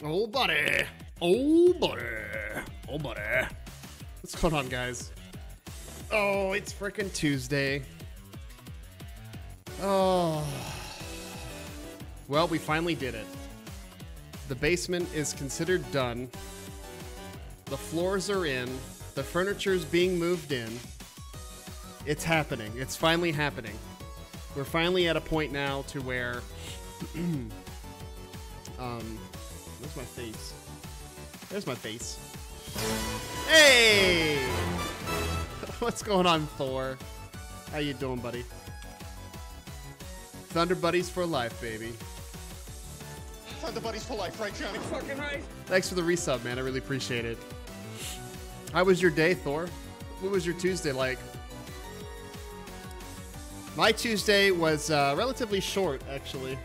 Oh, buddy. Oh, buddy. Oh, buddy. What's going on, guys? Oh, it's frickin' Tuesday. Oh. Well, we finally did it. The basement is considered done. The floors are in. The furniture's being moved in. It's happening. It's finally happening. We're finally at a point now to where... where's my face? There's my face. Hey! What's going on, Thor? How you doing, buddy? Thunder Buddies for life, baby. Thunder Buddies for life, right, Johnny? Fucking right. Thanks for the resub, man. I really appreciate it. How was your day, Thor? What was your Tuesday like? My Tuesday was relatively short, actually.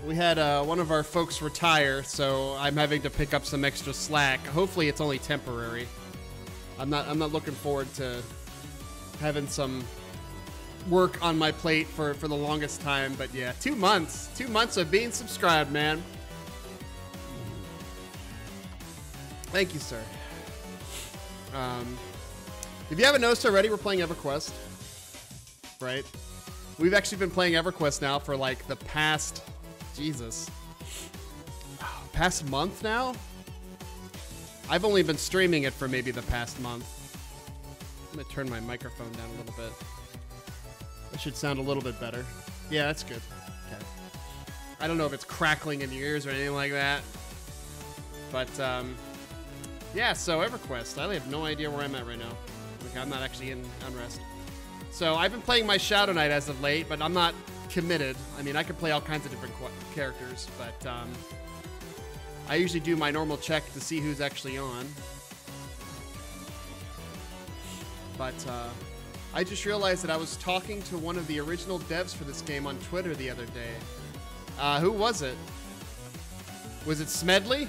We had one of our folks retire, so I'm having to pick up some extra slack. Hopefully, it's only temporary. I'm not looking forward to having some work on my plate for the longest time, but yeah, 2 months. 2 months of being subscribed, man. Thank you, sir. If you haven't noticed already, we're playing Everquest, right? We've actually been playing Everquest now for like the past, past month now? I've only been streaming it for maybe the past month. I'm gonna turn my microphone down a little bit. That should sound a little bit better. Yeah, that's good. Okay. I don't know if it's crackling in your ears or anything like that. But, yeah, so Everquest. I have no idea where I'm at right now. Like, I'm not actually in Unrest. So I've been playing my Shadow Knight as of late, but I'm not committed. I mean, I could play all kinds of different characters, but I usually do my normal check to see who's actually on. But I just realized that I was talking to one of the original devs for this game on Twitter the other day. Who was it? Was it Smedley?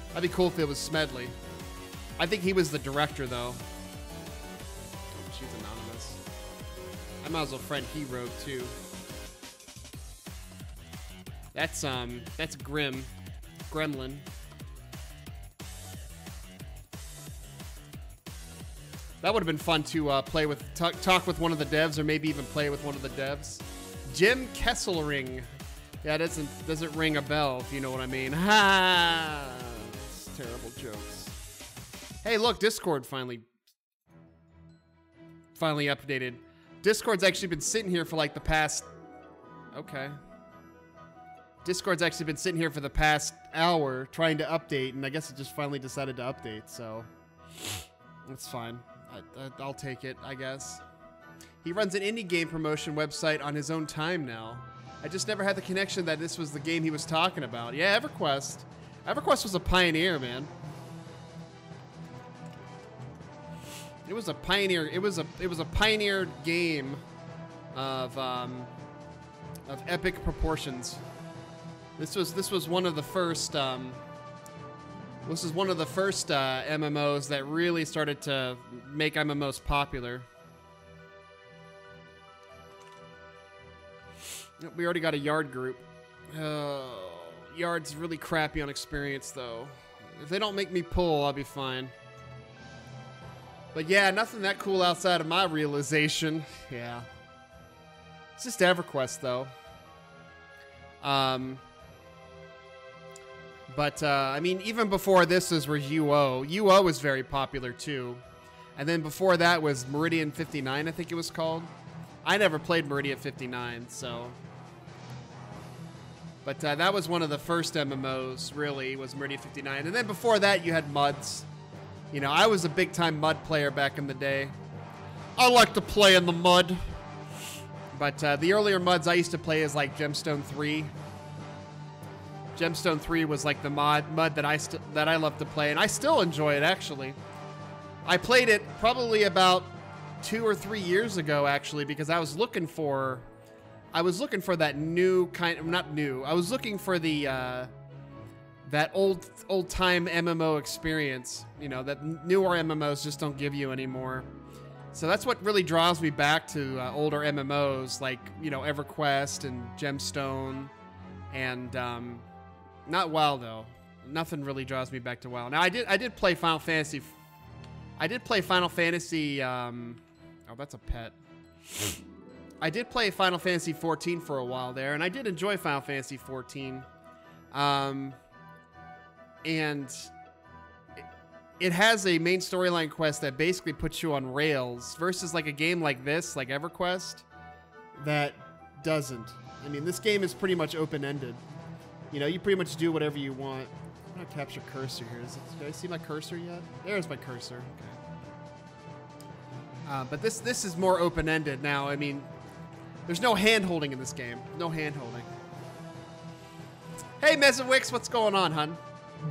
That'd be cool if it was Smedley. I think he was the director, though. Oh, she's anonymous. I might as well friend Hero, too. That's Gremlin. That would have been fun to play with, talk with one of the devs, or maybe even play with one of the devs. Jim Kesselring. Yeah, it doesn't ring a bell, if you know what I mean. Ha! Terrible jokes. Hey, look, Discord finally updated. Discord's actually been sitting here for like the past... Okay. Discord's actually been sitting here for the past hour trying to update, and I guess it just finally decided to update, so... That's fine. I'll take it, I guess. He runs an indie game promotion website on his own time now. I just never had the connection that this was the game he was talking about. Yeah, Everquest. Everquest was a pioneer, man. It was a pioneer. It was a pioneer game of epic proportions. This was one of the first. This is one of the first MMOs that really started to make MMOs popular. We already got a Yard group. Yard's really crappy on experience, though. If they don't make me pull, I'll be fine. But yeah, nothing that cool outside of my realization. Yeah. It's just Everquest, though. I mean, even before this was UO. UO was very popular, too. And then before that was Meridian 59, I think it was called. I never played Meridian 59, so... But that was one of the first MMOs, really, was Meridian 59. And then before that, you had MUDs. You know, I was a big-time MUD player back in the day. I like to play in the mud. But the earlier MUDs I used to play is like Gemstone 3. Gemstone 3 was like the MUD that I love to play, and I still enjoy it, actually. I played it probably about 2 or 3 years ago, actually, because I was looking for that new kind, not new. I was looking for the that old time MMO experience, you know, that newer MMOs just don't give you anymore. So that's what really draws me back to older MMOs like, you know, Everquest and Gemstone and Not WoW though. Nothing really draws me back to WoW. Now I did play Final Fantasy. I did play Final Fantasy. Oh, that's a pet. I did play Final Fantasy 14 for a while there, and I did enjoy Final Fantasy 14. And it has a main storyline quest that basically puts you on rails versus like a game like this, like Everquest, that doesn't. I mean, this game is pretty much open-ended. You know, you pretty much do whatever you want. I'm gonna capture cursor here. Do I see my cursor yet? There's my cursor. Okay. But this is more open-ended now. I mean, there's no hand-holding in this game. No hand-holding. Hey, Mezowix, what's going on, hun?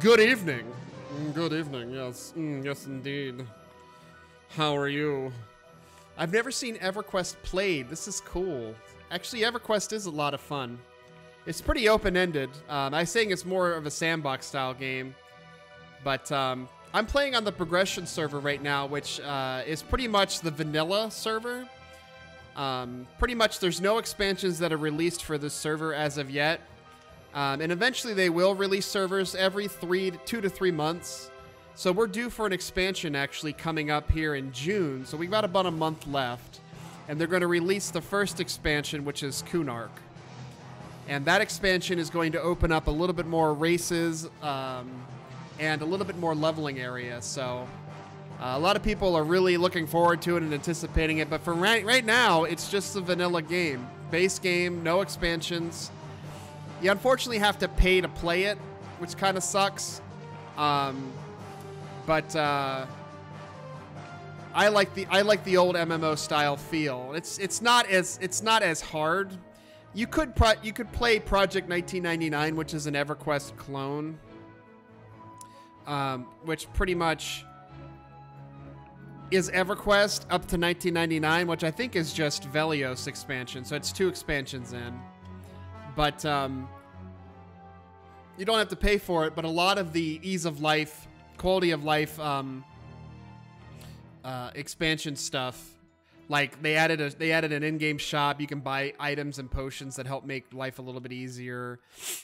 Good evening. Good evening. Yes, yes, indeed. How are you? I've never seen Everquest played. This is cool. Actually, Everquest is a lot of fun. It's pretty open-ended. I'm saying it's more of a sandbox style game, but I'm playing on the progression server right now, which is pretty much the vanilla server. Pretty much there's no expansions that are released for this server as of yet. And eventually they will release servers every 2 to 3 months. So we're due for an expansion actually coming up here in June. So we've got about a month left. And they're going to release the first expansion, which is Coirnav. And that expansion is going to open up a little bit more races and a little bit more leveling area. So a lot of people are really looking forward to it and anticipating it. But for right now, it's just a vanilla game. Base game, no expansions. You unfortunately have to pay to play it, which kind of sucks. I like the old MMO style feel. It's not as hard. You could play Project 1999, which is an Everquest clone, which pretty much is Everquest up to 1999, which I think is just Velios expansion. So it's 2 expansions in. But you don't have to pay for it. But a lot of the ease of life, quality of life expansion stuff, like they added an in-game shop. You can buy items and potions that help make life a little bit easier,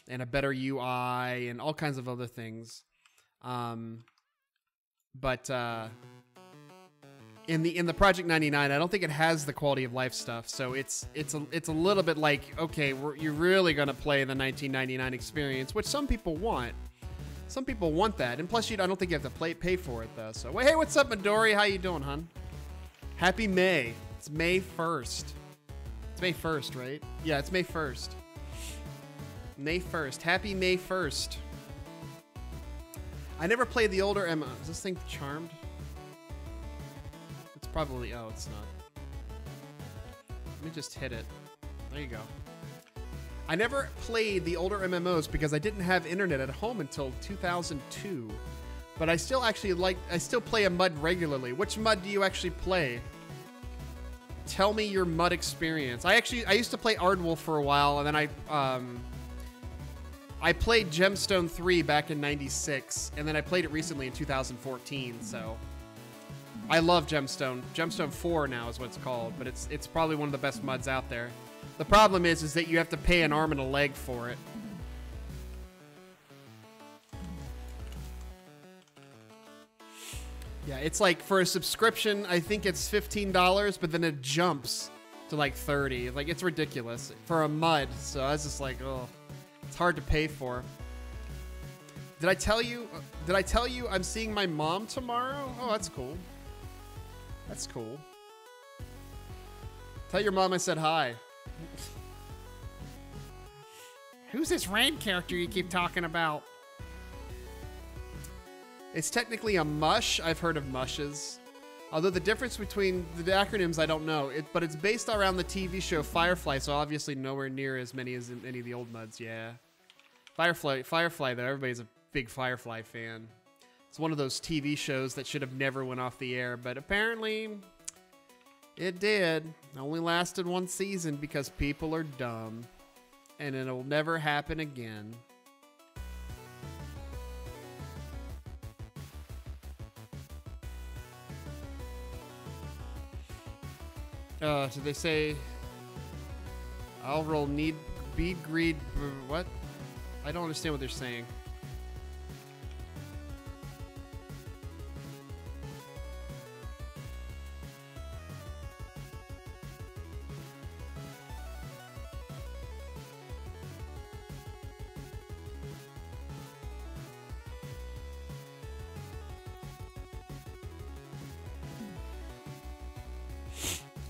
and a better UI, and all kinds of other things. In the Project 99, I don't think it has the quality of life stuff. So it's a little bit like, okay, you're really gonna play the 1999 experience, which some people want. Some people want that, and plus I don't think you have to pay for it though. So hey, what's up, Midori? How you doing, hun? Happy May. It's May 1st. It's May 1st, right? Yeah, it's May 1st. May 1st. Happy May 1st. I never played the older MMO. Is this thing charmed? It's probably, oh, it's not. Let me just hit it. There you go. I never played the older MMOs because I didn't have internet at home until 2002. But I still play a MUD regularly. Which MUD do you actually play? Tell me your MUD experience. I used to play Ardwolf for a while, and then I played Gemstone 3 back in '96, and then I played it recently in 2014, so I love Gemstone. Gemstone 4 now is what it's called, but it's probably one of the best MUDs out there. The problem is that you have to pay an arm and a leg for it. Yeah, it's like for a subscription, I think it's $15, but then it jumps to like 30. Like, it's ridiculous for a MUD. So I was just like, oh, it's hard to pay for. Did I tell you I'm seeing my mom tomorrow? Oh, that's cool. That's cool. Tell your mom I said hi. Who's this Rein character you keep talking about? It's technically a mush. I've heard of mushes. Although the difference between the acronyms, I don't know. But it's based around the TV show Firefly, so obviously nowhere near as many as in any of the old MUDs, yeah. Firefly, though, everybody's a big Firefly fan. It's one of those TV shows that should have never went off the air, but apparently it did. It only lasted 1 season because people are dumb. And it'll never happen again. Did they say I'll roll bead greed? What? I don't understand what they're saying.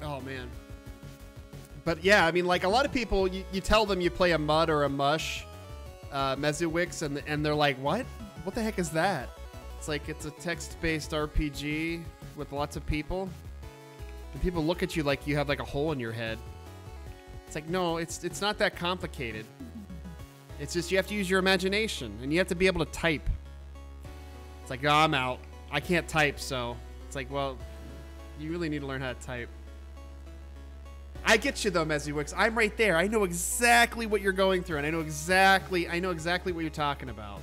Oh, man. But yeah, I mean, like a lot of people, you tell them you play a mud or a mush, Mezzuwix, and they're like, what? What the heck is that? It's like, it's a text-based RPG with lots of people. And people look at you like you have like a hole in your head. It's like, no, it's not that complicated. It's just you have to use your imagination, and you have to be able to type. It's like, oh, I'm out. I can't type, so it's like, well, you really need to learn how to type. I get you though, Mezzuwix. I'm right there. I know exactly what you're going through, and I know exactly what you're talking about.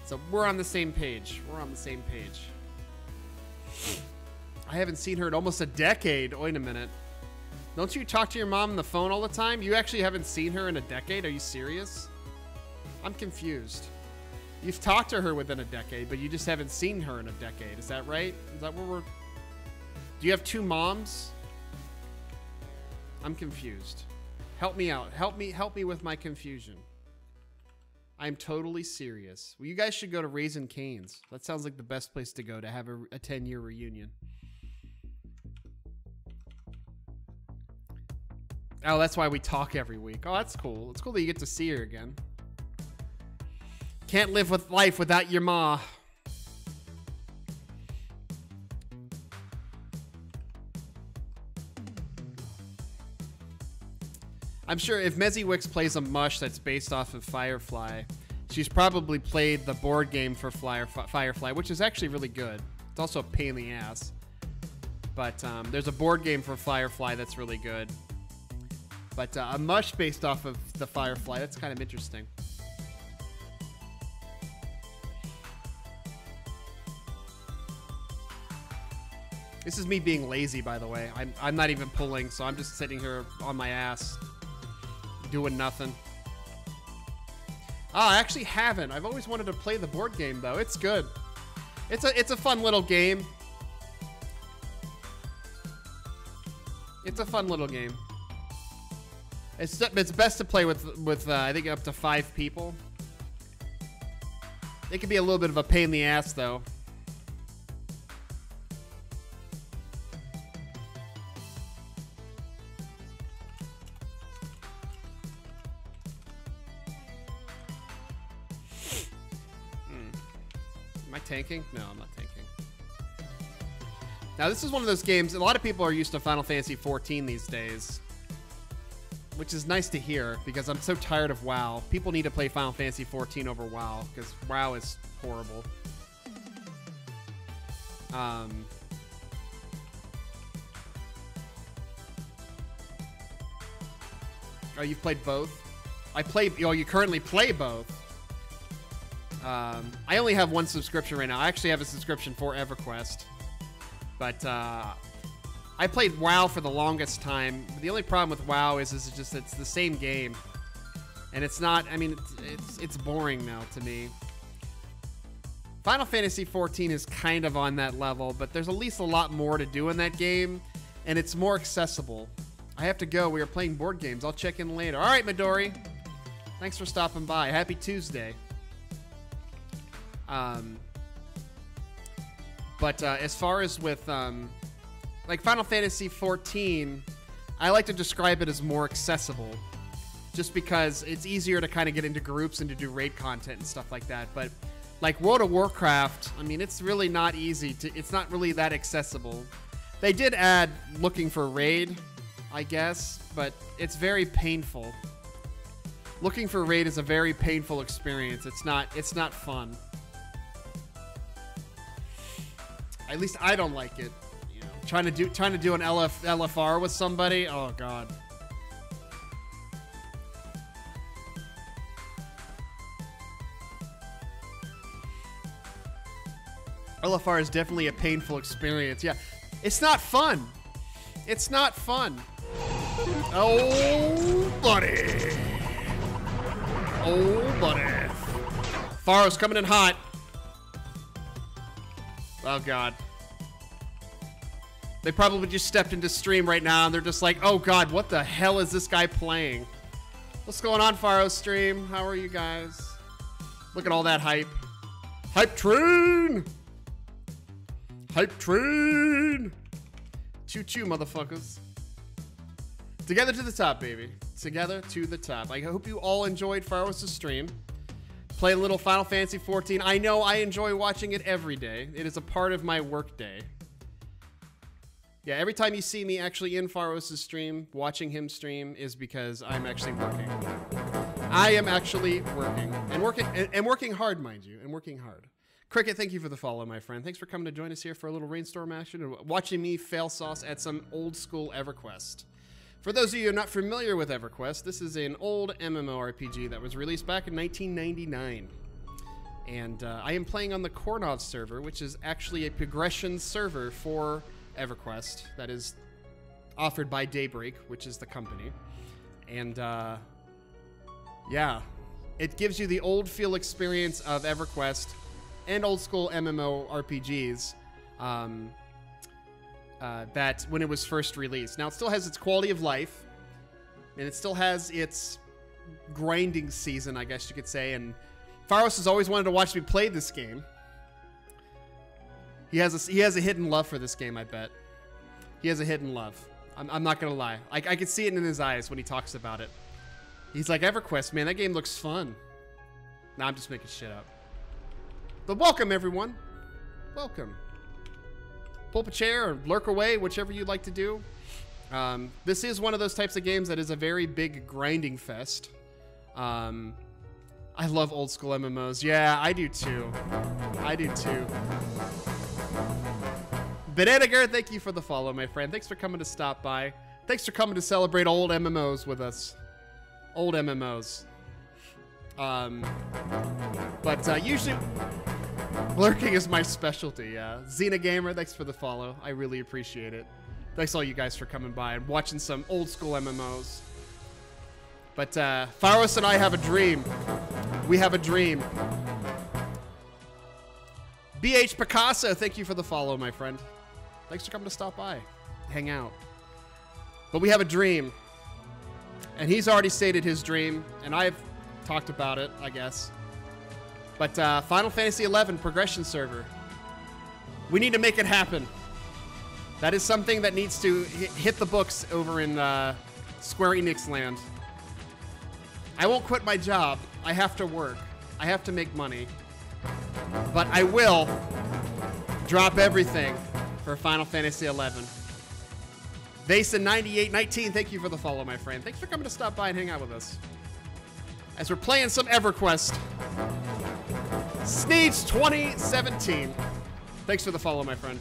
So we're on the same page. We're on the same page. I haven't seen her in almost a decade. Wait a minute. Don't you talk to your mom on the phone all the time? You actually haven't seen her in a decade? Are you serious? I'm confused. You've talked to her within a decade, but you just haven't seen her in a decade. Is that right? Is that where we're... Do you have two moms? I'm confused. Help me out. Help me with my confusion. I'm totally serious. Well, you guys should go to Raising Cane's. That sounds like the best place to go to have a 10-year reunion. Oh, that's why we talk every week. Oh, that's cool. It's cool that you get to see her again. Can't live with life without your ma. I'm sure if Mezzuwix plays a mush that's based off of Firefly, she's probably played the board game for Firefly, which is actually really good. It's also a pain in the ass. But there's a board game for Firefly that's really good. But a mush based off of the Firefly, that's kind of interesting. This is me being lazy, by the way. I'm not even pulling, so I'm just sitting here on my ass. Doing nothing. Oh, I actually haven't. I've always wanted to play the board game though. It's good. It's a fun little game. It's a fun little game. It's best to play with I think up to 5 people. It can be a little bit of a pain in the ass though. Tanking? No, I'm not tanking. Now, this is one of those games, a lot of people are used to Final Fantasy XIV these days, which is nice to hear, because I'm so tired of WoW. People need to play Final Fantasy XIV over WoW, because WoW is horrible. Oh, you've played both? Oh, you currently play both? I only have one subscription right now. I actually have a subscription for Everquest. But I played WoW for the longest time. The only problem with WoW is it's just it's the same game. And it's not, I mean, it's boring now to me. Final Fantasy XIV is kind of on that level, but there's at least a lot more to do in that game, and it's more accessible. I have to go. We are playing board games. I'll check in later. All right, Midori. Thanks for stopping by. Happy Tuesday. But as far as with like Final Fantasy XIV, I like to describe it as more accessible, just because it's easier to kind of get into groups and to do raid content and stuff like that. But like World of Warcraft, I mean, it's really not easy to, it's not really that accessible. They did add looking for raid, I guess, but it's very painful. Looking for raid is a very painful experience. It's not fun. At least I don't like it. You know, trying to do an LFR with somebody. Oh god. LFR is definitely a painful experience. Yeah, it's not fun. It's not fun. Oh, buddy. Oh, buddy. Faro's coming in hot. Oh, God. They probably just stepped into stream right now, and they're just like, oh, God, what the hell is this guy playing? What's going on, Faro's stream? How are you guys? Look at all that hype. Hype train! Hype train! Choo-choo, motherfuckers. Together to the top, baby. Together to the top. I hope you all enjoyed Faro's stream. Play a little Final Fantasy 14. I know I enjoy watching it every day. It is a part of my work day. Yeah, every time you see me actually in Faro's stream, watching him stream, is because I'm actually working. I am actually working. And working hard, mind you. And working hard. Cricket, thank you for the follow, my friend. Thanks for coming to join us here for a little Rainstorm action and watching me fail sauce at some old school Everquest. For those of you who are not familiar with Everquest, this is an old MMORPG that was released back in 1999. And I am playing on the Coirnav server, which is actually a progression server for Everquest that is offered by Daybreak, which is the company. And yeah, it gives you the old feel experience of Everquest and old school MMORPGs. That when it was first released. Now, it still has its quality of life, and it still has its grinding season, I guess you could say, and Faros has always wanted to watch me play this game. He has a hidden love for this game, I bet. He has a hidden love. I'm not gonna lie. I can see it in his eyes when he talks about it. He's like, EverQuest, man, that game looks fun. Nah, I'm just making shit up. But welcome, everyone. Welcome. Pull up a chair or lurk away, whichever you'd like to do. This is one of those types of games that is a very big grinding fest. I love old school MMOs. Yeah, I do too. I do too. Bananagar, thank you for the follow, my friend. Thanks for coming to stop by. Thanks for coming to celebrate old MMOs with us. Old MMOs. Usually lurking is my specialty, yeah. Xena Gamer, thanks for the follow. I really appreciate it. Thanks all you guys for coming by and watching some old school MMOs. But Faros and I have a dream. We have a dream. BH Picasso, thank you for the follow, my friend. Thanks for coming to stop by, hang out. But we have a dream. And he's already stated his dream, and I've talked about it, I guess. But Final Fantasy XI progression server. We need to make it happen. That is something that needs to hit the books over in Square Enix land. I won't quit my job. I have to work. I have to make money. But I will drop everything for Final Fantasy XI. Vason9819, thank you for the follow, my friend. Thanks for coming to stop by and hang out with us. As we're playing some EverQuest. Sneeds 2017. Thanks for the follow, my friend.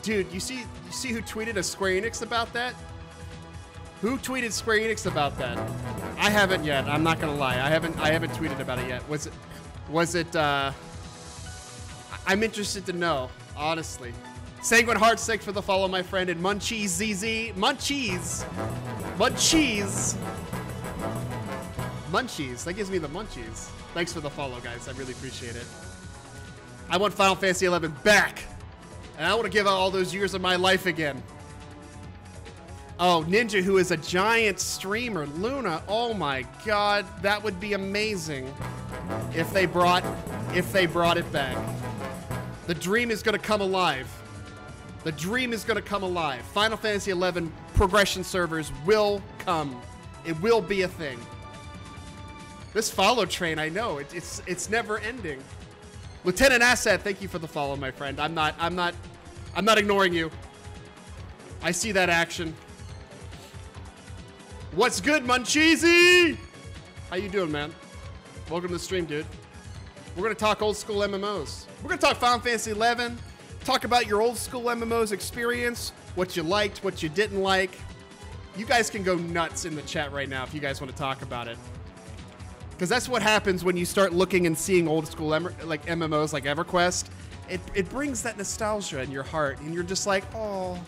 Dude, you see who tweeted a Square Enix about that? Who tweeted Square Enix about that? I haven't yet. I'm not gonna lie. I haven't tweeted about it yet. Was it I'm interested to know, honestly. Sanguine Hearts, thanks for the follow, my friend, and Munchies ZZ. Munchies. That gives me the munchies. Thanks for the follow, guys. I really appreciate it. I want Final Fantasy XI back. And I want to give out all those years of my life again. Oh, Ninja, who is a giant streamer. Luna, oh my god. That would be amazing if they brought it back. The dream is going to come alive. The dream is going to come alive. Final Fantasy XI progression servers will come. It will be a thing. This follow train, I know, it's never ending. Lieutenant Asset, thank you for the follow, my friend. I'm not ignoring you. I see that action. What's good, Muncheesy? How you doing, man? Welcome to the stream, dude. We're gonna talk old school MMOs. We're gonna talk Final Fantasy XI. Talk about your old school MMOs experience, what you liked, what you didn't like. You guys can go nuts in the chat right now if you guys want to talk about it. Because that's what happens when you start looking and seeing old school like MMOs like EverQuest. It brings that nostalgia in your heart, and you're just like, oh,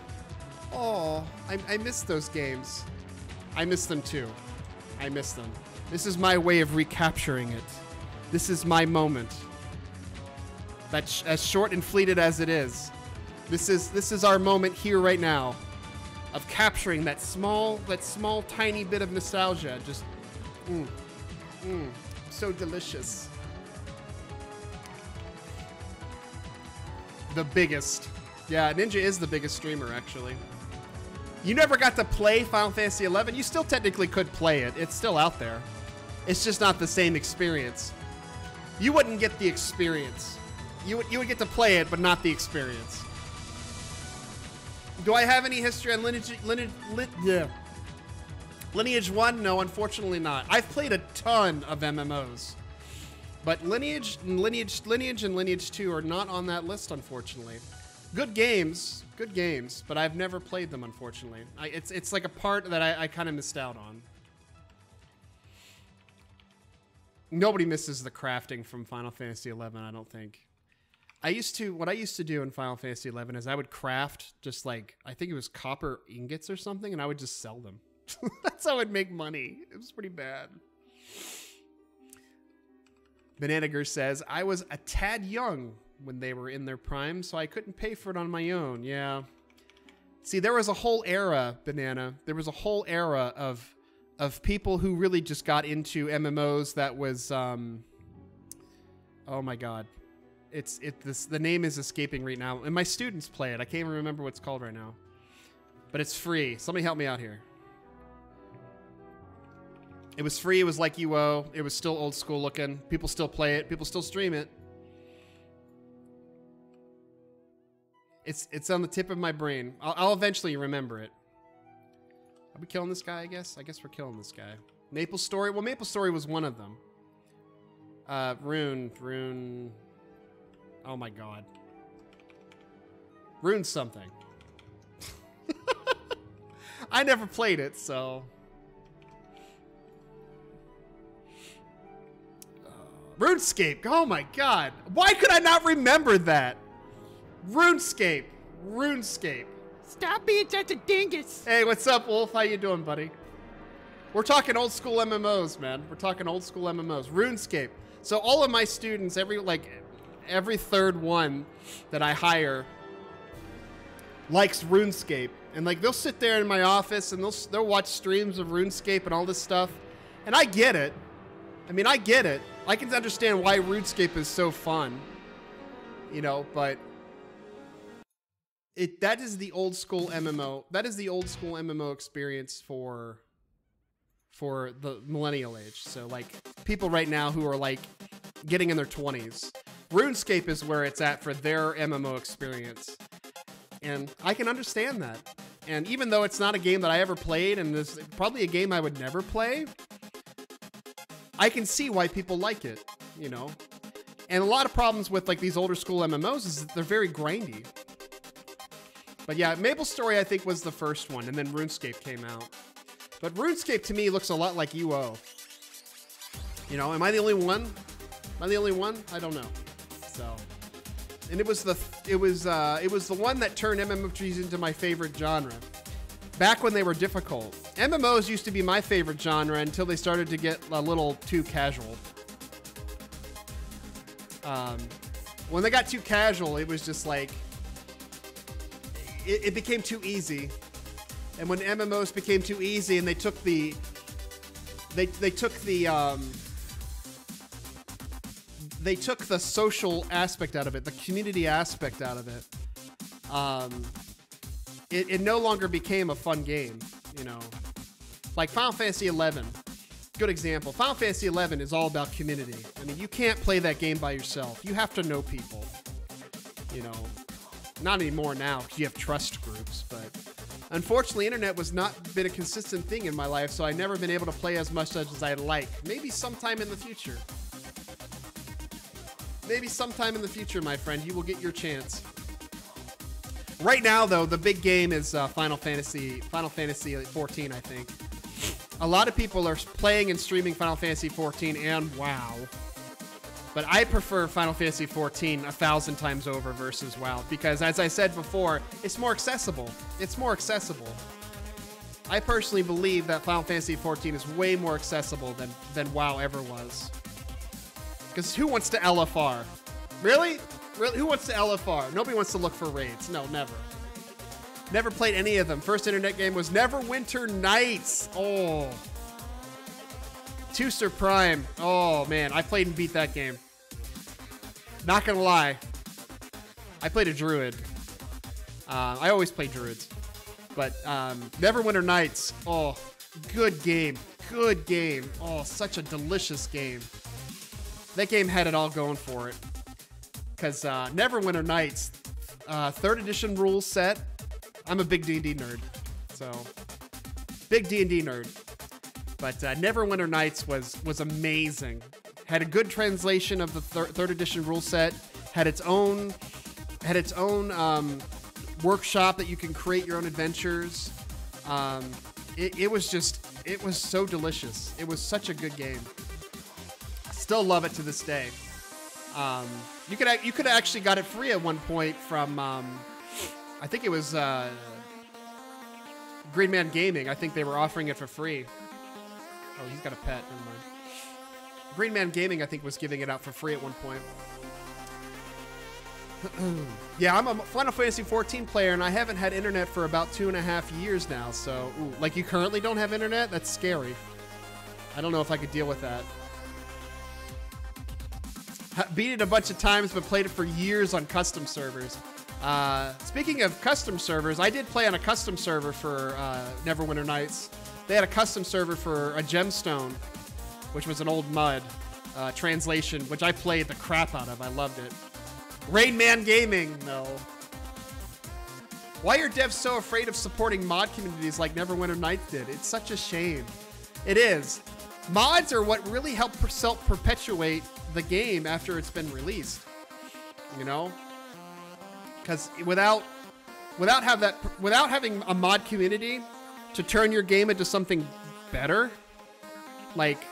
I miss those games. I miss them too. I miss them. This is my way of recapturing it. This is my moment. That's as short and fleeted as it is. This is our moment here right now of capturing that small tiny bit of nostalgia. Just so delicious. The biggest. Yeah, Ninja is the biggest streamer, actually. You never got to play Final Fantasy XI. You still technically could play it. It's still out there. It's just not the same experience. You wouldn't get the experience. You would get to play it, but not the experience. Do I have any history on Lineage 1? No, unfortunately not. I've played a ton of MMOs. But Lineage and Lineage 2 are not on that list, unfortunately. Good games, but I've never played them, unfortunately. It's like a part that I kind of missed out on. Nobody misses the crafting from Final Fantasy XI, I don't think. What I used to do in Final Fantasy XI is I would craft just like, I think it was copper ingots or something, and I would just sell them. That's how I'd make money. It was pretty bad. Bananager says, I was a tad young when they were in their prime, so I couldn't pay for it on my own. Yeah. See, there was a whole era, Banana. There was a whole era of people who really just got into MMOs that was, oh my God. The name is escaping right now. And my students play it. I can't even remember what it's called right now. But it's free. Somebody help me out here. It was free. It was like UO. It was still old school looking. People still play it. People still stream it. It's on the tip of my brain. I'll eventually remember it. Are we killing this guy, I guess? I guess we're killing this guy. Maple Story? Well, Maple Story was one of them. Rune. Oh my God. Rune something. I never played it, so... RuneScape. Oh my God. Why could I not remember that? RuneScape. Stop being such a dingus. Hey, what's up, Wolf? How you doing, buddy? We're talking old school MMOs, man. We're talking old school MMOs. RuneScape. So all of my students, every third one that I hire likes RuneScape. And like they'll sit there in my office and they'll watch streams of RuneScape and all this stuff. And I get it. I mean, I get it. I can understand why RuneScape is so fun. You know, but that is the old school MMO. That is the old school MMO experience for the millennial age. So like people right now who are like getting in their 20s. RuneScape is where it's at for their MMO experience. And I can understand that. And even though it's not a game that I ever played, and it's probably a game I would never play, I can see why people like it, you know? And a lot of problems with like these older school MMOs is that they're very grindy. But yeah, Maple Story I think was the first one, and then RuneScape came out. But RuneScape to me looks a lot like UO. You know, am I the only one? Am I the only one? I don't know. So, and it was the one that turned MMORPGs into my favorite genre. Back when they were difficult. MMOs used to be my favorite genre until they started to get a little too casual. When they got too casual, it was just like it became too easy. And when MMOs became too easy, and they took the social aspect out of it, the community aspect out of it, it no longer became a fun game, you know. Like Final Fantasy XI, good example. Final Fantasy XI is all about community. I mean, you can't play that game by yourself. You have to know people, you know. Not anymore now, because you have trust groups, but unfortunately, internet was not been a consistent thing in my life, so I've never been able to play as much as I'd like. Maybe sometime in the future. Maybe sometime in the future, my friend, you will get your chance. Right now, though, the big game is Final Fantasy 14, I think. A lot of people are playing and streaming Final Fantasy 14 and WoW. But I prefer Final Fantasy 14 1,000 times over versus WoW because, as I said before, it's more accessible. It's more accessible. I personally believe that Final Fantasy XIV is way more accessible than WoW ever was. Because who wants to LFR? Really? Really? Who wants to LFR? Nobody wants to look for raids. No, never. Never played any of them. First internet game was Neverwinter Nights. Oh. Teucer Prime. Oh, man. I played and beat that game. Not gonna lie. I played a druid. I always play druids. But Neverwinter Nights. Oh, good game. Good game. Oh, such a delicious game. That game had it all going for it. Because Neverwinter Nights, 3rd edition rules set. I'm a big D&D nerd. So, big D&D nerd. But Neverwinter Nights was amazing. Had a good translation of the 3rd edition rule set. Had its own workshop that you can create your own adventures. It was so delicious. It was such a good game. Still love it to this day. You could have actually got it free at one point from I think it was Green Man Gaming. I think they were offering it for free. Oh, he's got a pet. Never mind. Green Man Gaming, I think, was giving it out for free at one point. Yeah, I'm a Final Fantasy XIV player, and I haven't had internet for about 2.5 years now. So, ooh, like, you currently don't have internet? That's scary. I don't know if I could deal with that. Beat it a bunch of times, but played it for years on custom servers. Speaking of custom servers, I did play on a custom server for Neverwinter Nights. They had a custom server for a gemstone, which was an old mud translation, which I played the crap out of. I loved it. Rain Man Gaming, no. Why are devs so afraid of supporting mod communities like Neverwinter Nights did? It's such a shame. It is. Mods are what really help perpetuate the game after it's been released. You know? Because without having a mod community to turn your game into something better, like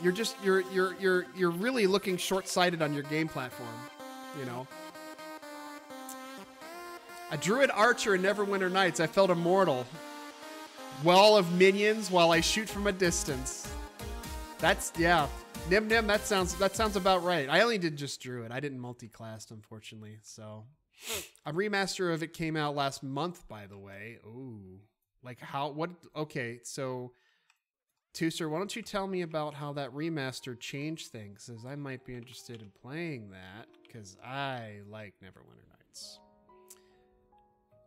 you're really looking short-sighted on your game platform, you know. A druid archer in Neverwinter Nights, I felt immortal. Wall of minions while I shoot from a distance. That's, yeah. Nim, that sounds about right. I only did just druid. I didn't multi-classed, unfortunately. So, a remaster of it came out last month, by the way. Ooh, like how? What? Okay, so, Teucer, why don't you tell me about how that remaster changed things? As I might be interested in playing that because I like Neverwinter Nights.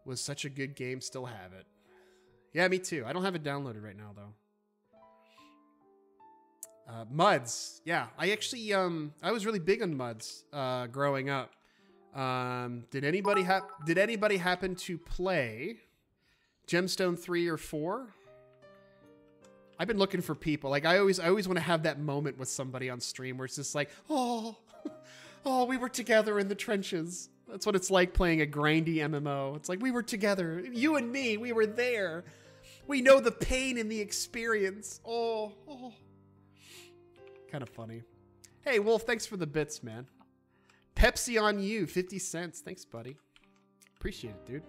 Was such a good game. Still have it. Yeah, me too. I don't have it downloaded right now though. Muds. Yeah, I actually, I was really big on Muds, growing up. Did anybody happen to play Gemstone 3 or 4? I've been looking for people. Like, I always want to have that moment with somebody on stream where it's just like, oh, we were together in the trenches. That's what it's like playing a grindy MMO. It's like, we were together. You and me, we were there. We know the pain and the experience. Oh. Kind of funny. Hey, Wolf, thanks for the bits, man. Pepsi on you, 50 cents. Thanks, buddy. Appreciate it, dude.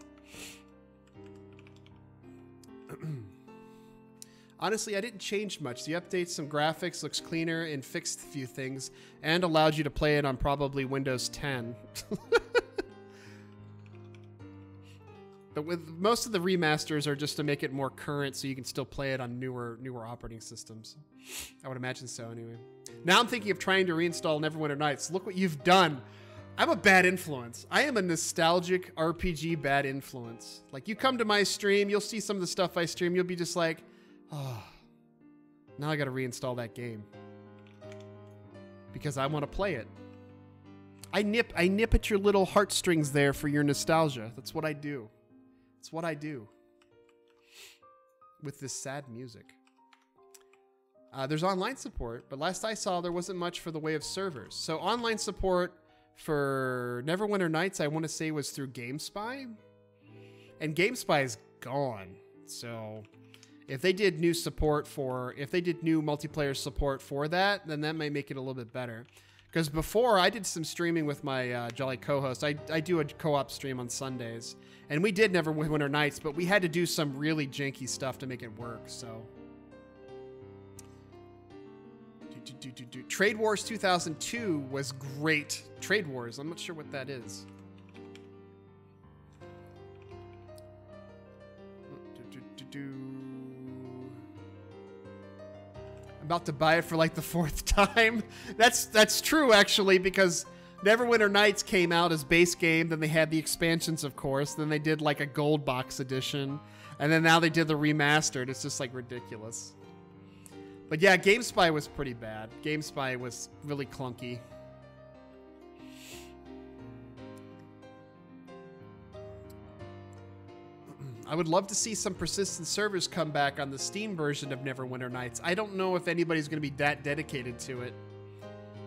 Honestly, I didn't change much. The updates, some graphics, looks cleaner, and fixed a few things, and allowed you to play it on probably Windows 10. But with most of the remasters are just to make it more current so you can still play it on newer operating systems. I would imagine so anyway. Now I'm thinking of trying to reinstall Neverwinter Nights. Look what you've done. I'm a bad influence. I am a nostalgic RPG bad influence. Like, you come to my stream, you'll see some of the stuff I stream, you'll be just like, oh, now I gotta reinstall that game. Because I want to play it. I nip at your little heartstrings there for your nostalgia. That's what I do. It's what I do with this sad music. There's online support, but last I saw, there wasn't much for the way of servers. So online support for Neverwinter Nights, I want to say, was through GameSpy. And GameSpy is gone. So if they did new multiplayer support for that, then that might make it a little bit better. Because before, I did some streaming with my jolly co-host. I do a co-op stream on Sundays. And we did Neverwinter Nights, but we had to do some really janky stuff to make it work, so. Trade Wars 2002 was great. Trade Wars, I'm not sure what that is. I'm about to buy it for like the 4th time. That's true, actually, because Neverwinter Nights came out as base game, then they had the expansions, of course, then they did like a gold box edition, and then now they did the remastered. It's just like ridiculous. But yeah, GameSpy was pretty bad. GameSpy was really clunky. I would love to see some persistent servers come back on the Steam version of Neverwinter Nights. I don't know if anybody's going to be that dedicated to it.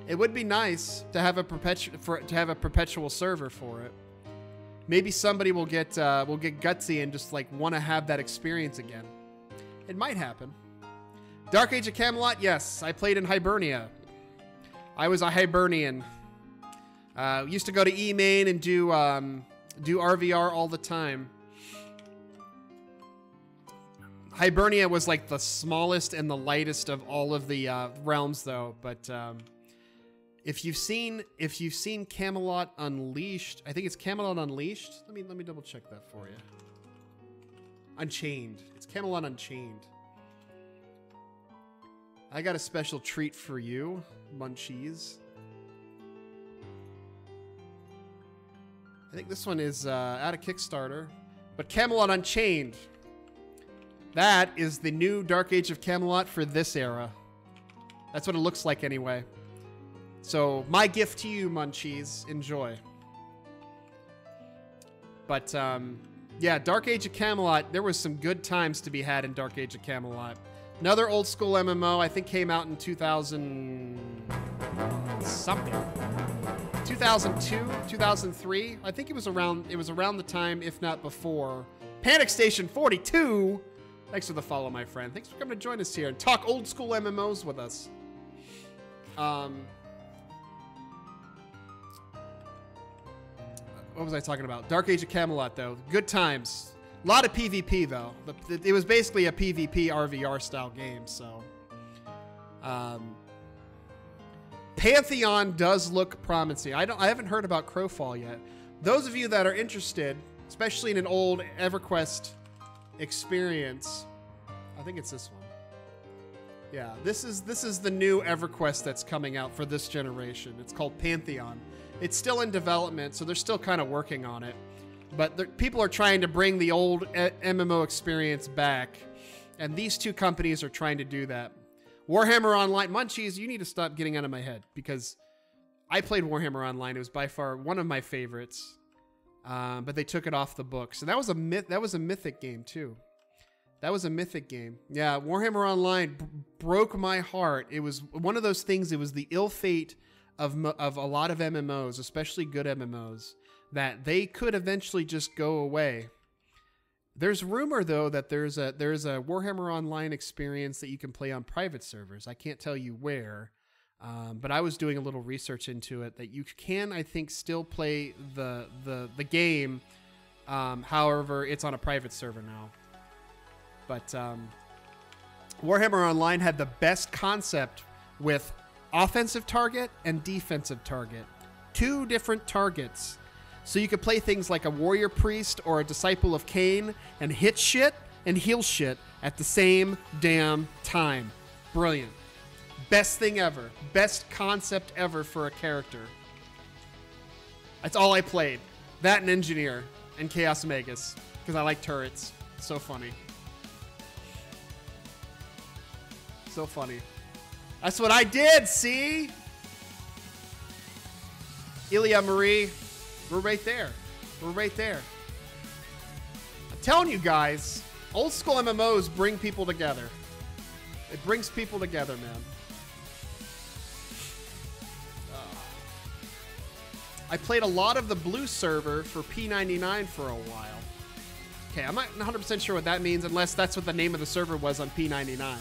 It would be nice to have a perpetual server for it. Maybe somebody will get gutsy and just like want to have that experience again. It might happen. Dark Age of Camelot, yes, I played in Hibernia. I was a Hibernian. Used to go to E-Main and do RVR all the time. Hibernia was like the smallest and the lightest of all of the realms, though. But if you've seen Camelot Unleashed, I think it's Camelot Unleashed. Let me double check that for you. Unchained. It's Camelot Unchained. I got a special treat for you, Munchies. I think this one is out of Kickstarter, but Camelot Unchained. That is the new Dark Age of Camelot for this era. That's what it looks like anyway. So my gift to you, Munchies. Enjoy. But yeah, Dark Age of Camelot, there was some good times to be had in Dark Age of Camelot. Another old school MMO, I think came out in 2000 something. 2002, 2003. I think it was around the time, if not before. Panic Station 42. Thanks for the follow, my friend. Thanks for coming to join us here and talk old school MMOs with us. What was I talking about? Dark Age of Camelot, though. Good times. A lot of PvP, though. It was basically a PvP RVR style game, so. Pantheon does look promising. I haven't heard about Crowfall yet. Those of you that are interested, especially in an old Everquest experience, I think it's this one. Yeah, this is the new Everquest that's coming out for this generation. It's called Pantheon. It's still in development, so they're still kind of working on it. But people are trying to bring the old MMO experience back, and these two companies are trying to do that. Warhammer Online, Munchies, you need to stop getting out of my head, because I played Warhammer Online. It was by far one of my favorites, but they took it off the books, and that was a mythic game too. That was a mythic game. Yeah, Warhammer Online broke my heart. It was one of those things. It was the ill fate of a lot of MMOs, especially good MMOs, that they could eventually just go away. There's rumor, though, that there's a Warhammer Online experience that you can play on private servers. I can't tell you where, but I was doing a little research into it, that you can, I think, still play the game. However, it's on a private server now. But Warhammer Online had the best concept with offensive target and defensive target. 2 different targets. So you could play things like a warrior priest or a disciple of Cain and hit shit and heal shit at the same damn time. Brilliant. Best thing ever. Best concept ever for a character. That's all I played. That and Engineer and Chaos Magus, because I like turrets. So funny. So funny. That's what I did, see? Ilya Marie. We're right there. We're right there. I'm telling you guys, old school MMOs bring people together. It brings people together, man. I played a lot of the blue server for P99 for a while. Okay, I'm not 100% sure what that means, unless that's what the name of the server was on P99.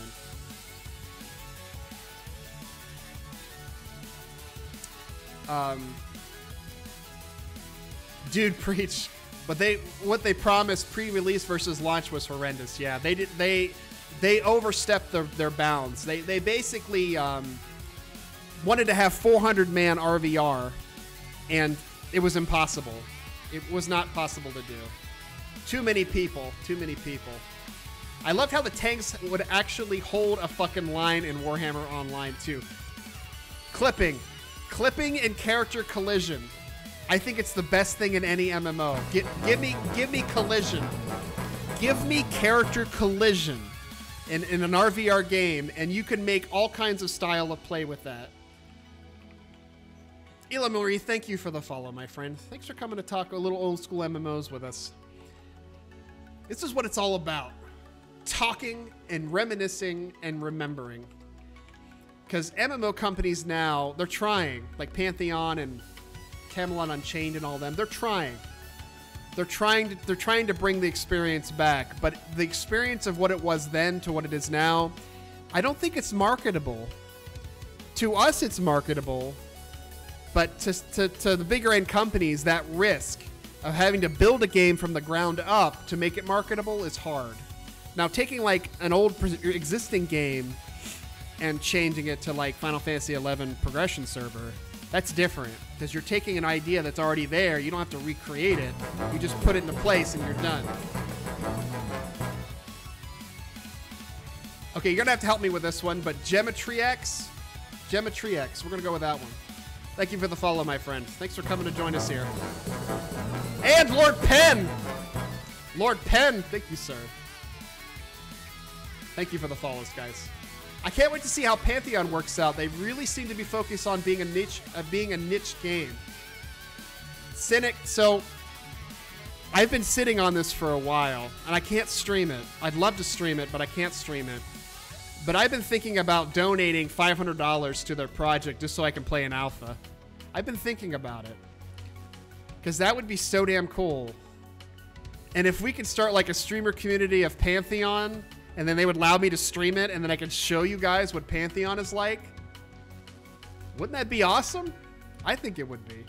Dude, preach. But what they promised pre-release versus launch was horrendous. Yeah, they overstepped their bounds. They basically wanted to have 400-man RVR, and it was impossible. It was not possible to do. Too many people. I loved how the tanks would actually hold a fucking line in Warhammer Online too. Clipping and character collision. I think it's the best thing in any MMO. Give me collision. Give me character collision in an RVR game, and you can make all kinds of style of play with that. Ela Marie, thank you for the follow, my friend. Thanks for coming to talk a little old school MMOs with us. This is what it's all about. Talking and reminiscing and remembering. Because MMO companies now, they're trying, like Pantheon and Camelot Unchained and all them, they're trying. They're trying to bring the experience back, but the experience of what it was then to what it is now, I don't think it's marketable. To us, it's marketable, but to the bigger end companies, that risk of having to build a game from the ground up to make it marketable is hard. Now, taking like an old existing game and changing it to like Final Fantasy XI progression server, that's different, because you're taking an idea that's already there. You don't have to recreate it. You just put it into place and you're done. Okay, you're going to have to help me with this one, but Geometry X, we're going to go with that one. Thank you for the follow, my friend. Thanks for coming to join us here. And Lord Penn! Lord Penn, thank you, sir. Thank you for the follows, guys. I can't wait to see how Pantheon works out. They really seem to be focused on being a niche game. Cynic, so I've been sitting on this for a while, and I can't stream it. I'd love to stream it, but I can't stream it. But I've been thinking about donating $500 to their project just so I can play an alpha. I've been thinking about it. Because that would be so damn cool. And if we could start like a streamer community of Pantheon, and then they would allow me to stream it, and then I could show you guys what Pantheon is like, wouldn't that be awesome? I think it would be.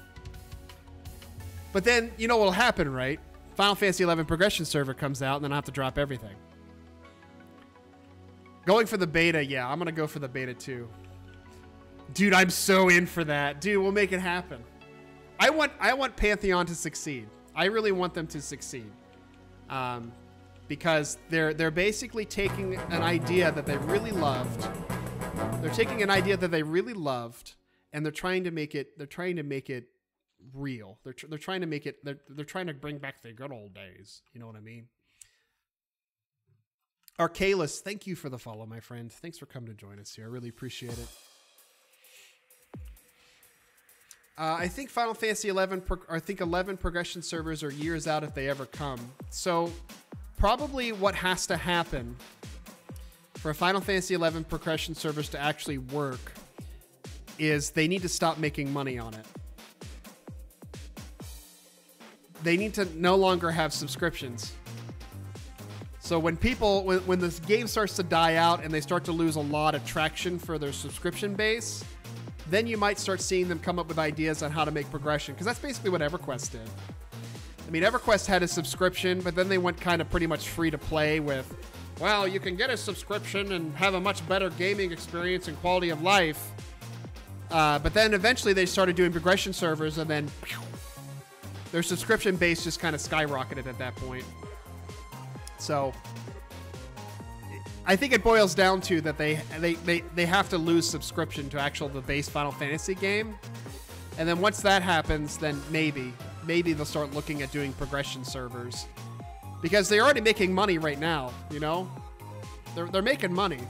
But then, you know what'll happen, right? Final Fantasy XI progression server comes out, and then I have to drop everything. Going for the beta, yeah, I'm going to go for the beta too. Dude, I'm so in for that. Dude, we'll make it happen. I want Pantheon to succeed. I really want them to succeed. Because they're basically taking an idea that they really loved. They're taking an idea that they really loved, and they're trying to make it real. They're trying to make it. They're trying to bring back the good old days. You know what I mean? Arcalis, thank you for the follow, my friend. Thanks for coming to join us here. I really appreciate it. I think Final Fantasy 11 progression servers are years out if they ever come. So probably what has to happen for Final Fantasy 11 progression servers to actually work is they need to stop making money on it. They need to no longer have subscriptions. So when this game starts to die out and they start to lose a lot of traction for their subscription base, then you might start seeing them come up with ideas on how to make progression, because that's basically what Everquest did. I mean, Everquest had a subscription, but then they went kind of pretty much free to play with, well, you can get a subscription and have a much better gaming experience and quality of life. But then eventually they started doing progression servers, and then their subscription base just kind of skyrocketed at that point. So I think it boils down to that they have to lose subscription to the base Final Fantasy game. And then once that happens, then maybe they'll start looking at doing progression servers, because they're already making money right now. You know, they're making money.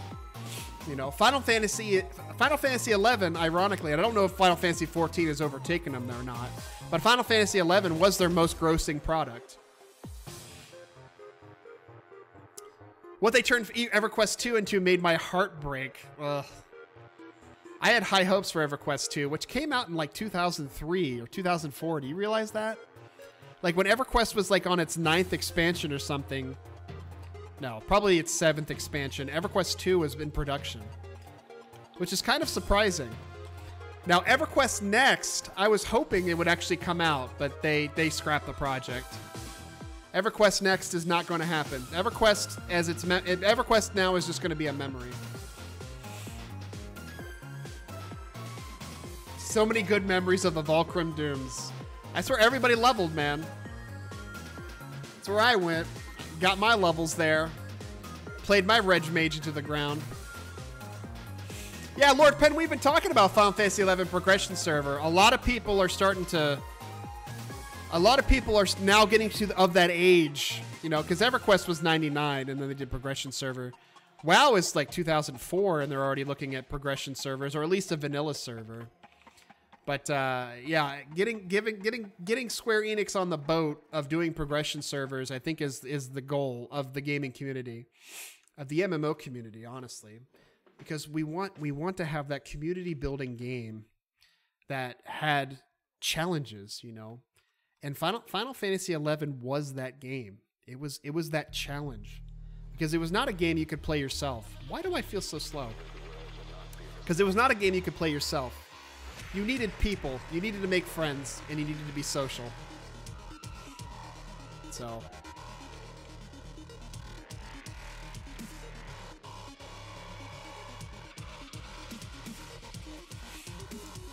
You know, Final Fantasy 11, ironically, and I don't know if Final Fantasy 14 has overtaken them or not, but Final Fantasy 11 was their most grossing product. What they turned EverQuest 2 into made my heart break. Ugh. I had high hopes for EverQuest 2, which came out in like 2003 or 2004. Do you realize that? Like when EverQuest was like on its 9th expansion or something. No, probably its 7th expansion. EverQuest 2 was in production, which is kind of surprising. Now, EverQuest Next, I was hoping it would actually come out, but they scrapped the project. EverQuest Next is not going to happen. EverQuest, EverQuest now is just going to be a memory. So many good memories of the Volcrum Dooms. That's where everybody leveled, man. That's where I went. Got my levels there. Played my Reg Mage into the ground. Yeah, Lord Penn, we've been talking about Final Fantasy XI progression server. A lot of people are now getting of that age, you know, because EverQuest was 99 and then they did progression server. WoW is like 2004 and they're already looking at progression servers, or at least a vanilla server. But yeah, getting Square Enix on the boat of doing progression servers, I think is the goal of the gaming community, of the MMO community, honestly, because we want to have that community building game that had challenges, you know. And Final Fantasy XI was that game. It was that challenge, because it was not a game you could play yourself. Why do I feel so slow? Because it was not a game you could play yourself. You needed people. You needed to make friends, and you needed to be social. So.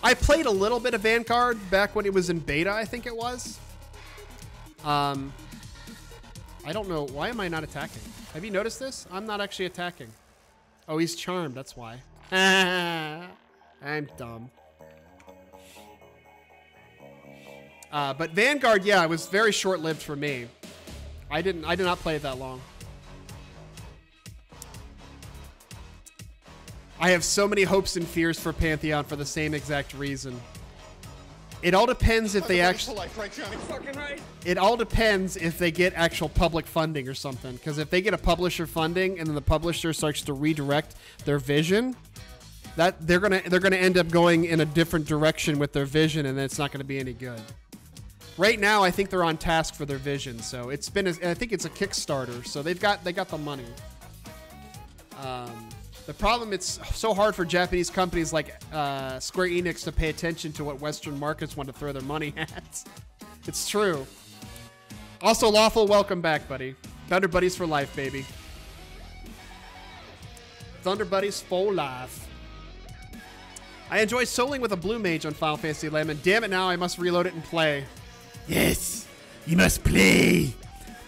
I played a little bit of Vanguard back when it was in beta, I think it was. I don't know. Why am I not attacking? Have you noticed this? I'm not actually attacking. Oh, he's charmed. That's why. I'm dumb. But Vanguard, yeah, it was very short-lived for me. I did not play it that long. I have so many hopes and fears for Pantheon for the same exact reason. It all depends if they actually... It all depends if they get actual public funding or something. Because if they get a publisher funding and then the publisher starts to redirect their vision, that they're gonna end up going in a different direction with their vision, and then it's not gonna be any good. Right now, I think they're on task for their vision, so it's been. I think it's a Kickstarter, so they got the money. The problem, it's so hard for Japanese companies like Square Enix to pay attention to what Western markets want to throw their money at. It's true. Also, Lawful, welcome back, buddy. Thunder Buddies for life, baby. Thunder Buddies for life. I enjoy soloing with a blue mage on Final Fantasy XI, and damn it, now I must reload it and play. Yes, you must play.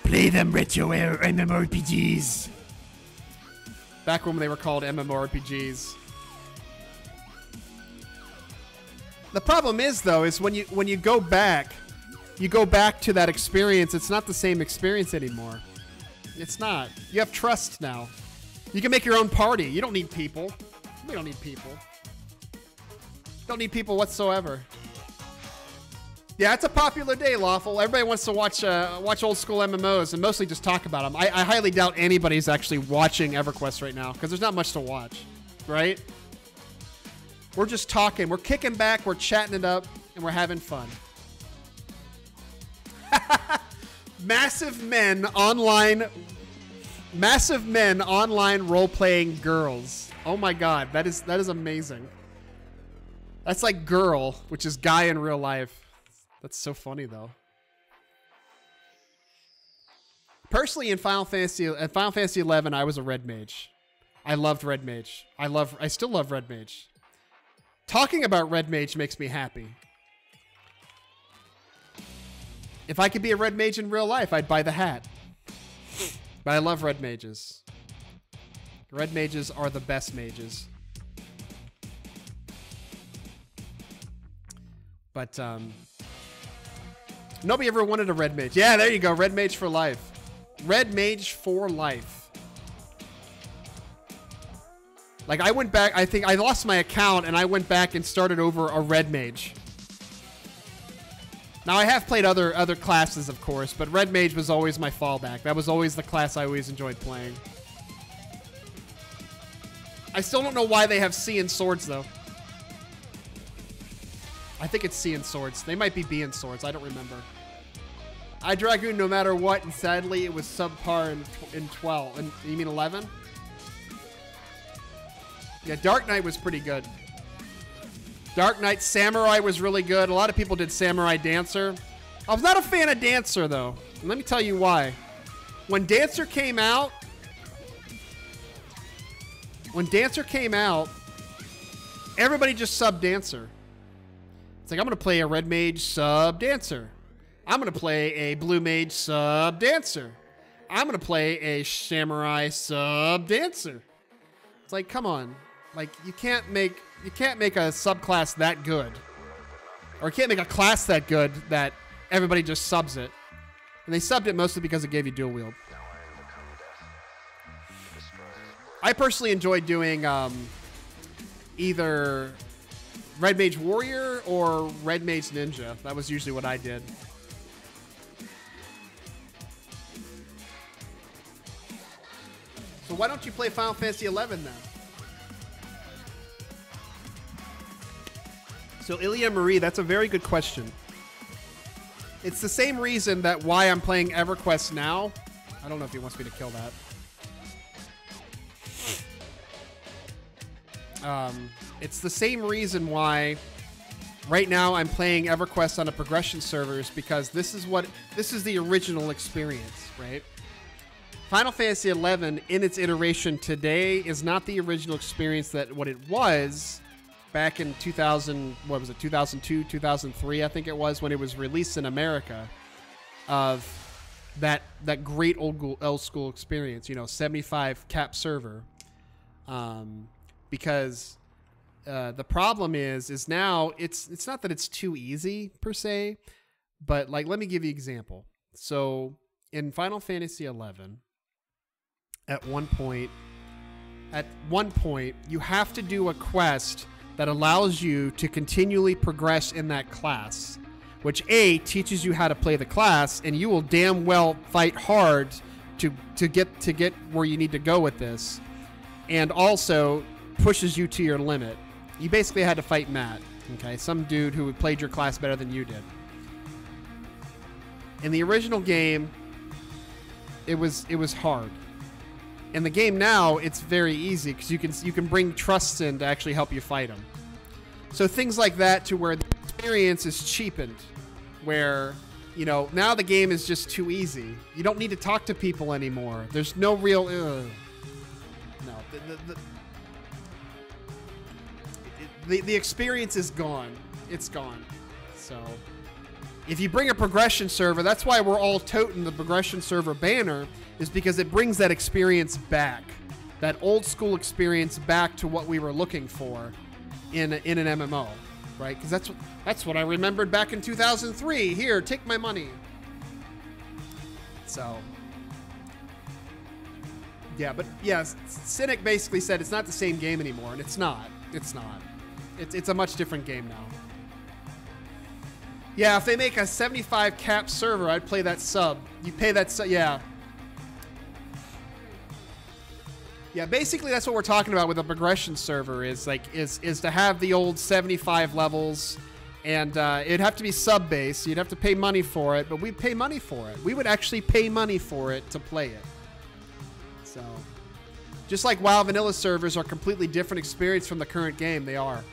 Play them retro MMORPGs. Back when they were called MMORPGs. The problem is, though, is when you go back to that experience, it's not the same experience anymore. It's not. You have trust now. You can make your own party. You don't need people. We don't need people. Don't need people whatsoever. Yeah, it's a popular day, Lawful. Everybody wants to watch old school MMOs and mostly just talk about them. I highly doubt anybody's actually watching EverQuest right now because there's not much to watch, right? We're just talking. We're kicking back. We're chatting it up, and we're having fun. Massive men online role-playing girls. Oh my God, that is amazing. That's like girl, which is guy in real life. That's so funny, though. Personally, in Final Fantasy XI, I was a red mage. I loved red mage. I still love red mage. Talking about red mage makes me happy. If I could be a red mage in real life, I'd buy the hat. But I love red mages. Red mages are the best mages. But, nobody ever wanted a red mage. Yeah, there you go. Red mage for life. Red mage for life. Like, I went back. I think I lost my account, and I went back and started over a red mage. Now, I have played other classes, of course, but red mage was always my fallback. That was always the class I always enjoyed playing. I still don't know why they have C in swords, though. I think it's C in swords. They might be B in swords. I don't remember. I Dragoon no matter what, and sadly it was subpar in 12. And you mean 11? Yeah, Dark Knight was pretty good. Dark Knight Samurai was really good. A lot of people did Samurai Dancer. I was not a fan of Dancer, though. And let me tell you why. When Dancer came out, everybody just sub Dancer. It's like, I'm going to play a Red Mage sub Dancer. I'm going to play a Blue Mage sub Dancer. I'm going to play a Samurai sub Dancer. It's like, come on. Like, you can't make a subclass that good. Or you can't make a class that good that everybody just subs it. And they subbed it mostly because it gave you dual wield. I personally enjoyed doing either Red Mage Warrior or Red Mage Ninja. That was usually what I did. So why don't you play Final Fantasy XI then? So Ilya Marie, that's a very good question. It's the same reason that why I'm playing Everquest now. I don't know if he wants me to kill that. It's the same reason why right now I'm playing Everquest on a progression servers, because this is the original experience, right? Final Fantasy XI in its iteration today is not the original experience that what it was back in 2000, what was it, 2002, 2003, I think it was, when it was released in America, of that great old school experience, you know, 75 cap server. Because the problem is now it's not that it's too easy per se, but like, let me give you an example. So in Final Fantasy XI, at one point, you have to do a quest that allows you to continually progress in that class, which A, teaches you how to play the class, and you will damn well fight hard to get where you need to go with this, and also pushes you to your limit. You basically had to fight Matt, okay, some dude who played your class better than you did. In the original game, it was hard. In the game now, it's very easy because you can bring trusts in to actually help you fight them. So things like that, to where the experience is cheapened, where, you know, now the game is just too easy. You don't need to talk to people anymore. There's no real no. The experience is gone. It's gone. So if you bring a progression server, that's why we're all toting the progression server banner, is because it brings that experience back, that old school experience back to what we were looking for in an MMO, right? Because that's what I remembered back in 2003. Here, take my money. So yeah, but yeah, Cynic basically said it's not the same game anymore, and it's not. It's not. It's a much different game now. Yeah, if they make a 75 cap server, I'd play that sub. You pay that sub, yeah. Yeah, basically that's what we're talking about with a progression server, is to have the old 75 levels, and it'd have to be sub-based. You'd have to pay money for it, but we'd pay money for it. We would actually pay money for it to play it. So, just like WoW vanilla servers are a completely different experience from the current game, they are.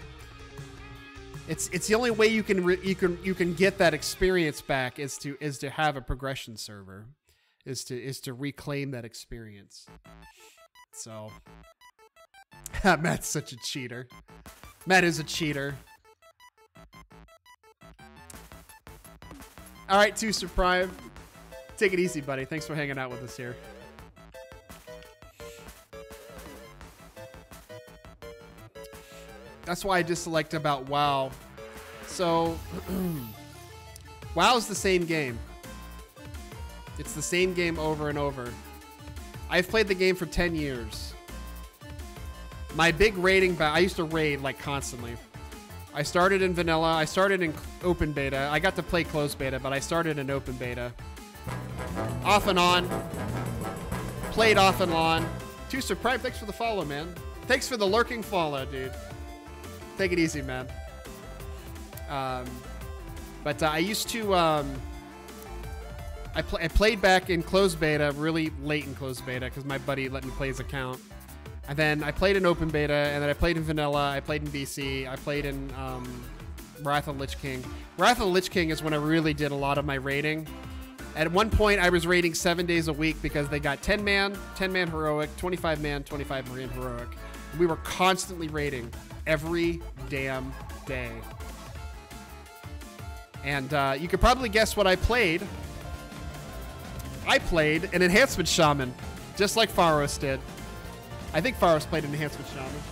It's the only way you can get that experience back is to have a progression server, is to reclaim that experience. So Matt's such a cheater. Matt is a cheater. All right, Tooster Prime, take it easy, buddy. Thanks for hanging out with us here. That's why I disliked about WoW. So, WoW's the same game. It's the same game over and over. I've played the game for 10 years. My big raiding, I used to raid like constantly. I started in vanilla. I started in open beta. I got to play closed beta, but I started in open beta. Off and on. Played off and on. Tooster Prime, thanks for the follow, man. Thanks for the lurking follow, dude. Take it easy, man. But I used to, I played back in closed beta, really late in closed beta, because my buddy let me play his account. And then I played in open beta, and then I played in vanilla, I played in BC, I played in Wrath of the Lich King. Wrath of the Lich King is when I really did a lot of my raiding. At one point, I was raiding 7 days a week because they got 10-man, 10-man heroic, 25-man, 25-marine heroic. We were constantly raiding every damn day. And you could probably guess what I played. I played an Enhancement Shaman, just like Pharos did. I think Pharos played an Enhancement Shaman.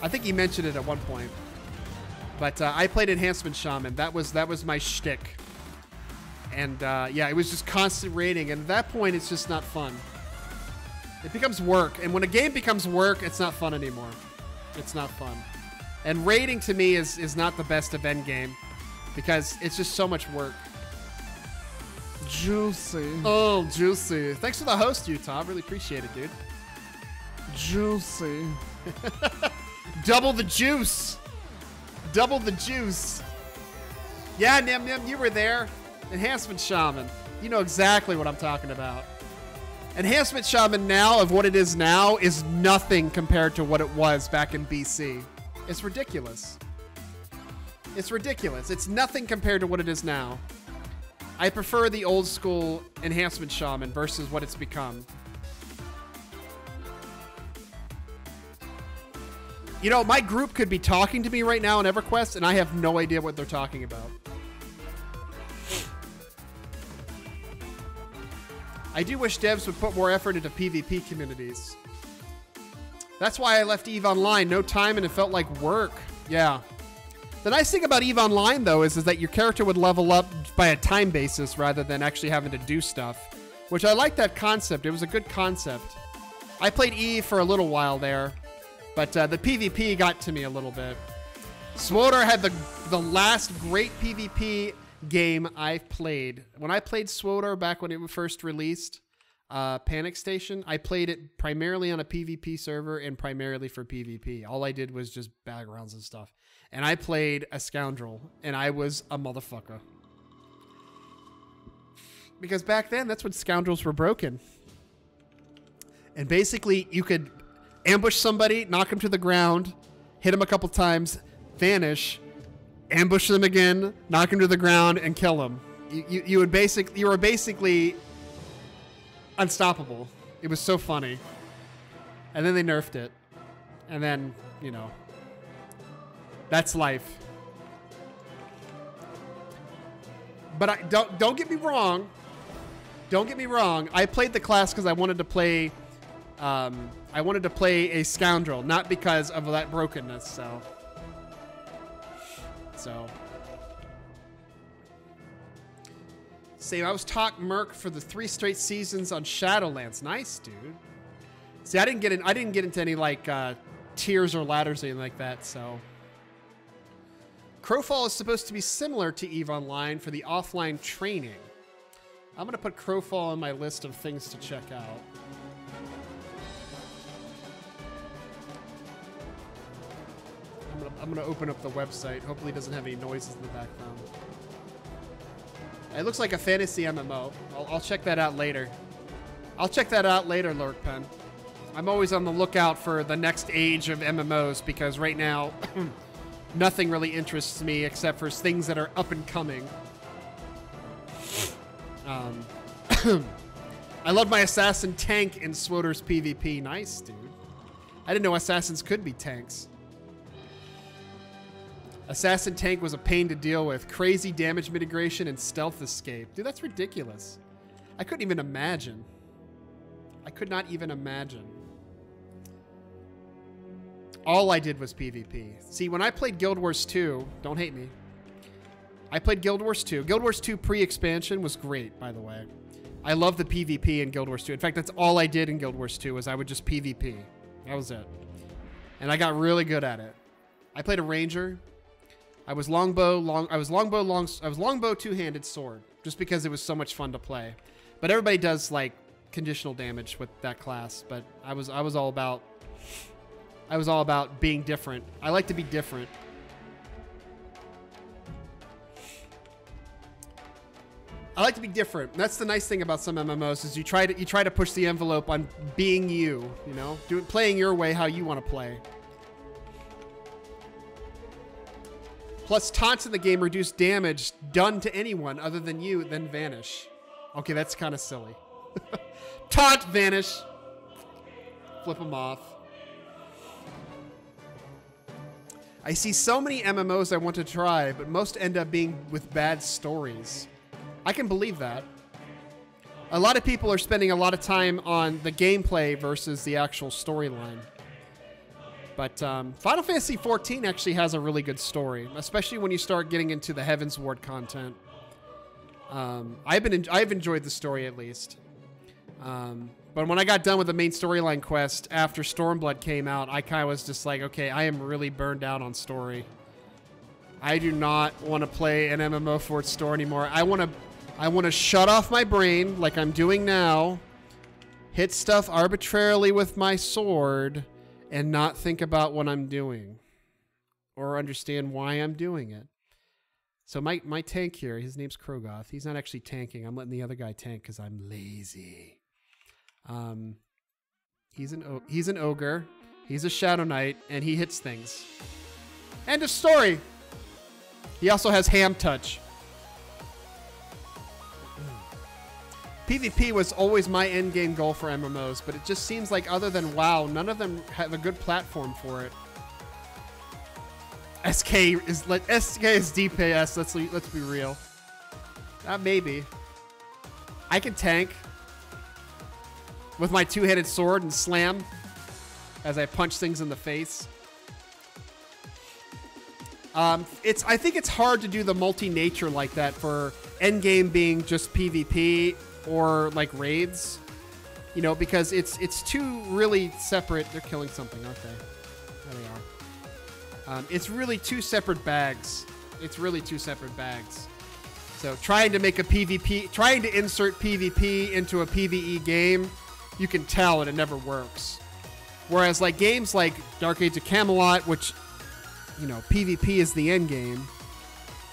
I think he mentioned it at one point. But I played Enhancement Shaman. That was my shtick. And yeah, it was just constant raiding. And at that point, it's just not fun. It becomes work. And when a game becomes work, it's not fun anymore. It's not fun. And raiding to me is not the best of endgame because it's just so much work. Juicy. Oh, juicy. Thanks for the host, Utah. Really appreciate it, dude. Juicy. Double the juice. Double the juice. Yeah, Nim Nim, you were there. Enhancement Shaman. You know exactly what I'm talking about. Enhancement Shaman now, of what it is now, is nothing compared to what it was back in BC. It's ridiculous. It's ridiculous. It's nothing compared to what it is now. I prefer the old school Enhancement Shaman versus what it's become. You know, my group could be talking to me right now on Everquest, and I have no idea what they're talking about. I do wish devs would put more effort into PvP communities. That's why I left EVE Online. No time, and it felt like work. Yeah. The nice thing about EVE Online, though, is that your character would level up by a time basis rather than actually having to do stuff, which I like that concept. It was a good concept. I played EVE for a little while there, but the PvP got to me a little bit. SWTOR had the last great PvP game I've played. When I played SWTOR back when it was first released, Panic Station, I played it primarily on a PvP server and primarily for PvP. All I did was just backgrounds and stuff. And I played a scoundrel, and I was a motherfucker. Because back then, that's when scoundrels were broken. And basically, you could ambush somebody, knock them to the ground, hit them a couple times, vanish, ambush them again, knock them to the ground, and kill them. You were basically unstoppable. It was so funny. And then they nerfed it. And then, you know, that's life. But don't get me wrong. Don't get me wrong. I played the class because I wanted to play. I wanted to play a scoundrel, not because of that brokenness. So. Same. I was Talk Merc for the 3 straight seasons on Shadowlands. Nice, dude. See, I didn't get into any like tiers or ladders or anything like that. So. Crowfall is supposed to be similar to EVE Online for the offline training. I'm going to put Crowfall on my list of things to check out. I'm going to open up the website. Hopefully it doesn't have any noises in the background. It looks like a fantasy MMO. I'll check that out later. I'll check that out later, Lurkpen. I'm always on the lookout for the next age of MMOs because right now... nothing really interests me except for things that are up and coming. I love my assassin tank in SWTOR's PvP. Nice, dude. I didn't know assassins could be tanks. Assassin tank was a pain to deal with. Crazy damage mitigation and stealth escape. Dude, that's ridiculous. I couldn't even imagine. I could not even imagine. All I did was PvP. See, when I played Guild Wars 2, don't hate me. I played Guild Wars 2. Guild Wars 2 pre-expansion was great, by the way. I love the PvP in Guild Wars 2. In fact, that's all I did in Guild Wars 2 was I would just PvP. That was it. And I got really good at it. I played a ranger. I was longbow two-handed sword just because it was so much fun to play. But everybody does like conditional damage with that class, but I was all about being different. I like to be different. I like to be different. That's the nice thing about some MMOs is you try to push the envelope on being you know, playing your way how you want to play. Plus, taunts in the game reduce damage done to anyone other than you, then vanish. Okay, that's kind of silly. Taunt, vanish. Flip them off. I see so many MMOs I want to try, but most end up being with bad stories. I can believe that. A lot of people are spending a lot of time on the gameplay versus the actual storyline. But Final Fantasy XIV actually has a really good story, especially when you start getting into the Heaven's Ward content. I've enjoyed the story at least. But when I got done with the main storyline quest after Stormblood came out, I kind of was just like, okay, I am really burned out on story. I do not want to play an MMO for its story anymore. I want to shut off my brain like I'm doing now, hit stuff arbitrarily with my sword, and not think about what I'm doing or understand why I'm doing it. So my tank here, his name's Krogoth. He's not actually tanking. I'm letting the other guy tank because I'm lazy. He's an ogre. He's a Shadow Knight, and he hits things. End of story. He also has ham touch. PvP was always my end game goal for MMOs, but it just seems like other than WoW, none of them have a good platform for it. SK is DPS. Let's be real. Maybe. I can tank with my two-handed sword and slam as I punch things in the face. I think it's hard to do the multi-nature like that for endgame being just PvP or like raids, you know, because it's two really separate. They're killing something, aren't they? There they are. It's really two separate bags. So trying to insert PvP into a PvE game, you can tell and it never works. Whereas like games like Dark Age of Camelot, which, you know, PvP is the end game.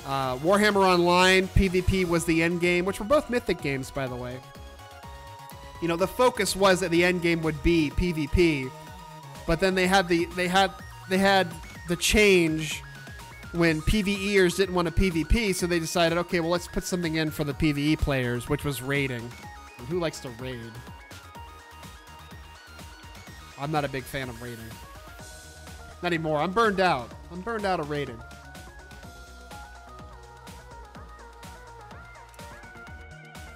Warhammer Online, PvP was the end game, which were both Mythic games, by the way. You know, the focus was that the end game would be PvP, but then they had the change when PvEers didn't want a PvP, so they decided, okay, well, let's put something in for the PvE players, which was raiding. And who likes to raid? I'm not a big fan of raiding. Not anymore. I'm burned out. I'm burned out of raiding.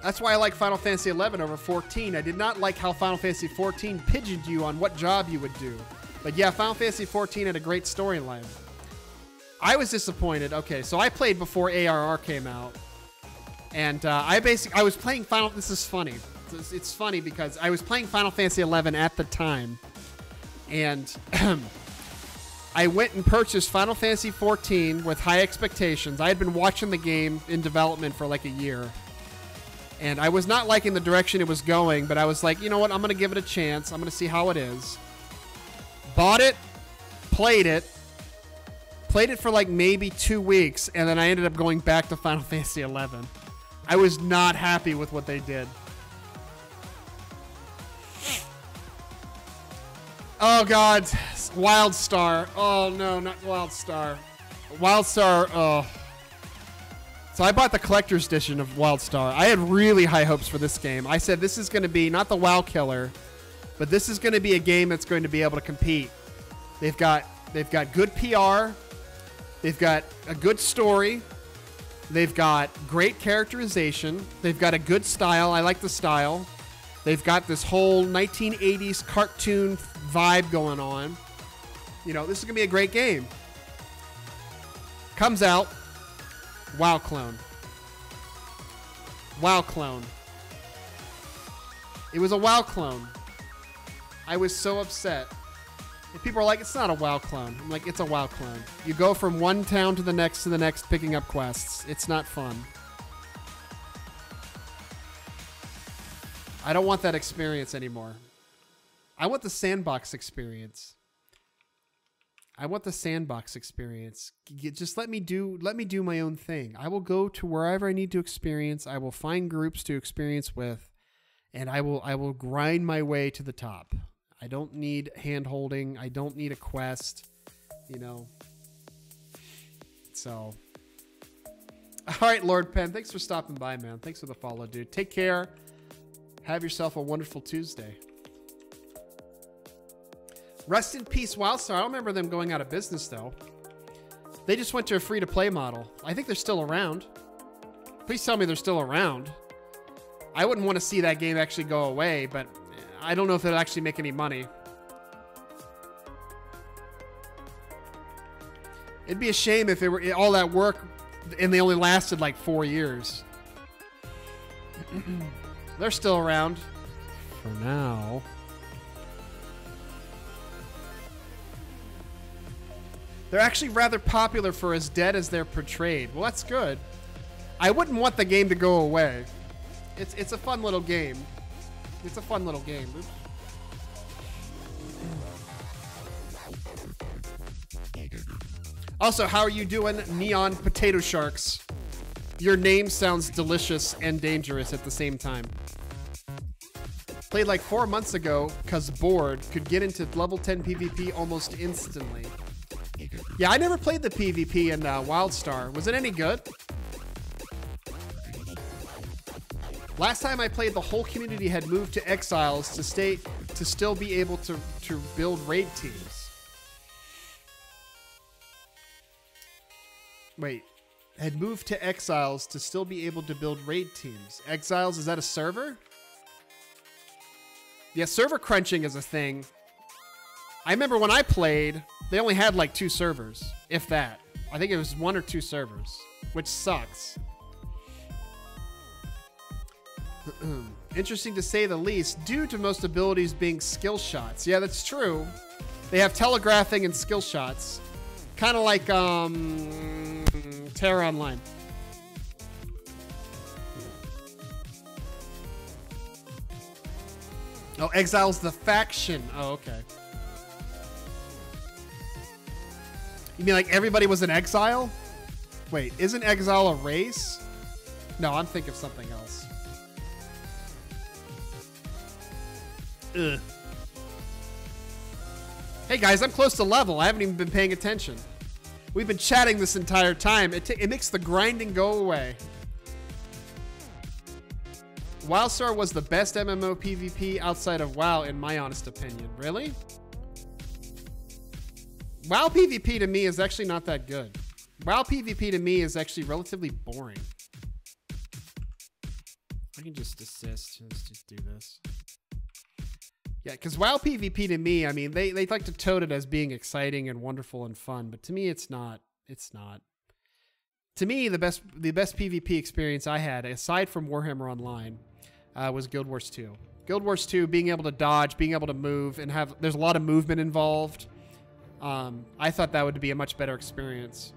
That's why I like Final Fantasy XI over 14. I did not like how Final Fantasy 14 pigeoned you on what job you would do. But yeah, Final Fantasy 14 had a great storyline. I was disappointed. Okay, so I played before ARR came out. And I was playing Final... This is funny. It's funny because I was playing Final Fantasy XI at the time. And I went and purchased Final Fantasy 14 with high expectations. I had been watching the game in development for like a year. And I was not liking the direction it was going, but I was like, you know what? I'm going to give it a chance. I'm going to see how it is. Bought it, played it for like maybe 2 weeks, and then I ended up going back to Final Fantasy XI. I was not happy with what they did. Oh, God. Wildstar. Oh, no, not Wildstar. Wildstar, oh. So I bought the collector's edition of Wildstar. I had really high hopes for this game. I said this is going to be not the WoW killer, but this is going to be a game that's going to be able to compete. They've got good PR. They've got a good story. They've got great characterization. They've got a good style. I like the style. They've got this whole 1980s cartoon vibe going on. You know, this is going to be a great game. Comes out. WoW clone. WoW clone. It was a WoW clone. I was so upset. And people are like, it's not a WoW clone. I'm like, it's a WoW clone. You go from one town to the next picking up quests. It's not fun. I don't want that experience anymore. I want the sandbox experience. I want the sandbox experience. Just let me do my own thing. I will go to wherever I need to experience. I will find groups to experience with, and I will grind my way to the top. I don't need hand holding. I don't need a quest, you know. So, all right, Lord Penn, thanks for stopping by, man. Thanks for the follow, dude. Take care. Have yourself a wonderful Tuesday. Rest in peace, Wildstar. I don't remember them going out of business, though. They just went to a free-to-play model. I think they're still around. Please tell me they're still around. I wouldn't want to see that game actually go away, but I don't know if it'll actually make any money. It'd be a shame if it were all that work and they only lasted like 4 years. They're still around. For now. They're actually rather popular for as dead as they're portrayed. Well, that's good. I wouldn't want the game to go away. It's a fun little game. It's a fun little game. Oops. Also, how are you doing, Neon Potato Sharks? Your name sounds delicious and dangerous at the same time. Played like 4 months ago, cause bored, could get into level 10 PvP almost instantly. Yeah, I never played the PvP in Wildstar. Was it any good? Last time I played, the whole community had moved to Exiles to still be able to build raid teams. Wait, had moved to Exiles to still be able to build raid teams. Exiles, is that a server? Yeah, server crunching is a thing. I remember when I played, they only had like 2 servers, if that. I think it was 1 or 2 servers, which sucks. Interesting to say the least, due to most abilities being skill shots. Yeah, that's true. They have telegraphing and skill shots. Kind of like Terra Online. Oh, Exile's the faction. Oh, okay. You mean like everybody was an exile? Wait, isn't exile a race? No, I'm thinking of something else. Ugh. Hey guys, I'm close to level. I haven't even been paying attention. We've been chatting this entire time. It makes the grinding go away. Wildstar was the best MMO PvP outside of WoW, in my honest opinion. Really? WoW PvP to me is actually not that good. WoW PvP to me is actually relatively boring. I can just desist. Let's just do this. Yeah, because WoW PvP to me, I mean, they like to tote it as being exciting and wonderful and fun, but to me, it's not. It's not. To me, the best PvP experience I had, aside from Warhammer Online, was Guild Wars 2. Guild Wars 2, being able to dodge, being able to move, and there's a lot of movement involved. I thought that would be a much better experience.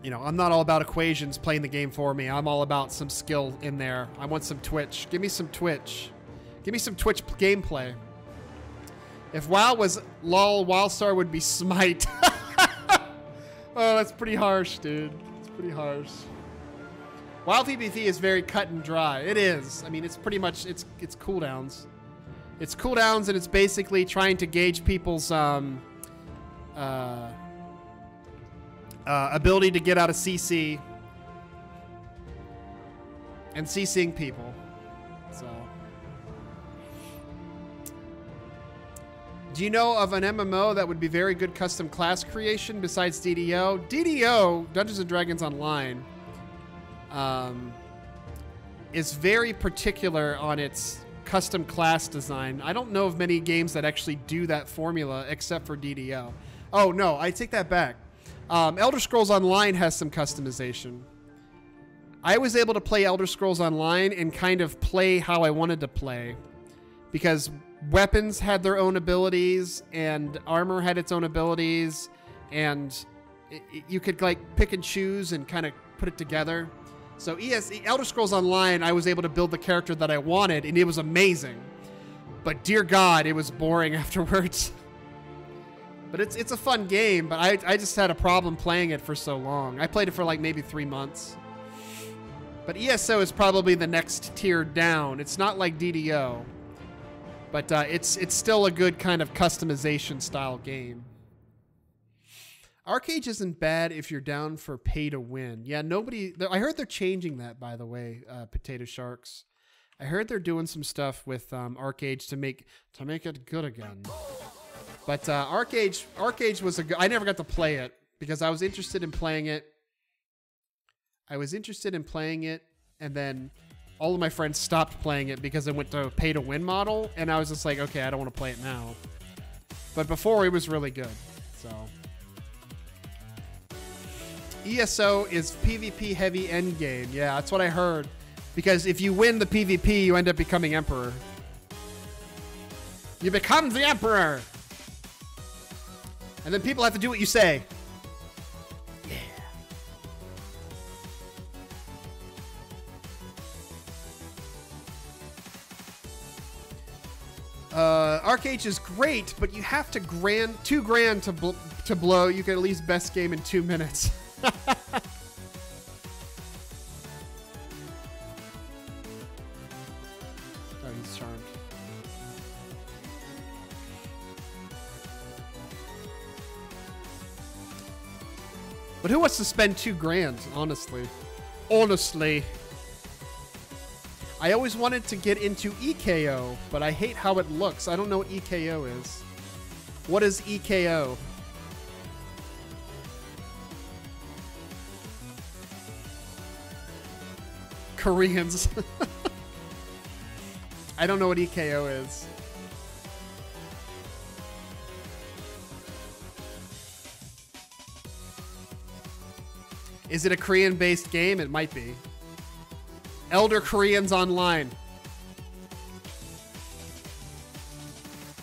You know, I'm not all about equations playing the game for me. I'm all about some skill in there. I want some Twitch. Give me some Twitch. Give me some Twitch gameplay. If WoW was LOL, Wildstar would be Smite. Oh, that's pretty harsh, dude. It's pretty harsh. WoW PvP is very cut and dry. It is. I mean, it's pretty much, it's cooldowns. It's cooldowns, and it's basically trying to gauge people's ability to get out of CC and CCing people. So, do you know of an MMO that would be very good custom class creation besides DDO? DDO, Dungeons and Dragons Online, is very particular on its custom class design. I don't know of many games that actually do that formula except for DDO. Oh no, I take that back. Elder Scrolls Online has some customization. I was able to play Elder Scrolls Online and kind of play how I wanted to play, because weapons had their own abilities and armor had its own abilities, and you could like pick and choose and kind of put it together. So Elder Scrolls Online, I was able to build the character that I wanted, and it was amazing. But dear God, it was boring afterwards. But it's a fun game, but I just had a problem playing it for so long. I played it for like maybe 3 months. But ESO is probably the next tier down. It's not like DDO. But it's still a good kind of customization style game. Arcade isn't bad if you're down for pay to win. Yeah, nobody... I heard they're changing that, by the way, Potato Sharks. I heard they're doing some stuff with Arcade to make it good again. But Arcade was a good... I never got to play it because I was interested in playing it. And then all of my friends stopped playing it because it went to a pay-to-win model, and I was just like, okay, I don't want to play it now. But before, it was really good, so... ESO is PvP heavy endgame. Yeah, that's what I heard. Because if you win the PvP, you end up becoming Emperor. You become the Emperor! And then people have to do what you say. Arcade is great, but you have to $2,000 to blow. You can at least best game in 2 minutes. Oh, he's charmed. But who wants to spend $2,000, honestly? Honestly. I always wanted to get into EKO, but I hate how it looks. I don't know what EKO is. What is EKO? Koreans. I don't know what EKO is. Is it a Korean-based game? It might be. Elder Koreans Online.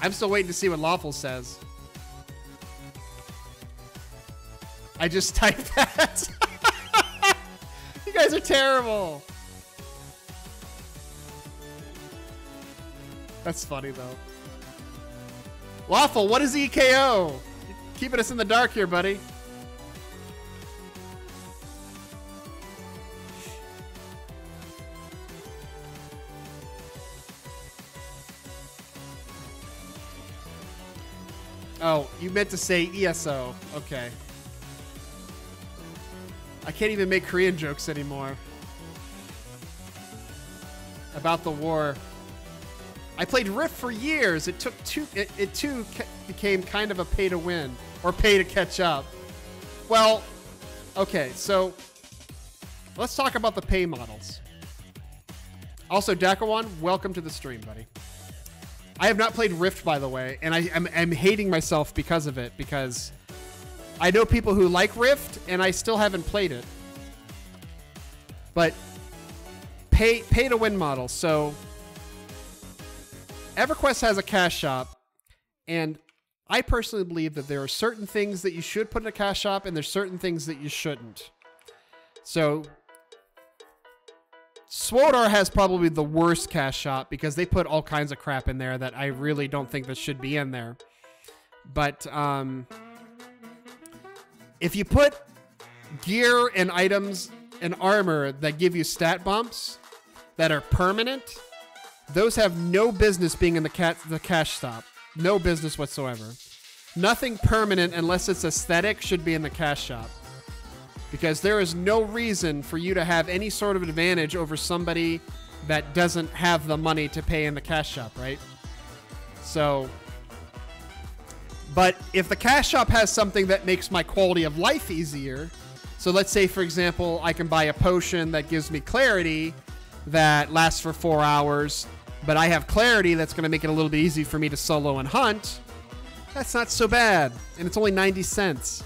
I'm still waiting to see what Lawful says. I just typed that. You guys are terrible. That's funny, though. Lawful, what is EKO? You're keeping us in the dark here, buddy. Oh, you meant to say ESO. Okay. I can't even make Korean jokes anymore. About the war. I played Rift for years. It too became kind of a pay to win or pay to catch up. Well, okay, so let's talk about the pay models. Also, Dakawan, welcome to the stream, buddy. I have not played Rift, by the way, and I'm hating myself because of it, because I know people who like Rift, and I still haven't played it. But pay to win model. So Everquest has a cash shop, and I personally believe that there are certain things that you should put in a cash shop, and there's certain things that you shouldn't. So Swodar has probably the worst cash shop because they put all kinds of crap in there that I really don't think that should be in there. But if you put gear and items and armor that give you stat bumps that are permanent, those have no business being in the cash shop. No business whatsoever. Nothing permanent unless it's aesthetic should be in the cash shop. Because there is no reason for you to have any sort of advantage over somebody that doesn't have the money to pay in the cash shop, right? So, but if the cash shop has something that makes my quality of life easier, so let's say, for example, I can buy a potion that gives me clarity that lasts for 4 hours, but I have clarity that's going to make it a little bit easy for me to solo and hunt, that's not so bad. And it's only 90 cents.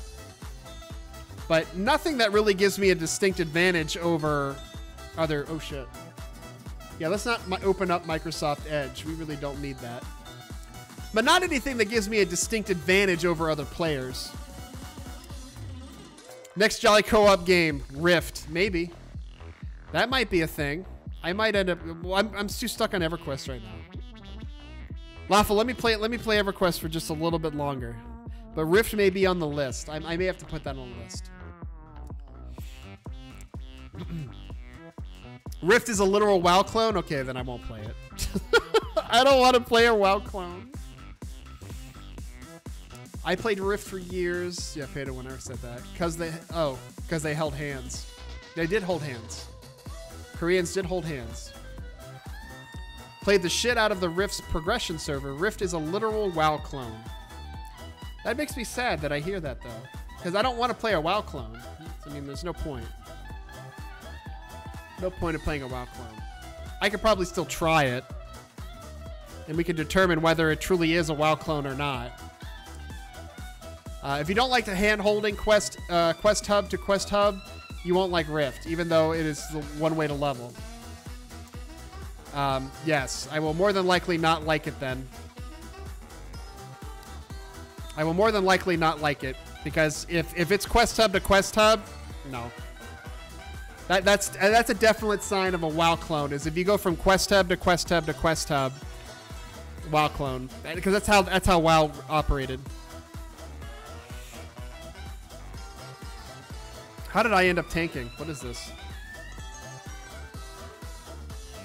But nothing that really gives me a distinct advantage over other... Oh, shit. Yeah, let's not open up Microsoft Edge. We really don't need that. But not anything that gives me a distinct advantage over other players. Next Jolly co-op game, Rift. Maybe. That might be a thing. I might end up... Well, I'm too stuck on Everquest right now. Lawful, let me play EverQuest for just a little bit longer. But Rift may be on the list. I may have to put that on the list. Rift is a literal WoW clone? Okay, then I won't play it. I don't want to play a WoW clone. I played Rift for years. Yeah, Peter whenever said that. Because they held hands. They did hold hands. Koreans did hold hands. Played the shit out of the Rift's progression server. Rift is a literal WoW clone. That makes me sad that I hear that, though. Because I don't want to play a WoW clone. I mean, there's no point. No point of playing a WoW clone. I could probably still try it. And we can determine whether it truly is a WoW clone or not. If you don't like the hand-holding quest hub to quest hub, you won't like Rift, even though it is the one way to level. Yes, I will more than likely not like it then. I will more than likely not like it, because if it's quest hub to quest hub, no. That's a definite sign of a WoW clone, is if you go from quest hub to quest hub to quest hub, WoW clone. Because that's how WoW operated. How did I end up tanking? What is this?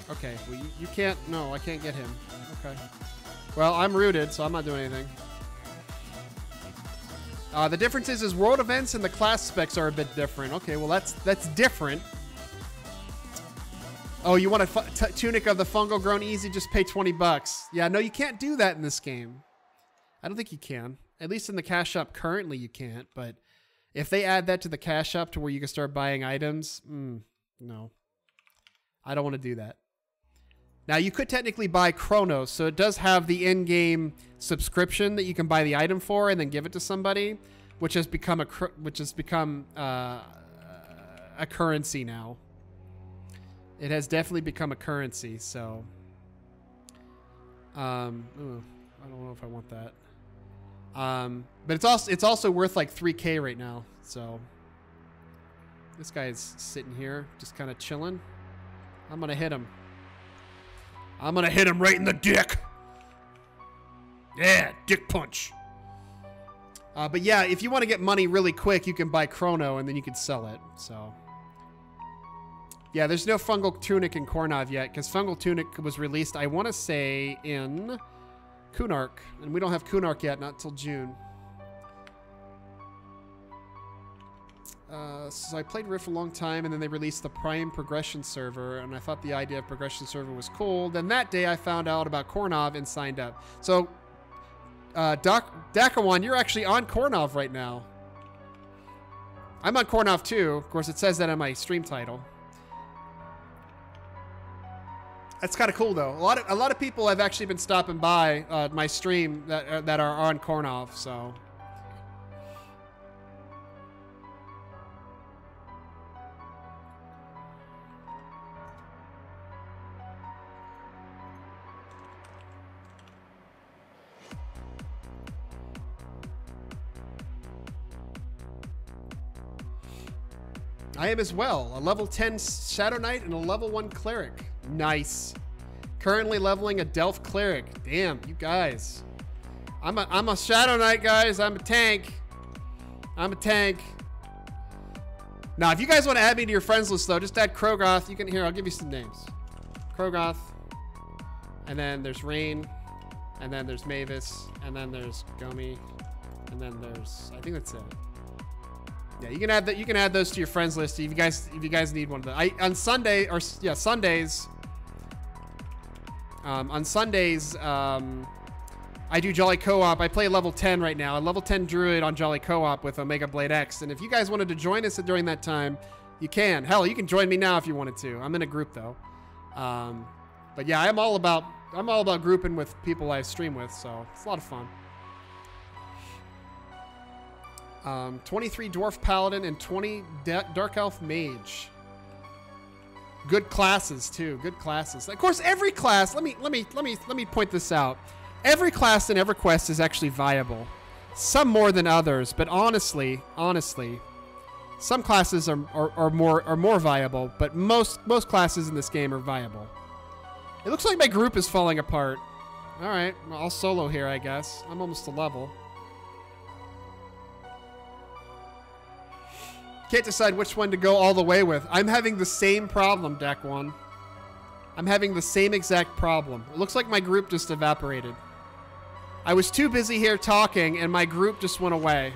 Okay, well, you can't... No, I can't get him. Okay. Well, I'm rooted, so I'm not doing anything. The difference is world events and the class specs are a bit different. Okay, well, that's different. Oh, you want a tunic of the fungal grown easy? Just pay 20 bucks. Yeah, no, you can't do that in this game. I don't think you can. At least in the cash shop currently you can't, but... If they add that to the cash shop to where you can start buying items, no. I don't want to do that. Now, you could technically buy Chronos, so it does have the in-game subscription that you can buy the item for and then give it to somebody, which has become a currency now. It has definitely become a currency, so... I don't know if I want that. But it's also worth like 3K right now. So this guy is sitting here just kind of chilling. I'm going to hit him. I'm going to hit him right in the dick. Yeah, dick punch. But yeah, if you want to get money really quick, you can buy Chrono and then you can sell it. So yeah, there's no Fungal Tunic in Coirnav yet because Fungal Tunic was released, I want to say, in Kunark, and we don't have Kunark yet, not till June. So I played Rift a long time, and then they released the Prime Progression server, and I thought the idea of Progression server was cool. Then that day I found out about Coirnav and signed up. So, Dakawan, you're actually on Coirnav right now. I'm on Coirnav too. Of course, it says that on my stream title. That's kind of cool, though. A lot of people have actually been stopping by my stream that are on Coirnav, so. I am as well. A level 10 Shadow Knight and a level 1 Cleric. Nice. Currently leveling a Delph Cleric. Damn, you guys. I'm a Shadow Knight, guys. I'm a tank. I'm a tank. Now, if you guys want to add me to your friends list, though, just add Krogoth. You can hear. I'll give you some names. Krogoth. And then there's Rein. And then there's Mavis. And then there's Gomi. And then there's... I think that's it. Yeah, you can add that. You can add those to your friends list if you guys need one of them. On Sunday or yeah Sundays. On Sundays, I do Jolly Co-op. I play level 10 right now. A level 10 Druid on Jolly Co-op with Omega Blade X. And if you guys wanted to join us during that time, you can. Hell, you can join me now if you wanted to. I'm in a group though. But yeah, I'm all about grouping with people I stream with. So it's a lot of fun. 23 Dwarf Paladin and 20 Dark Elf Mage. Good classes too. Good classes. Of course, every class. Let me point this out. Every class in Everquest is actually viable. Some more than others, but honestly, some classes are more viable. But most classes in this game are viable. It looks like my group is falling apart. All right, well, I'll solo here, I guess. I'm almost a level. Can't decide which one to go all the way with. I'm having the same problem, Deck 1. I'm having the same exact problem. It looks like my group just evaporated. I was too busy here talking, and my group just went away.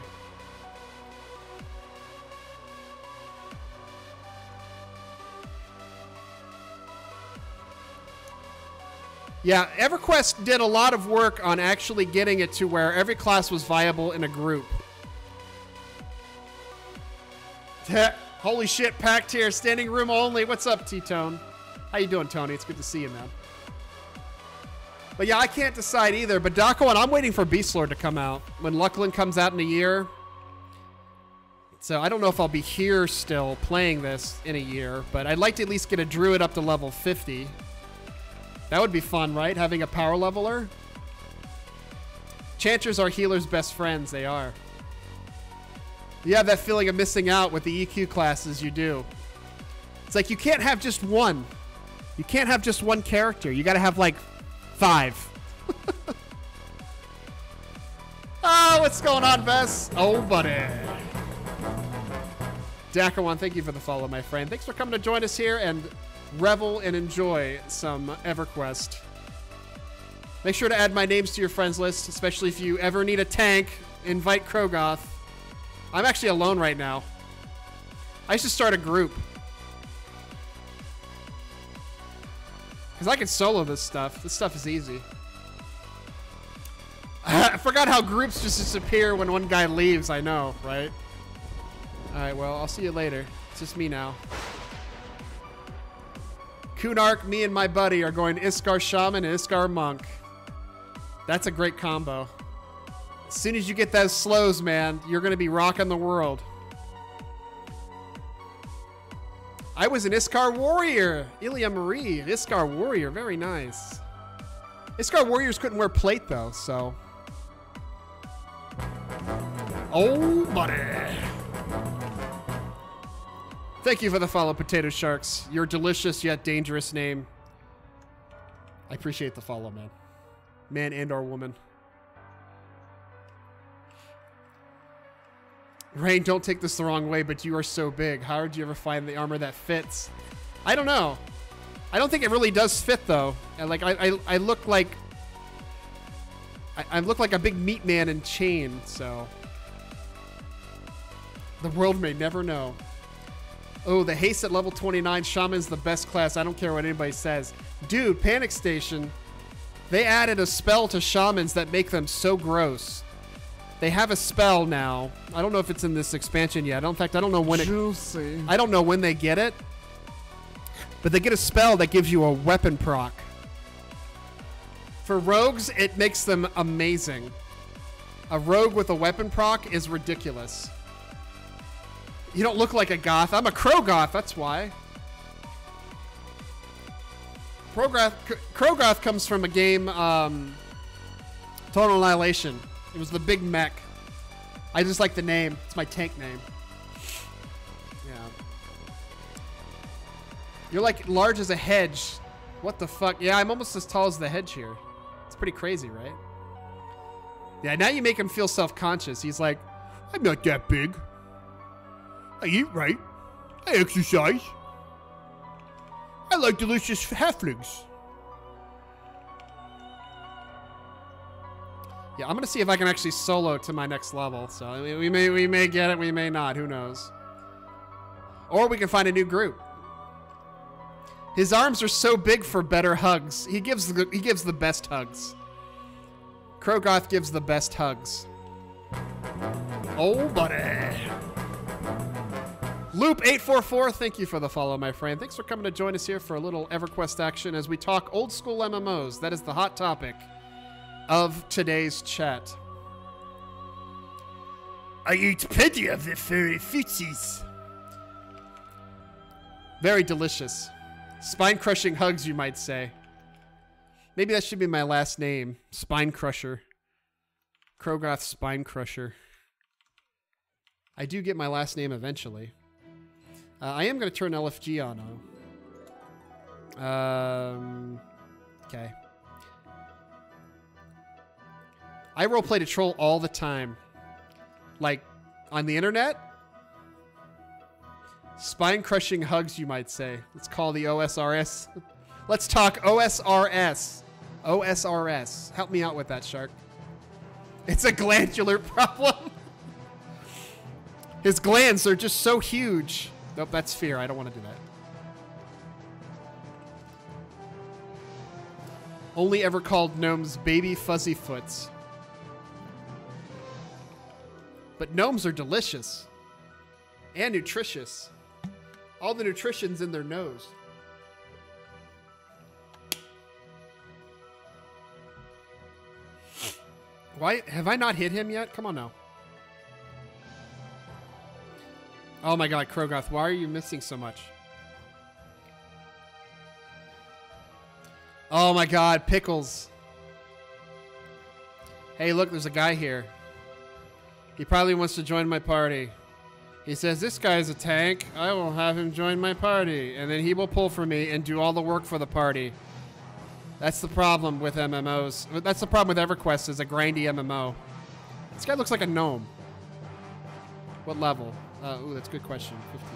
Yeah, Everquest did a lot of work on actually getting it to where every class was viable in a group. Holy shit, packed here, standing room only. What's up, T-Tone? How you doing, Tony? It's good to see you, man. But yeah, I can't decide either. But Daco, and I'm waiting for Beastlord to come out. When Luckland comes out in a year. So I don't know if I'll be here still playing this in a year. But I'd like to at least get a Druid up to level 50. That would be fun, right? Having a power leveler. Chanters are healers' best friends. They are. You have that feeling of missing out with the EQ classes, you do. It's like you can't have just one. You can't have just one character. You got to have like 5. Oh, what's going on, Vess? Oh, buddy. Dakawan, thank you for the follow, my friend. Thanks for coming to join us here and revel and enjoy some EverQuest. Make sure to add my names to your friends list, especially if you ever need a tank. Invite Krogoth. I'm actually alone right now. I should start a group. Because I can solo this stuff. This stuff is easy. I forgot how groups just disappear when one guy leaves. I know, right? Alright, well, I'll see you later. It's just me now. Kunark, me and my buddy are going to Iskar Shaman and Iskar Monk. That's a great combo. As soon as you get those slows, man, you're going to be rocking the world. I was an Iskar Warrior. Ilya Marie, Iskar Warrior. Very nice. Iskar Warriors couldn't wear plate, though, so. Oh, buddy. Thank you for the follow, Potato Sharks. Your delicious yet dangerous name. I appreciate the follow, man. Man and or woman. Rein, don't take this the wrong way, but you are so big. How did you ever find the armor that fits? I don't know. I don't think it really does fit, though. And like I look like I look like a big meat man in chain, so the world may never know. Oh, the haste at level 29. Shaman's the best class. I don't care what anybody says. Dude, Panic Station. They added a spell to Shamans that make them so gross. They have a spell now. I don't know if it's in this expansion yet. In fact, I don't know when Juicy. I don't know when they get it. But they get a spell that gives you a weapon proc. For rogues, it makes them amazing. A rogue with a weapon proc is ridiculous. You don't look like a goth. I'm a Krogoth, that's why. Krogoth comes from a game, Total Annihilation. It was the big mech. I just like the name. It's my tank name. Yeah. You're like large as a hedge. What the fuck? Yeah, I'm almost as tall as the hedge here. It's pretty crazy, right? Yeah, now you make him feel self-conscious. He's like, I'm not that big. I eat right. I exercise. I like delicious halflings. Yeah, I'm gonna see if I can actually solo to my next level. So I mean, we may get it, we may not. Who knows? Or we can find a new group. His arms are so big for better hugs. He gives the best hugs. Krogoth gives the best hugs. Oh, buddy. Loop844, thank you for the follow, my friend. Thanks for coming to join us here for a little EverQuest action as we talk old school MMOs. That is the hot topic of today's chat. I eat plenty of the furry footsies. Very delicious. Spine-crushing hugs, you might say. Maybe that should be my last name. Spine Crusher. Krogoth Spine Crusher. I do get my last name eventually. I am going to turn LFG on, though. Okay. I roleplay to troll all the time. Like, on the internet? Spine-crushing hugs, you might say. Let's call the OSRS. Let's talk OSRS. OSRS. Help me out with that, Shark. It's a glandular problem. His glands are just so huge. Nope, that's fear. I don't want to do that. Only ever called gnomes baby fuzzy foots. But gnomes are delicious. And nutritious. All the nutrition's in their nose. Why have I not hit him yet? Come on now. Oh my god, Krogoth, why are you missing so much? Oh my god, Pickles. Hey, look, there's a guy here. He probably wants to join my party. He says, this guy's a tank. I will have him join my party. And then he will pull for me and do all the work for the party. That's the problem with MMOs. That's the problem with Everquest, is a grindy MMO. This guy looks like a gnome. What level? Ooh, that's a good question. 15.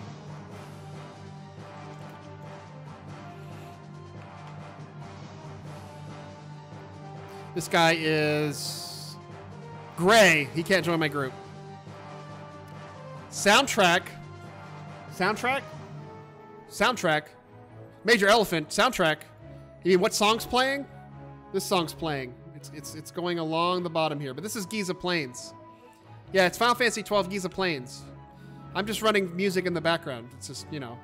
This guy is gray. He can't join my group. Soundtrack. Soundtrack? Soundtrack. Major Elephant. Soundtrack. You mean what song's playing? This song's playing. It's going along the bottom here. But this is Giza Plains. Yeah, it's Final Fantasy 12 Giza Plains. I'm just running music in the background. It's just, you know.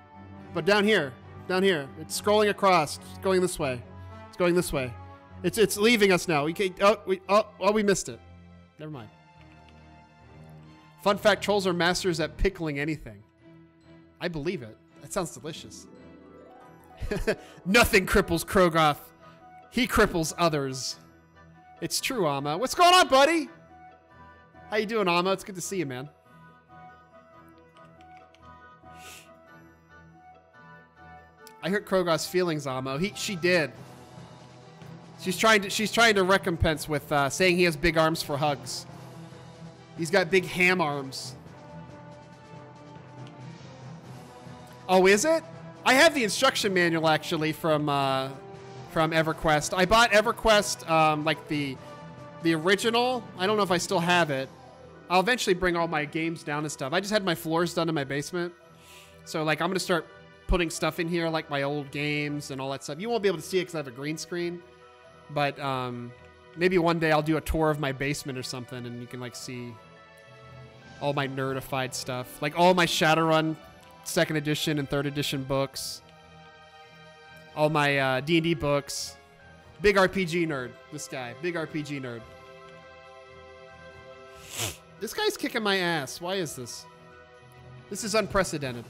But down here. Down here. It's scrolling across. It's going this way. It's going this way. It's leaving us now. We missed it. Never mind. Fun fact, trolls are masters at pickling anything. I believe it. That sounds delicious. Nothing cripples Krogoth. He cripples others. It's true, Amma. What's going on, buddy? How you doing, Amma? It's good to see you, man. I hurt Krogoth's feelings, Amma. She did. She's trying to recompense with saying he has big arms for hugs. He's got big ham arms. Oh, is it? I have the instruction manual actually from EverQuest. I bought EverQuest like the original. I don't know if I still have it. I'll eventually bring all my games down and stuff. I just had my floors done in my basement, so like I'm gonna start putting stuff in here, like my old games and all that stuff. You won't be able to see it because I have a green screen. But maybe one day I'll do a tour of my basement or something, and you can like see all my nerdified stuff, like all my Shadowrun 2nd edition and 3rd edition books, all my D&D books. Big RPG nerd. This guy, big RPG nerd. This guy's kicking my ass. Why is this? This is unprecedented.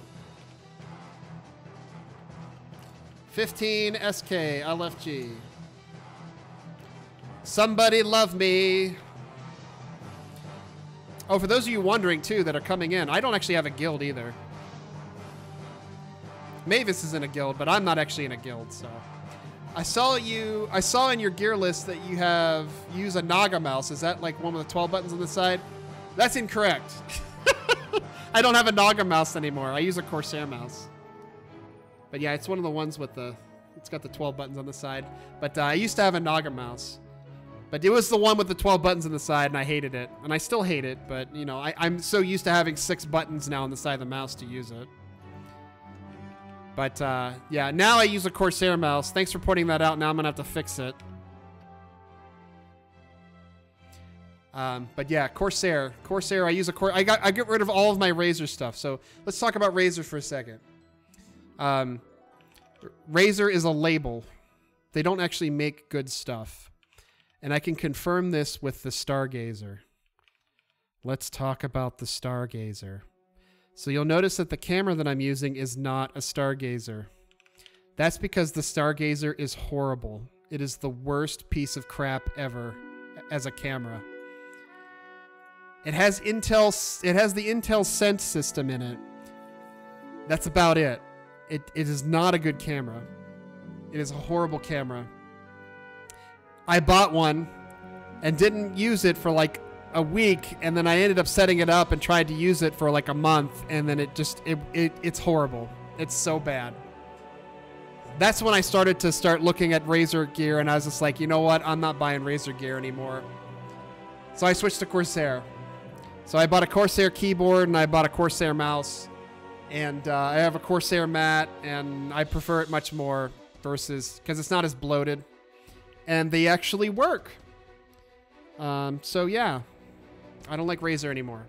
15 SK LFG. Somebody love me. Oh, for those of you wondering, too, that are coming in, I don't actually have a guild either. Mavis is in a guild, but I'm not actually in a guild, so. I saw in your gear list that you use a Naga mouse. Is that like one with the 12 buttons on the side? That's incorrect. I don't have a Naga mouse anymore. I use a Corsair mouse. But yeah, it's one of the ones with it's got the 12 buttons on the side. But I used to have a Naga mouse. But it was the one with the 12 buttons on the side, and I hated it. And I still hate it, but, you know, I'm so used to having 6 buttons now on the side of the mouse to use it. But, yeah, now I use a Corsair mouse. Thanks for pointing that out. Now I'm going to have to fix it. But, yeah, Corsair. Corsair, I use a I get rid of all of my Razer stuff. So let's talk about Razer for a second. Razer is a label. They don't actually make good stuff. And I can confirm this with the Stargazer. Let's talk about the Stargazer. So you'll notice that the camera that I'm using is not a Stargazer. That's because the Stargazer is horrible. It is the worst piece of crap ever as a camera. It has the Intel Sense system in it. That's about it. It is not a good camera. It is a horrible camera. I bought one and didn't use it for like a week, and then I ended up setting it up and tried to use it for like a month, and then it's horrible. It's so bad. That's when I started to looking at Razer gear, and I was just like, you know what? I'm not buying Razer gear anymore. So I switched to Corsair. So I bought a Corsair keyboard and I bought a Corsair mouse, and I have a Corsair mat, and I prefer it much more because it's not as bloated, and they actually work. So yeah, I don't like Razer anymore.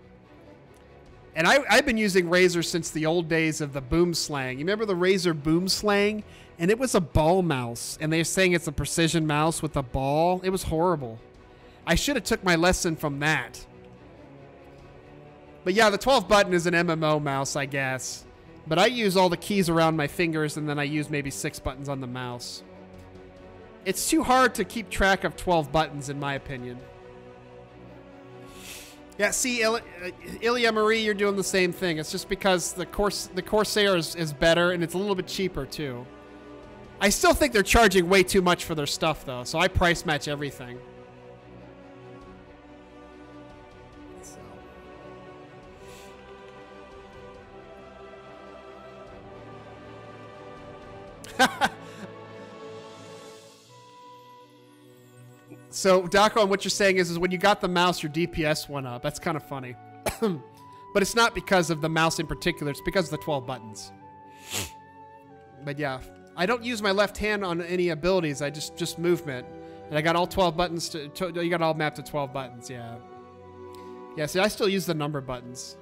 And I've been using Razer since the old days of the Boom Slang. You remember the Razer Boom Slang? And it was a ball mouse. And they're saying it's a precision mouse with a ball. It was horrible. I should have took my lesson from that. But yeah, the 12 button is an MMO mouse, I guess. But I use all the keys around my fingers, and then I use maybe 6 buttons on the mouse. It's too hard to keep track of 12 buttons, in my opinion. Yeah, see, Ilya Marie, you're doing the same thing. It's just because the Corsair is better, and it's a little bit cheaper, too. I still think they're charging way too much for their stuff, though, so I price match everything. So, Daco, what you're saying is when you got the mouse, your DPS went up. That's kind of funny. But it's not because of the mouse in particular. It's because of the 12 buttons. But yeah, I don't use my left hand on any abilities. I just movement. And I got all 12 buttons. You got all mapped to 12 buttons, yeah. Yeah, see, I still use the number buttons.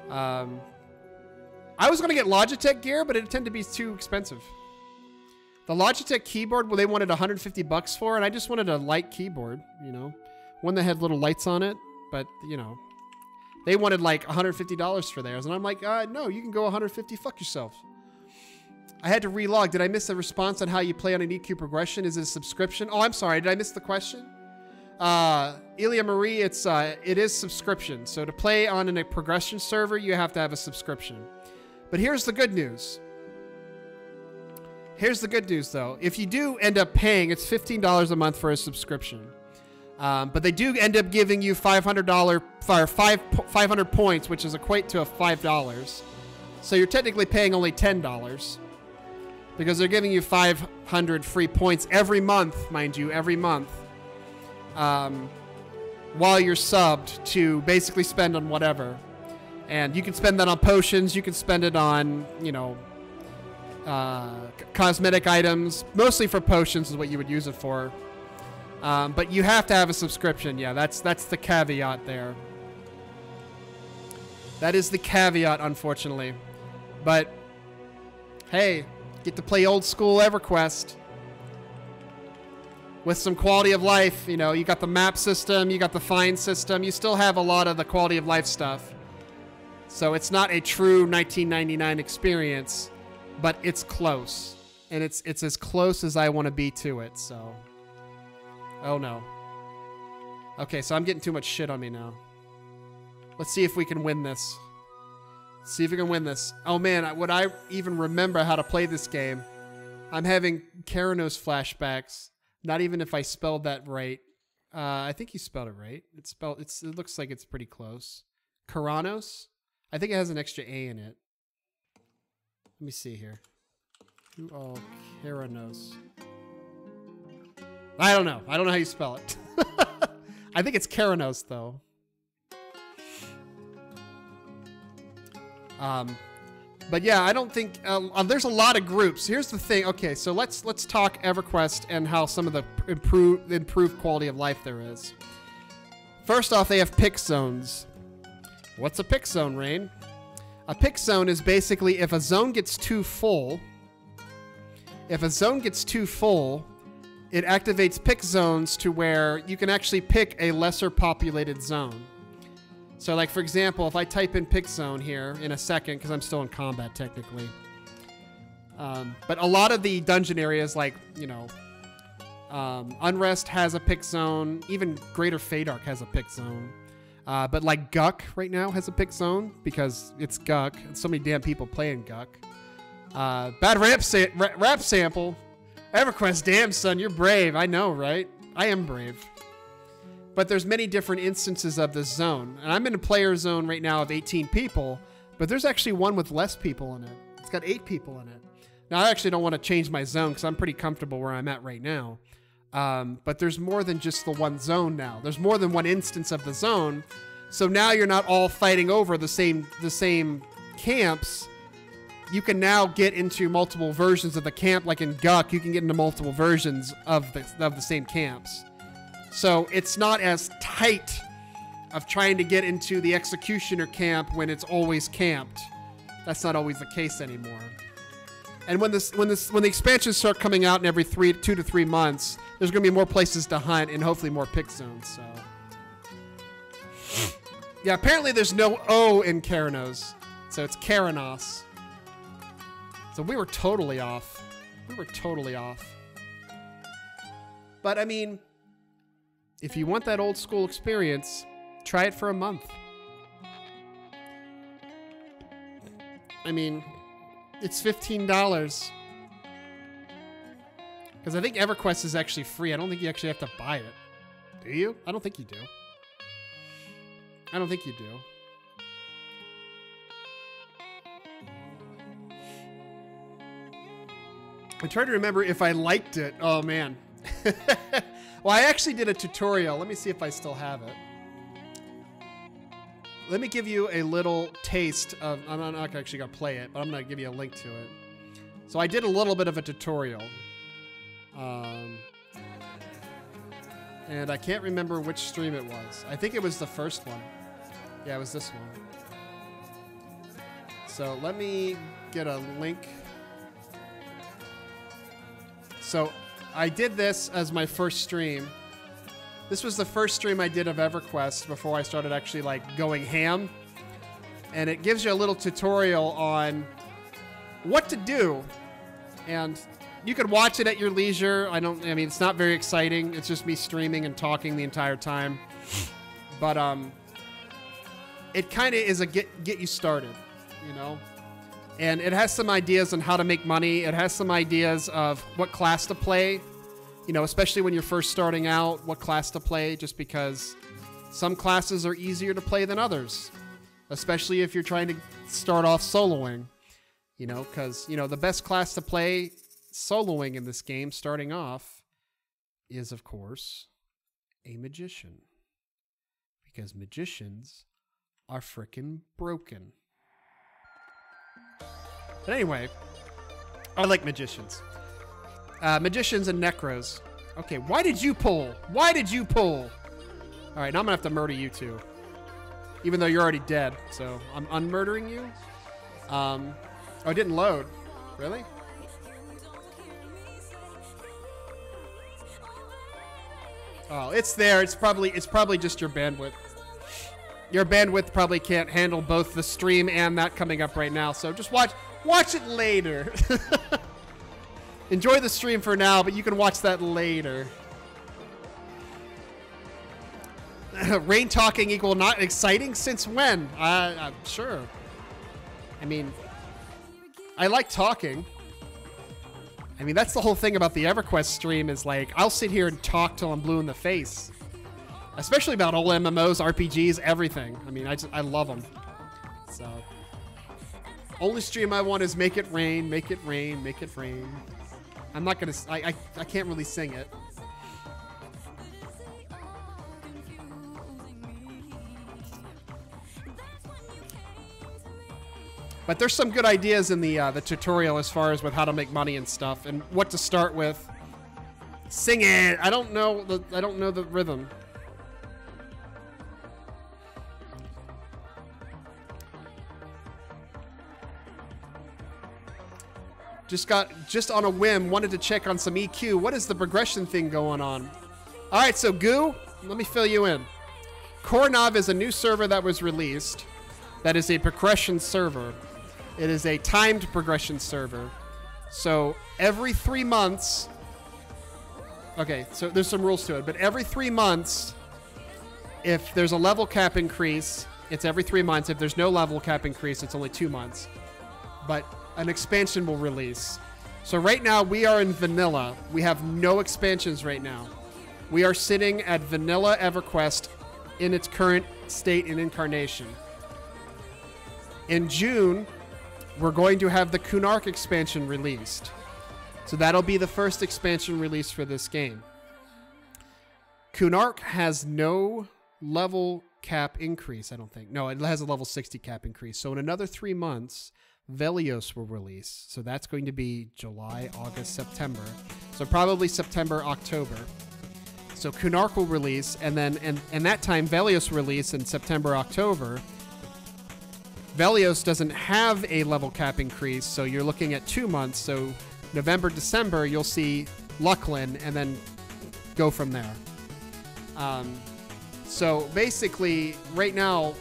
I was going to get Logitech gear, but it tended to be too expensive. The Logitech keyboard, well, they wanted $150 for, and I just wanted a light keyboard, you know, one that had little lights on it. But you know, they wanted like $150 for theirs, and I'm like, no, you can go $150. Fuck yourself. I had to relog. Did I miss a response on how you play on an EQ progression? Is it a subscription? Oh, I'm sorry. Did I miss the question? Ilya Marie, it is subscription. So to play on a progression server, you have to have a subscription. But here's the good news. Here's the good news, though. If you do end up paying, it's $15 a month for a subscription. But they do end up giving you $500 points, which is equate to $5. So you're technically paying only $10 because they're giving you 500 free points every month, mind you, every month, while you're subbed to basically spend on whatever. And you can spend that on potions. You can spend it on, you know, cosmetic items, mostly for potions is what you would use it for. But you have to have a subscription. Yeah, that's the caveat there. That is the caveat, unfortunately. But hey, get to play old school Everquest with some quality of life. You know, you got the map system, you got the find system. You still have a lot of the quality of life stuff. So it's not a true 1999 experience, but it's close. And it's as close as I want to be to it, so. Oh no. Okay, so I'm getting too much shit on me now. Let's see if we can win this. See if we can win this. Oh man, would I even remember how to play this game? I'm having Coirnav flashbacks. Not even if I spelled that right. I think you spelled it right. It looks like it's pretty close. Coirnav? I think it has an extra A in it. Let me see here. Who all Coirnav? I don't know. I don't know how you spell it. I think it's Coirnav though. But yeah, I don't think there's a lot of groups. Here's the thing. Okay, so let's talk Everquest and how some of the improved quality of life there is. First off, they have pick zones. What's a pick zone, Rein? A pick zone is basically if a zone gets too full. If a zone gets too full, it activates pick zones to where you can actually pick a lesser populated zone. So like, for example, if I type in pick zone here in a second, because I'm still in combat technically. But a lot of the dungeon areas like, you know, Unrest has a pick zone. Even Greater Fadark has a pick zone. But like Guck right now has a pick zone because it's Guck. And so many damn people playing Guck. Bad rap sample. Everquest, damn son, you're brave. I know, right? I am brave. but there's many different instances of this zone. And I'm in a player zone right now of 18 people, but there's actually one with less people in it. It's got 8 people in it. Now, I actually don't want to change my zone because I'm pretty comfortable where I'm at right now. But there's more than just the one zone now. There's more than one instance of the zone. So now you're not all fighting over the same camps. You can now get into multiple versions of the camp. Like in Guck, you can get into multiple versions of the same camps. So it's not as tight of trying to get into the executioner camp when it's always camped. That's not always the case anymore. And when the expansions start coming out in every 2 to 3 months, there's going to be more places to hunt and hopefully more pick zones. So yeah, apparently there's no O in Karanos, so it's Karanos. So we were totally off. We were totally off. But I mean, if you want that old school experience, try it for a month. I mean, it's $15. Because I think Everquest is actually free. I don't think you actually have to buy it. Do you? I don't think you do. I don't think you do. I'm trying to remember if I liked it. Oh, man. Well, I actually did a tutorial. Let me see if I still have it. Let me give you a little taste of... I'm not actually going to play it, but I'm going to give you a link to it. So I did a little bit of a tutorial. And I can't remember which stream it was. I think it was the first one. Yeah, it was this one. So let me get a link. So I did this as my first stream. This was the first stream I did of Everquest before I started actually like going ham. And it gives you a little tutorial on what to do. And you could watch it at your leisure. I mean, it's not very exciting. It's just me streaming and talking the entire time. But it kind of is a get you started, you know? And it has some ideas on how to make money. It has some ideas of what class to play, you know, especially when you're first starting out, what class to play, just because some classes are easier to play than others, especially if you're trying to start off soloing, you know, because, you know, the best class to play soloing in this game starting off is, of course, a magician, because magicians are frickin' broken. But anyway, I like magicians. Magicians and necros. Okay, why did you pull? Why did you pull? All right, now I'm gonna have to murder you two. Even though you're already dead, so I'm unmurdering you. Oh, it didn't load. Really? Oh, it's there. It's probably just your bandwidth. Your bandwidth probably can't handle both the stream and that coming up right now. So just watch it later. Enjoy the stream for now, but you can watch that later. Rein talking equal not exciting? Since when? I'm sure. I mean, I like talking. I mean, that's the whole thing about the Everquest stream is like, I'll sit here and talk till I'm blue in the face. Especially about old MMOs, RPGs, everything. I mean, I love them. So, only stream I want is make it rain, make it rain, make it rain. I'm not gonna, I can't really sing it. But there's some good ideas in the tutorial as far as with how to make money and stuff and what to start with. Sing it. I don't know the rhythm. Just on a whim, wanted to check on some EQ. What is the progression thing going on? All right, so Goo, let me fill you in. Coirnav is a new server that was released. That is a progression server. It is a timed progression server. So every 3 months, okay, so there's some rules to it, but every 3 months, if there's a level cap increase, it's every 3 months. If there's no level cap increase, it's only 2 months. But an expansion will release. So right now we are in vanilla. We have no expansions right now. we are sitting at vanilla EverQuest in its current state and incarnation. In June, we're going to have the Coirnav expansion released. So that'll be the first expansion release for this game. Coirnav has no level cap increase, I don't think. No, it has a level 60 cap increase. So in another 3 months, Velios will release. So that's going to be July, August, September. So probably September, October. So Coirnav will release, and then and that time Velios will release in September, October. Velios doesn't have a level cap increase, so you're looking at 2 months. So November, December, you'll see Lucklin, and then go from there. So basically, right now,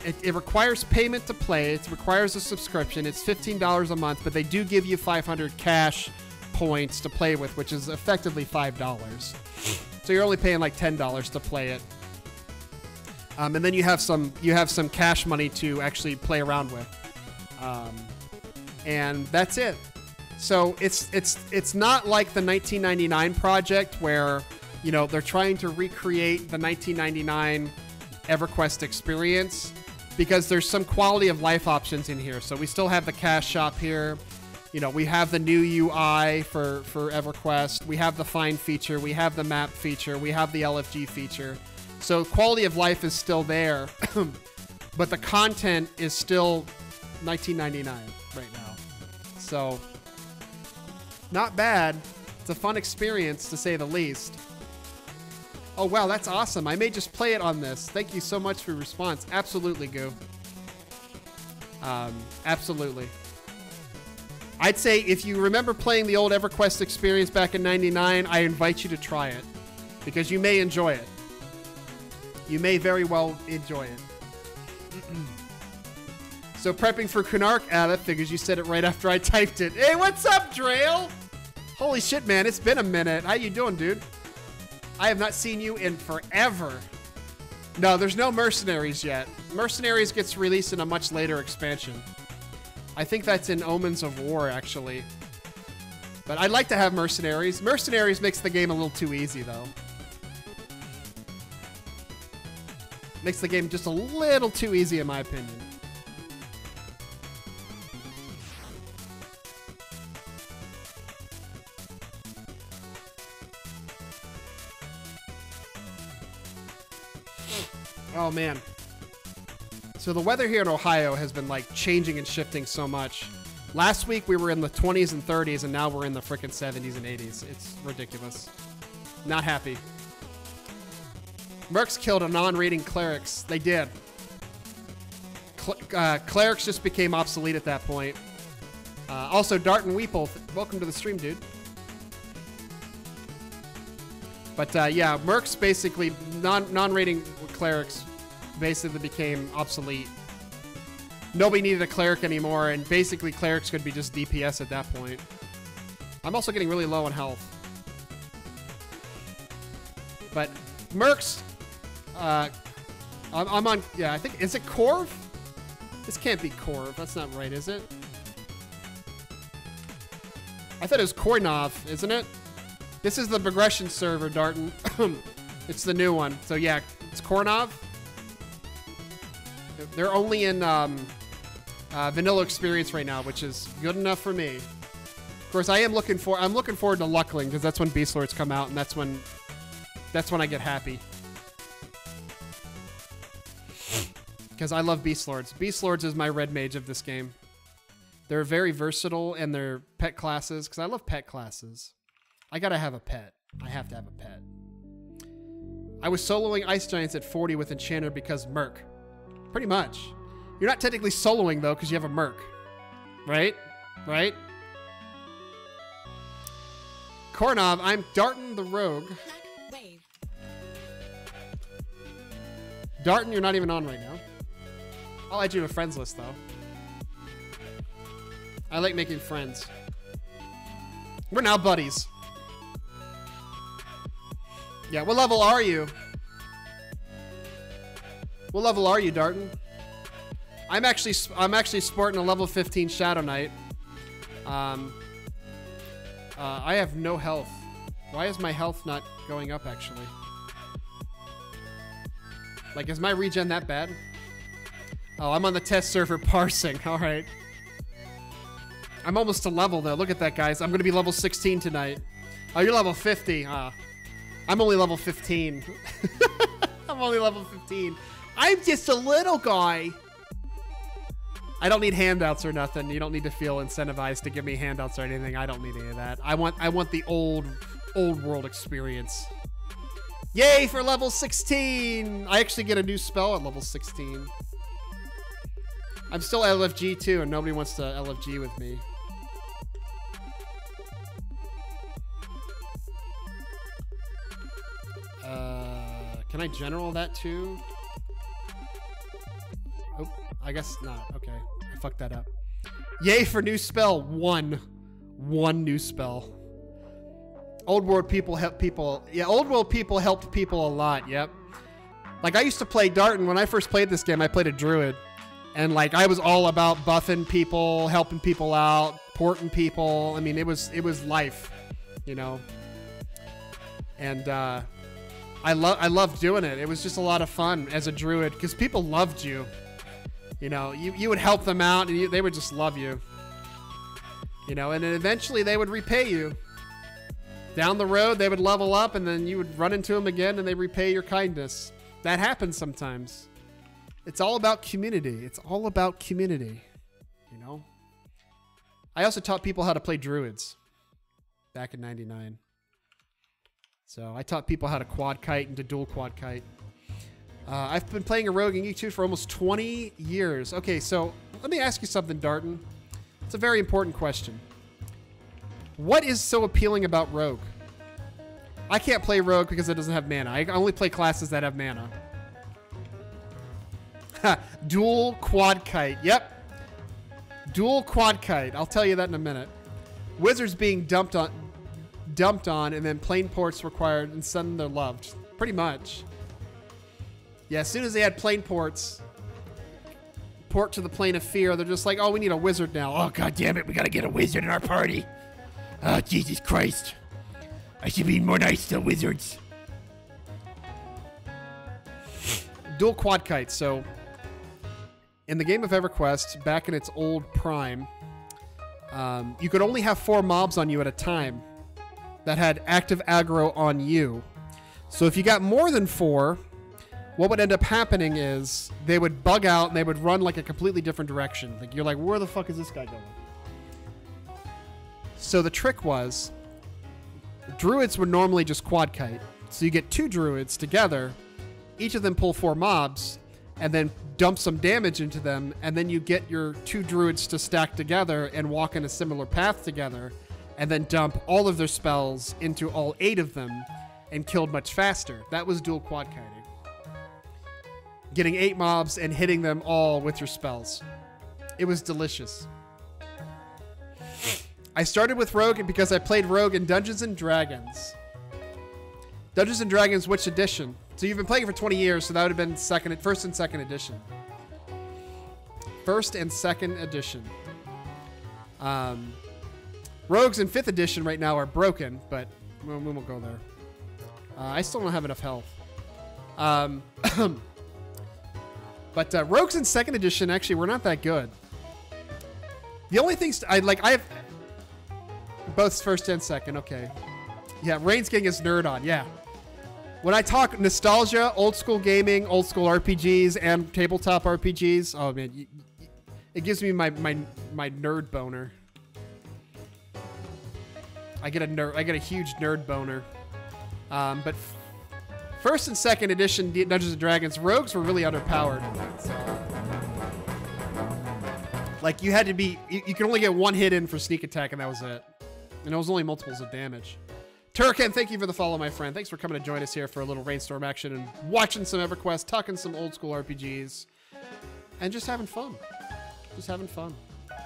it requires payment to play. It requires a subscription. It's $15 a month, but they do give you 500 cash points to play with, which is effectively $5. So you're only paying like $10 to play it. And then you have some cash money to actually play around with. And that's it. So it's not like the 1999 project where, you know, they're trying to recreate the 1999 EverQuest experience, because there's some quality of life options in here. So we still have the cash shop here. You know, we have the new UI for EverQuest. We have the find feature. We have the map feature. We have the LFG feature. So quality of life is still there, but the content is still 1999 right now. So not bad. It's a fun experience, to say the least. Oh, wow, that's awesome. I may just play it on this. Thank you so much for your response. Absolutely, Goo. Absolutely. I'd say if you remember playing the old EverQuest experience back in '99, I invite you to try it, because you may enjoy it. You may very well enjoy it. So prepping for Coirnav, that figures you said it right after I typed it. Hey, what's up, Drail? Holy shit, man. It's been a minute. How you doing, dude? I have not seen you in forever. No, there's no Mercenaries yet. Mercenaries gets released in a much later expansion. I think that's in Omens of War, actually. But I'd like to have Mercenaries. Mercenaries makes the game a little too easy, though. Makes the game just a little too easy, in my opinion. Oh, man. So the weather here in Ohio has been, like, changing and shifting so much. Last week, we were in the 20s and 30s, and now we're in the frickin' 70s and 80s. It's ridiculous. Not happy. Mercs killed a non-rating clerics. They did. Clerics just became obsolete at that point. Also, Darton Weeple, welcome to the stream, dude. But yeah, Mercs basically, non-rating clerics basically became obsolete. Nobody needed a cleric anymore, and basically clerics could be just DPS at that point. I'm also getting really low on health. But Mercs, I'm on, yeah, I think, is it Corv? This can't be Corv. That's not right, is it? I thought it was Coirnav, isn't it? This is the progression server, Darton. It's the new one. So yeah, it's Coirnav. They're only in vanilla experience right now, which is good enough for me. Of course, I'm looking forward to Luckling, because that's when Beast Lords come out, and that's when I get happy. Because I love Beast Lords. Beast Lords is my red mage of this game. They're very versatile, and they're pet classes, because I love pet classes. I gotta have a pet. I have to have a pet. I was soloing Ice Giants at 40 with Enchanter because Merc. Pretty much. You're not technically soloing, though, because you have a Merc. Right? Right? Coirnav, I'm Darton the Rogue. Darton, you're not even on right now. I'll add you to a friends list, though. I like making friends. We're now buddies. Yeah, what level are you? What level are you, Darton? I'm actually sporting a level 15 Shadow Knight. I have no health. Why is my health not going up, actually? Like, is my regen that bad? Oh, I'm on the test server parsing. All right. I'm almost to level, though. Look at that, guys. I'm going to be level 16 tonight. Oh, you're level 50. I'm only level 15. I'm only level 15. I'm just a little guy. I don't need handouts or nothing. You don't need to feel incentivized to give me handouts or anything. I don't need any of that. I want the old world experience. Yay for level 16. I actually get a new spell at level 16. I'm still LFG too, and nobody wants to LFG with me. Can I general that too? Oh, I guess not. Okay, I fucked that up. Yay for new spell. One new spell. Old world people help people. Yeah, old world people helped people a lot. Yep. Like, I used to play Darton. When I first played this game, I played a druid. And, like, I was all about buffing people, helping people out, porting people. I mean, it was life, you know. And I loved doing it. It was just a lot of fun as a druid because people loved you. You know, you would help them out and they would just love you. You know, and then eventually they would repay you. Down the road, they would level up and then you would run into them again and they repay your kindness. That happens sometimes. It's all about community. It's all about community, you know? I also taught people how to play druids back in 99. So I taught people how to quad kite and to dual quad kite. I've been playing a rogue in E2 for almost 20 years. Okay, so let me ask you something, Darton. It's a very important question. What is so appealing about rogue? I can't play rogue because it doesn't have mana. I only play classes that have mana. Dual quad kite. Yep. Dual quad kite. I'll tell you that in a minute. Wizards being dumped on and then plane ports required and suddenly they're loved. Pretty much. Yeah, as soon as they had plane ports, port to the plane of fear, they're just like, oh, we need a wizard now. Oh, god damn it, we gotta get a wizard in our party. Oh, Jesus Christ. I should be more nice to wizards. Dual quad kites. So, in the game of Everquest, back in its old prime, you could only have 4 mobs on you at a time that had active aggro on you. So if you got more than 4, what would end up happening is they would bug out and they would run like a completely different direction. Like, you're like, where the fuck is this guy going? So the trick was, druids would normally just quad kite. So you get 2 druids together, each of them pull 4 mobs, and then dump some damage into them, and then you get your 2 druids to stack together and walk in a similar path together, and then dump all of their spells into all 8 of them and killed much faster. That was dual quad kiting. Getting 8 mobs and hitting them all with your spells. It was delicious. I started with Rogue because I played Rogue in Dungeons & Dragons. Dungeons & Dragons, which edition? So you've been playing it for 20 years, so that would have been first and second edition. First and second edition. Rogues in 5th edition right now are broken, but we won't go there. I still don't have enough health. But Rogues in 2nd edition actually were not that good. The only things I have both 1st and 2nd. Okay, yeah, Rein's getting his nerd on. Yeah, when I talk nostalgia, old school gaming, old school RPGs, and tabletop RPGs, oh man, it gives me my nerd boner. I get a huge nerd boner. But 1st and 2nd edition Dungeons & Dragons, rogues were really underpowered. Like, you had to be, you could only get 1 hit in for sneak attack, and that was it. And it was only multiples of damage. Turrican, thank you for the follow, my friend. Thanks for coming to join us here for a little Rainstorm action and watching some EverQuest, talking some old school RPGs, and just having fun. Just having fun.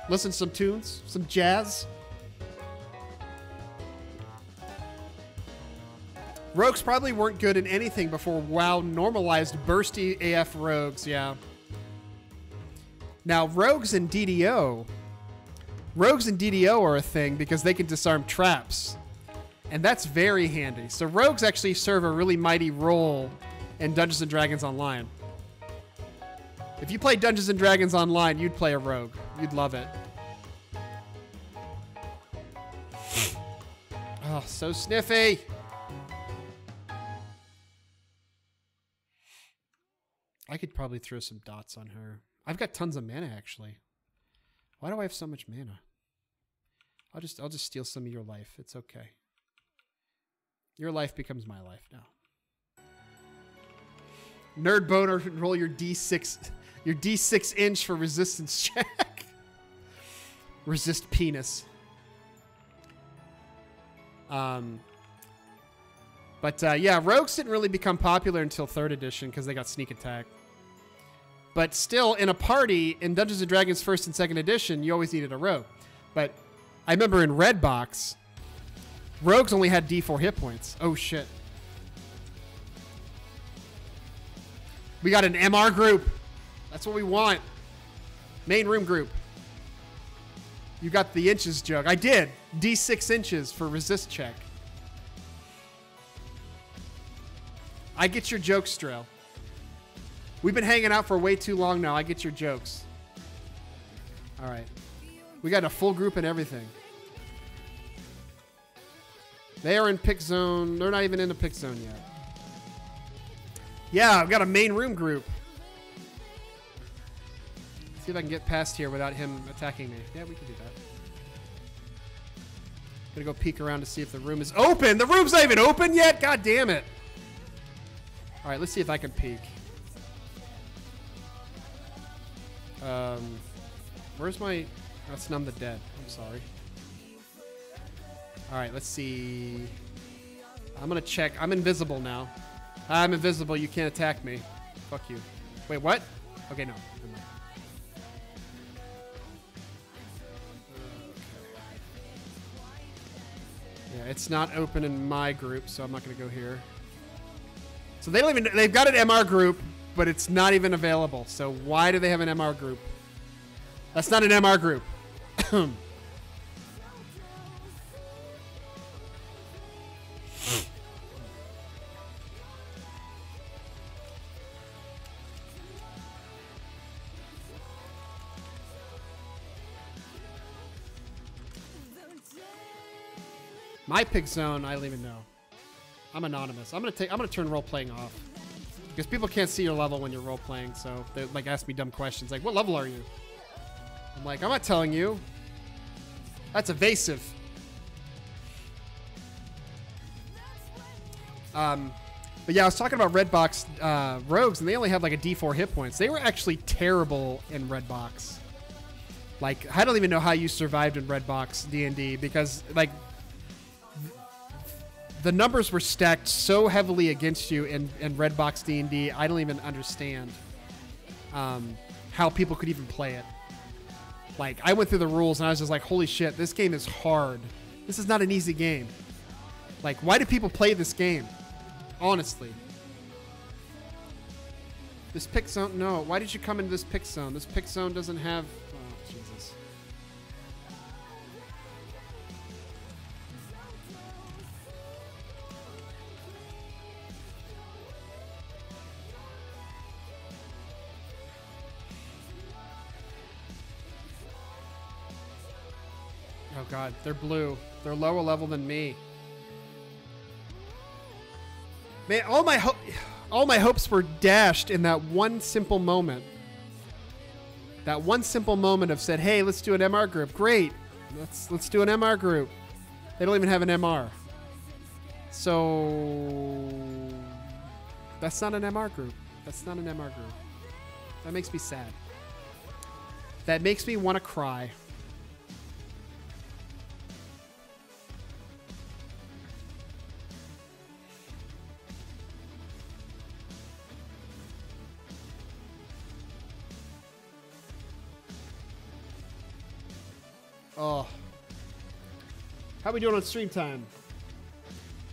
Listen to some tunes, some jazz. Rogues probably weren't good in anything before WoW normalized bursty AF rogues, yeah. Now, rogues in DDO are a thing because they can disarm traps. And that's very handy. So rogues actually serve a really mighty role in Dungeons & Dragons Online. If you play Dungeons & Dragons Online, you'd play a rogue. You'd love it. Oh, so sniffy. I could probably throw some dots on her. I've got tons of mana, actually. Why do I have so much mana? I'll just steal some of your life. It's okay. Your life becomes my life now. Nerd boner, roll your D6 inch for resistance check. Resist penis. Yeah, rogues didn't really become popular until 3rd edition because they got sneak attack. But still, in a party, in Dungeons & Dragons 1st and 2nd edition, you always needed a rogue. But I remember in Redbox, rogues only had D4 hit points. Oh, shit. We got an MR group. That's what we want. Main room group. You got the inches joke. I did. D6 inches for resist check. I get your jokes, Strel. We've been hanging out for way too long now. I get your jokes. All right. We got a full group and everything. They are in pick zone. They're not even in the pick zone yet. Yeah, I've got a main room group. See if I can get past here without him attacking me. Yeah, we can do that. Gonna go peek around to see if the room is open. The room's not even open yet. God damn it. All right, let's see if I can peek. Where's my... That's Numb the Dead. I'm sorry. All right, let's see. I'm going to check. I'm invisible now. I'm invisible. You can't attack me. Fuck you. Wait, what? Okay, no. Never mind. Yeah, it's not open in my group, so I'm not going to go here. So they don't even... They've got an MR group, but it's not even available. So why do they have an MR group? That's not an MR group. My pick zone, I don't even know. I'm anonymous. I'm gonna turn role playing off because people can't see your level when you're role playing. So they like ask me dumb questions like, "What level are you?" I'm like, "I'm not telling you." That's evasive. But yeah, I was talking about Redbox rogues, and they only have like a D4 hit points. They were actually terrible in Redbox. Like, I don't even know how you survived in Redbox D&D because like the numbers were stacked so heavily against you in Redbox D&D. I don't even understand how people could even play it. Like, I went through the rules and I was just like, holy shit, this game is hard. This is not an easy game. Like, why do people play this game? Honestly. This pick zone, no. Why did you come into this pick zone? This pick zone doesn't have... Oh, Jesus. Oh God, they're blue. They're lower level than me. Man, all my hopes were dashed in that one simple moment. That one simple moment of said, "Hey, let's do an MR group." Great, let's do an MR group. They don't even have an MR. So that's not an MR group. That's not an MR group. That makes me sad. That makes me want to cry. Oh. How we doing on stream time?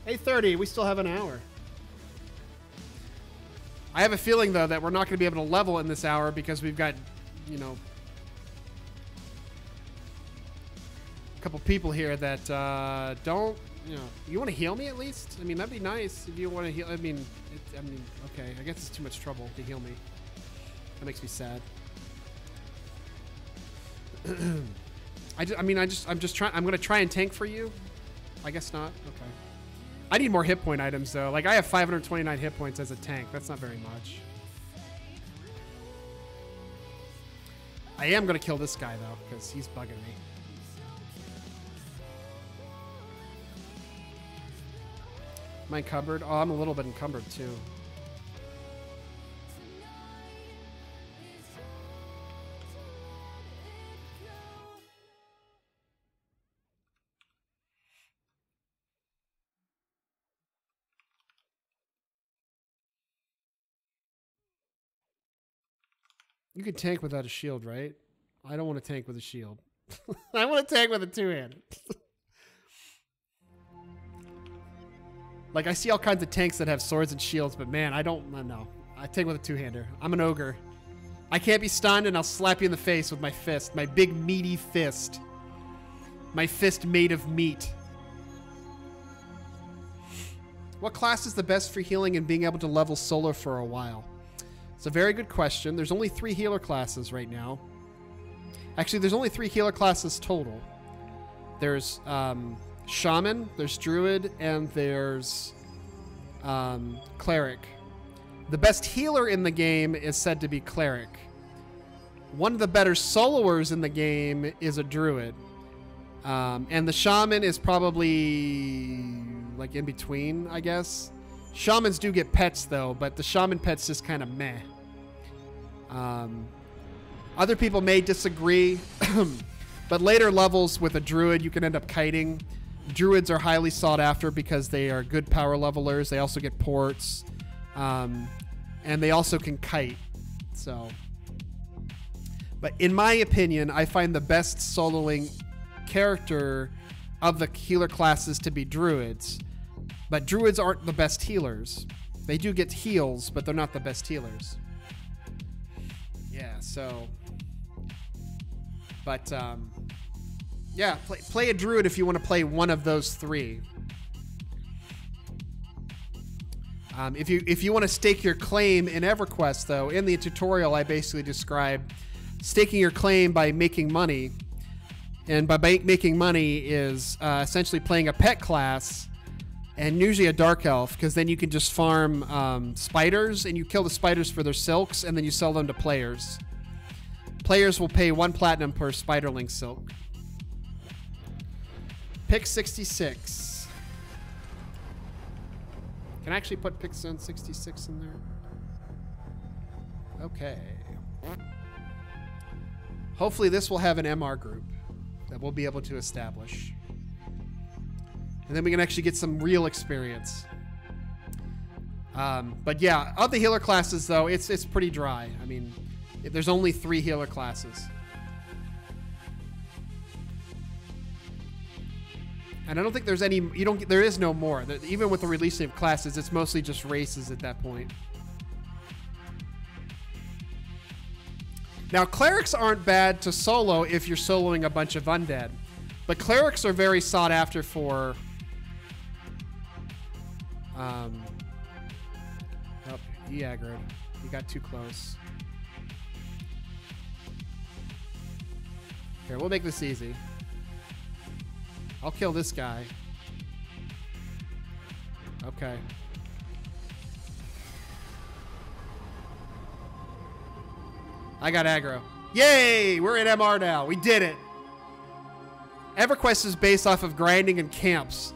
8:30. We still have an hour. I have a feeling, though, that we're not going to be able to level in this hour because we've got, you know, a couple people here that don't you know, you want to heal me at least? I mean, that'd be nice if you want to heal. I mean, okay. I guess it's too much trouble to heal me. That makes me sad. I'm just trying. I'm gonna try and tank for you. I guess not. Okay. I need more hit point items though. Like I have 529 hit points as a tank. That's not very much. I am gonna kill this guy though because he's bugging me. Am I encumbered? Oh, I'm a little bit encumbered too. You can tank without a shield, right? I don't want to tank with a shield. I want to tank with a two-handed. Like, I see all kinds of tanks that have swords and shields, but man, I don't know. I tank with a two-hander. I'm an ogre. I can't be stunned, and I'll slap you in the face with my fist. My big, meaty fist. My fist made of meat. What class is the best for healing and being able to level solo for a while? It's a very good question. There's only 3 healer classes right now. Actually, there's only 3 healer classes total. There's Shaman, there's Druid, and there's Cleric. The best healer in the game is said to be Cleric. One of the better soloers in the game is a Druid. And the Shaman is probably like in between, I guess. Shamans do get pets though, but the Shaman pet's just kind of meh. Other people may disagree, but later levels with a Druid, you can end up kiting. Druids are highly sought after because they are good power levelers. They also get ports, and they also can kite. So, but in my opinion, I find the best soloing character of the healer classes to be Druids. But Druids aren't the best healers. They do get heals, but they're not the best healers. Yeah, so... But, yeah, play a Druid if you want to play one of those 3. If you want to stake your claim in Everquest, though, in the tutorial I basically described staking your claim by making money. And by making money is essentially playing a pet class, and usually a dark elf, because then you can just farm spiders, and you kill the spiders for their silks, and then you sell them to players. Players will pay 1 platinum per spiderling silk. Pick 66. Can I actually put pick zone 66 in there? Okay. Hopefully this will have an MR group that we'll be able to establish. And then we can actually get some real experience. But yeah, of the healer classes though, it's pretty dry. I mean, there's only 3 healer classes. And I don't think there's any, there is no more. Even with the releasing of classes, it's mostly just races at that point. Now, clerics aren't bad to solo if you're soloing a bunch of undead. But clerics are very sought after for... Oh, he aggroed. He got too close. Here, we'll make this easy. I'll kill this guy. Okay. I got aggro. Yay! We're in MR now. We did it. Everquest is based off of grinding and camps.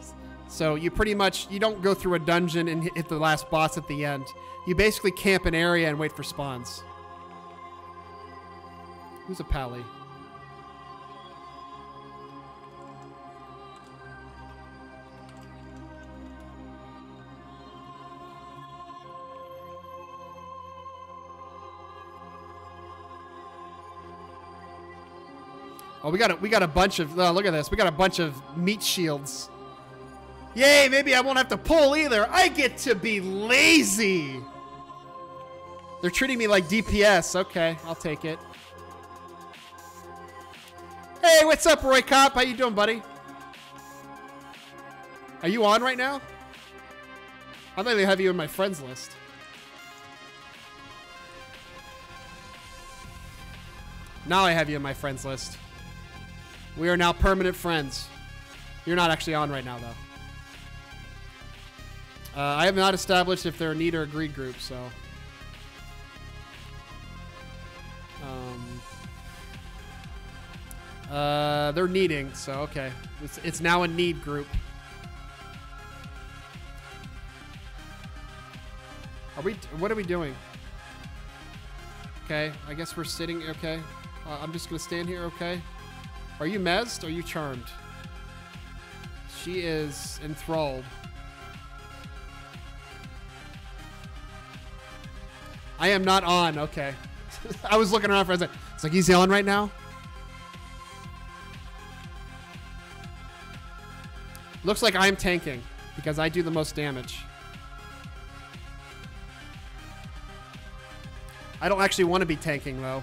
So you pretty much, you don't go through a dungeon and hit the last boss at the end. You basically camp an area and wait for spawns. Who's a pally? Oh, we got a bunch of, oh, look at this. We got a bunch of meat shields. Yay, maybe I won't have to pull either. I get to be lazy. They're treating me like DPS. Okay, I'll take it. Hey, what's up, Roy Cop? How you doing, buddy? Are you on right now? I thought they have you in my friends list. Now I have you in my friends list. We are now permanent friends. You're not actually on right now, though. I have not established if they're a need or agreed group, so. They're needing, so okay. It's now a need group. What are we doing? Okay, I guess we're sitting, okay. I'm just gonna stand here, okay. Are you mezzed or are you charmed? She is enthralled. I am not on, okay. I was looking around for a second. It's like, he's on right now? Looks like I'm tanking because I do the most damage. I don't actually want to be tanking, though.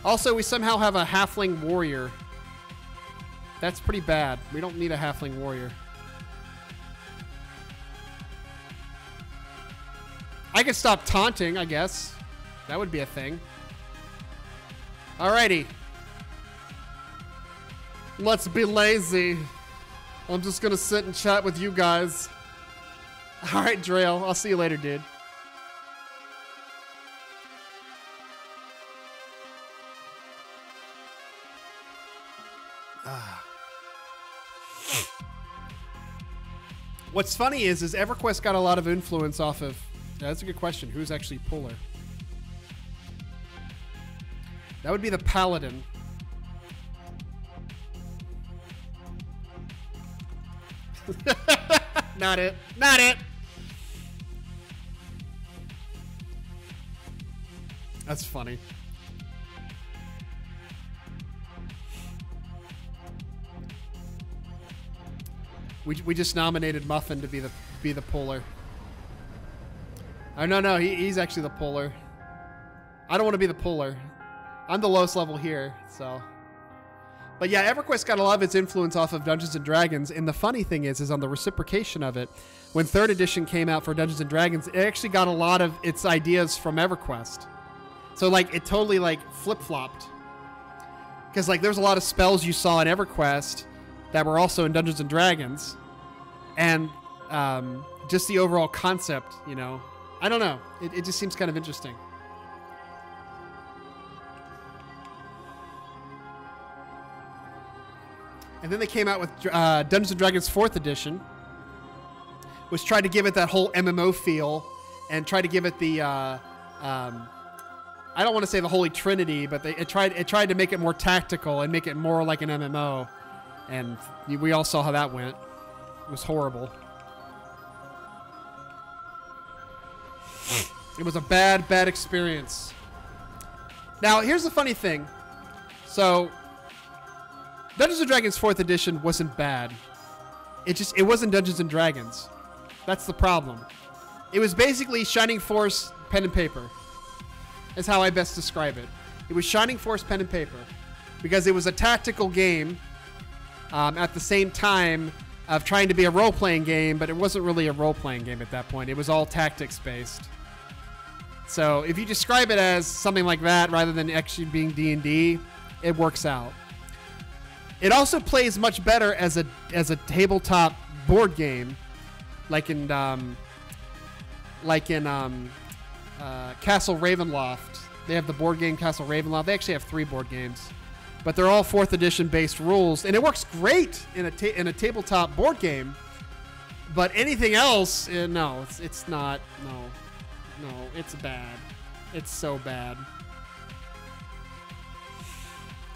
Also, we somehow have a halfling warrior. That's pretty bad. We don't need a halfling warrior. I could stop taunting, I guess. That would be a thing. Alrighty. Let's be lazy. I'm just gonna sit and chat with you guys. Alright, Drail. I'll see you later, dude. What's funny is EverQuest got a lot of influence off of... Yeah, that's a good question. Who's actually Polar? That would be the Paladin. Not it. Not it. That's funny. We just nominated Muffin to be the Polar. Oh no, he's actually the Polar. I don't want to be the Polar. I'm the lowest level here, so. But yeah, EverQuest got a lot of its influence off of Dungeons and Dragons, and the funny thing is on the reciprocation of it, when 3rd edition came out for Dungeons and Dragons, it actually got a lot of its ideas from EverQuest. So like it totally like flip-flopped. Because like there's a lot of spells you saw in EverQuest that were also in Dungeons and Dragons, and just the overall concept, you know, I don't know. It just seems kind of interesting. And then they came out with Dungeons and Dragons 4th edition, which tried to give it that whole MMO feel, and tried to give it the I don't want to say the Holy Trinity, but it tried to make it more tactical and make it more like an MMO. And we all saw how that went. It was horrible. It was a bad experience. Now, here's the funny thing. So, Dungeons & Dragons 4th edition wasn't bad. It wasn't Dungeons & Dragons. That's the problem. It was basically Shining Force pen and paper. That's how I best describe it. It was Shining Force pen and paper. Because it was a tactical game at the same time of trying to be a role-playing game, but it wasn't really a role-playing game at that point. It was all tactics-based. So if you describe it as something like that rather than actually being D&D, it works out. It also plays much better as a tabletop board game, like in Castle Ravenloft. They have the board game Castle Ravenloft. They actually have 3 board games, but they're all 4th edition based rules, and it works great in a tabletop board game. But anything else, no, it's not. No, it's bad. It's so bad.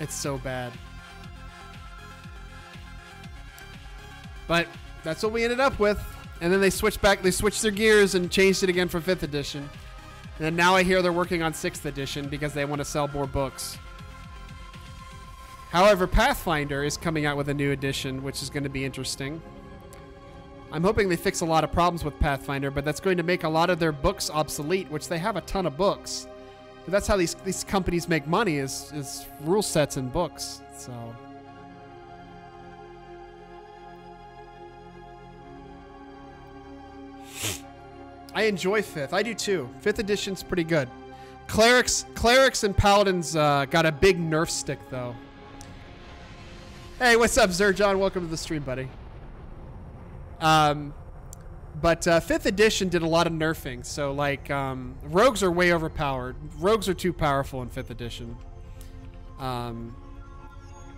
It's so bad. But that's what we ended up with. And then they switched their gears and changed it again for 5th edition. And now I hear they're working on 6th edition because they want to sell more books. However, Pathfinder is coming out with a new edition, which is going to be interesting. I'm hoping they fix a lot of problems with Pathfinder, but that's going to make a lot of their books obsolete, which they have a ton of books. But that's how these companies make money is rule sets and books. So I enjoy 5th. I do too. 5th edition's pretty good. Clerics and Paladins got a big nerf stick, though. Hey, what's up, Zerjon? Welcome to the stream, buddy. But 5th edition did a lot of nerfing. So, like, rogues are way overpowered. Rogues are too powerful in 5th edition.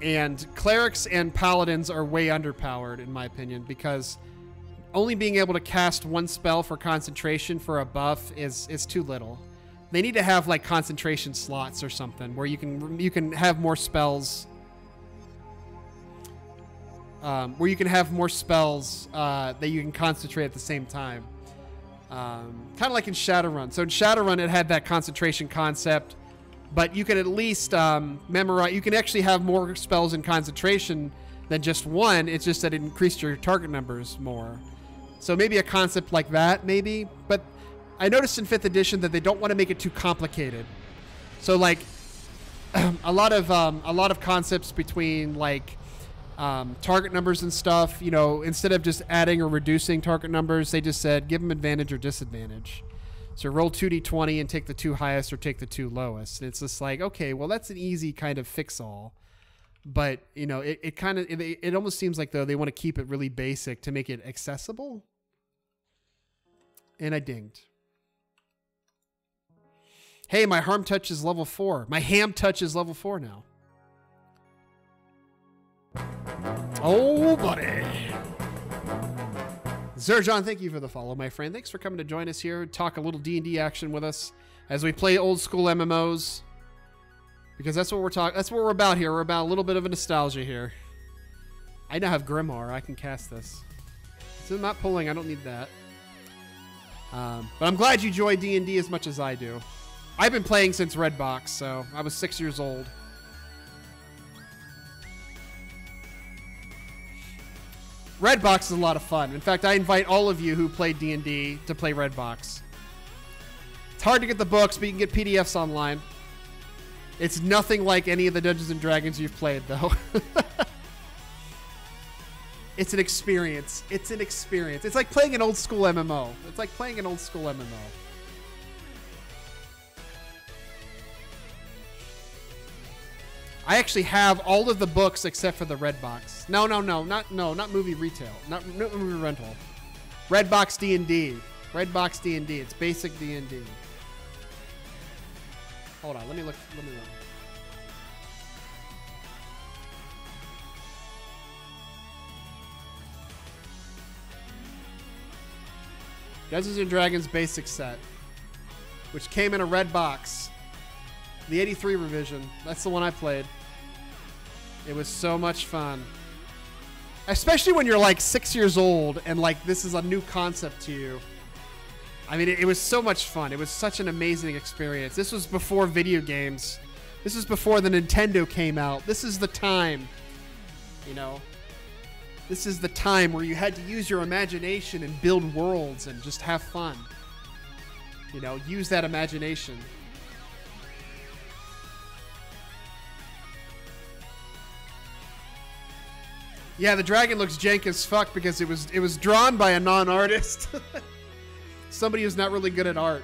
And clerics and paladins are way underpowered, in my opinion, because only being able to cast one spell for concentration for a buff is too little. They need to have, like, concentration slots or something where you can have more spells. That you can concentrate at the same time. Kind of like in Shadowrun. So in Shadowrun, it had that concentration concept, but you can at least memorize. You can actually have more spells in concentration than just one. It's just that it increased your target numbers more. So maybe a concept like that, maybe. But I noticed in 5th edition that they don't want to make it too complicated. So like a lot of concepts between like target numbers and stuff, you know, instead of just adding or reducing target numbers, they just said give them advantage or disadvantage. So roll 2d20 and take the 2 highest or take the 2 lowest. And it's just like, okay, well, that's an easy kind of fix-all. But, you know, it almost seems like, though, they want to keep it really basic to make it accessible. And I dinged. Hey, my harm touch is level 4. My ham touch is level 4 now. Oh, buddy. Zerjon, thank you for the follow, my friend. Thanks for coming to join us here, talk a little D&D action with us as we play old school MMOs. Because that's what that's what we're about here. We're about a little bit of a nostalgia here. I now have Grimoire. I can cast this. So I'm not pulling. I don't need that. But I'm glad you enjoy D&D as much as I do. I've been playing since Redbox, so I was 6 years old. Redbox is a lot of fun. In fact, I invite all of you who play D&D to play Redbox. It's hard to get the books, but you can get PDFs online. It's nothing like any of the Dungeons & Dragons you've played, though. It's an experience. It's an experience. It's like playing an old school MMO. It's like playing an old school MMO. I actually have all of the books except for the Redbox. No, not movie retail. Not movie rental. Redbox D&D. Redbox D&D. It's basic D&D. Hold on, let me look. Dungeons & Dragons basic set, which came in a red box. The 83 revision. That's the one I played. It was so much fun. Especially when you're like 6 years old and like this is a new concept to you. I mean, it was so much fun. It was such an amazing experience. This was before video games. This was before the Nintendo came out. This is the time, you know. This is the time where you had to use your imagination and build worlds and just have fun. You know, use that imagination. Yeah, the dragon looks jank as fuck because it was drawn by a non-artist. Somebody who's not really good at art.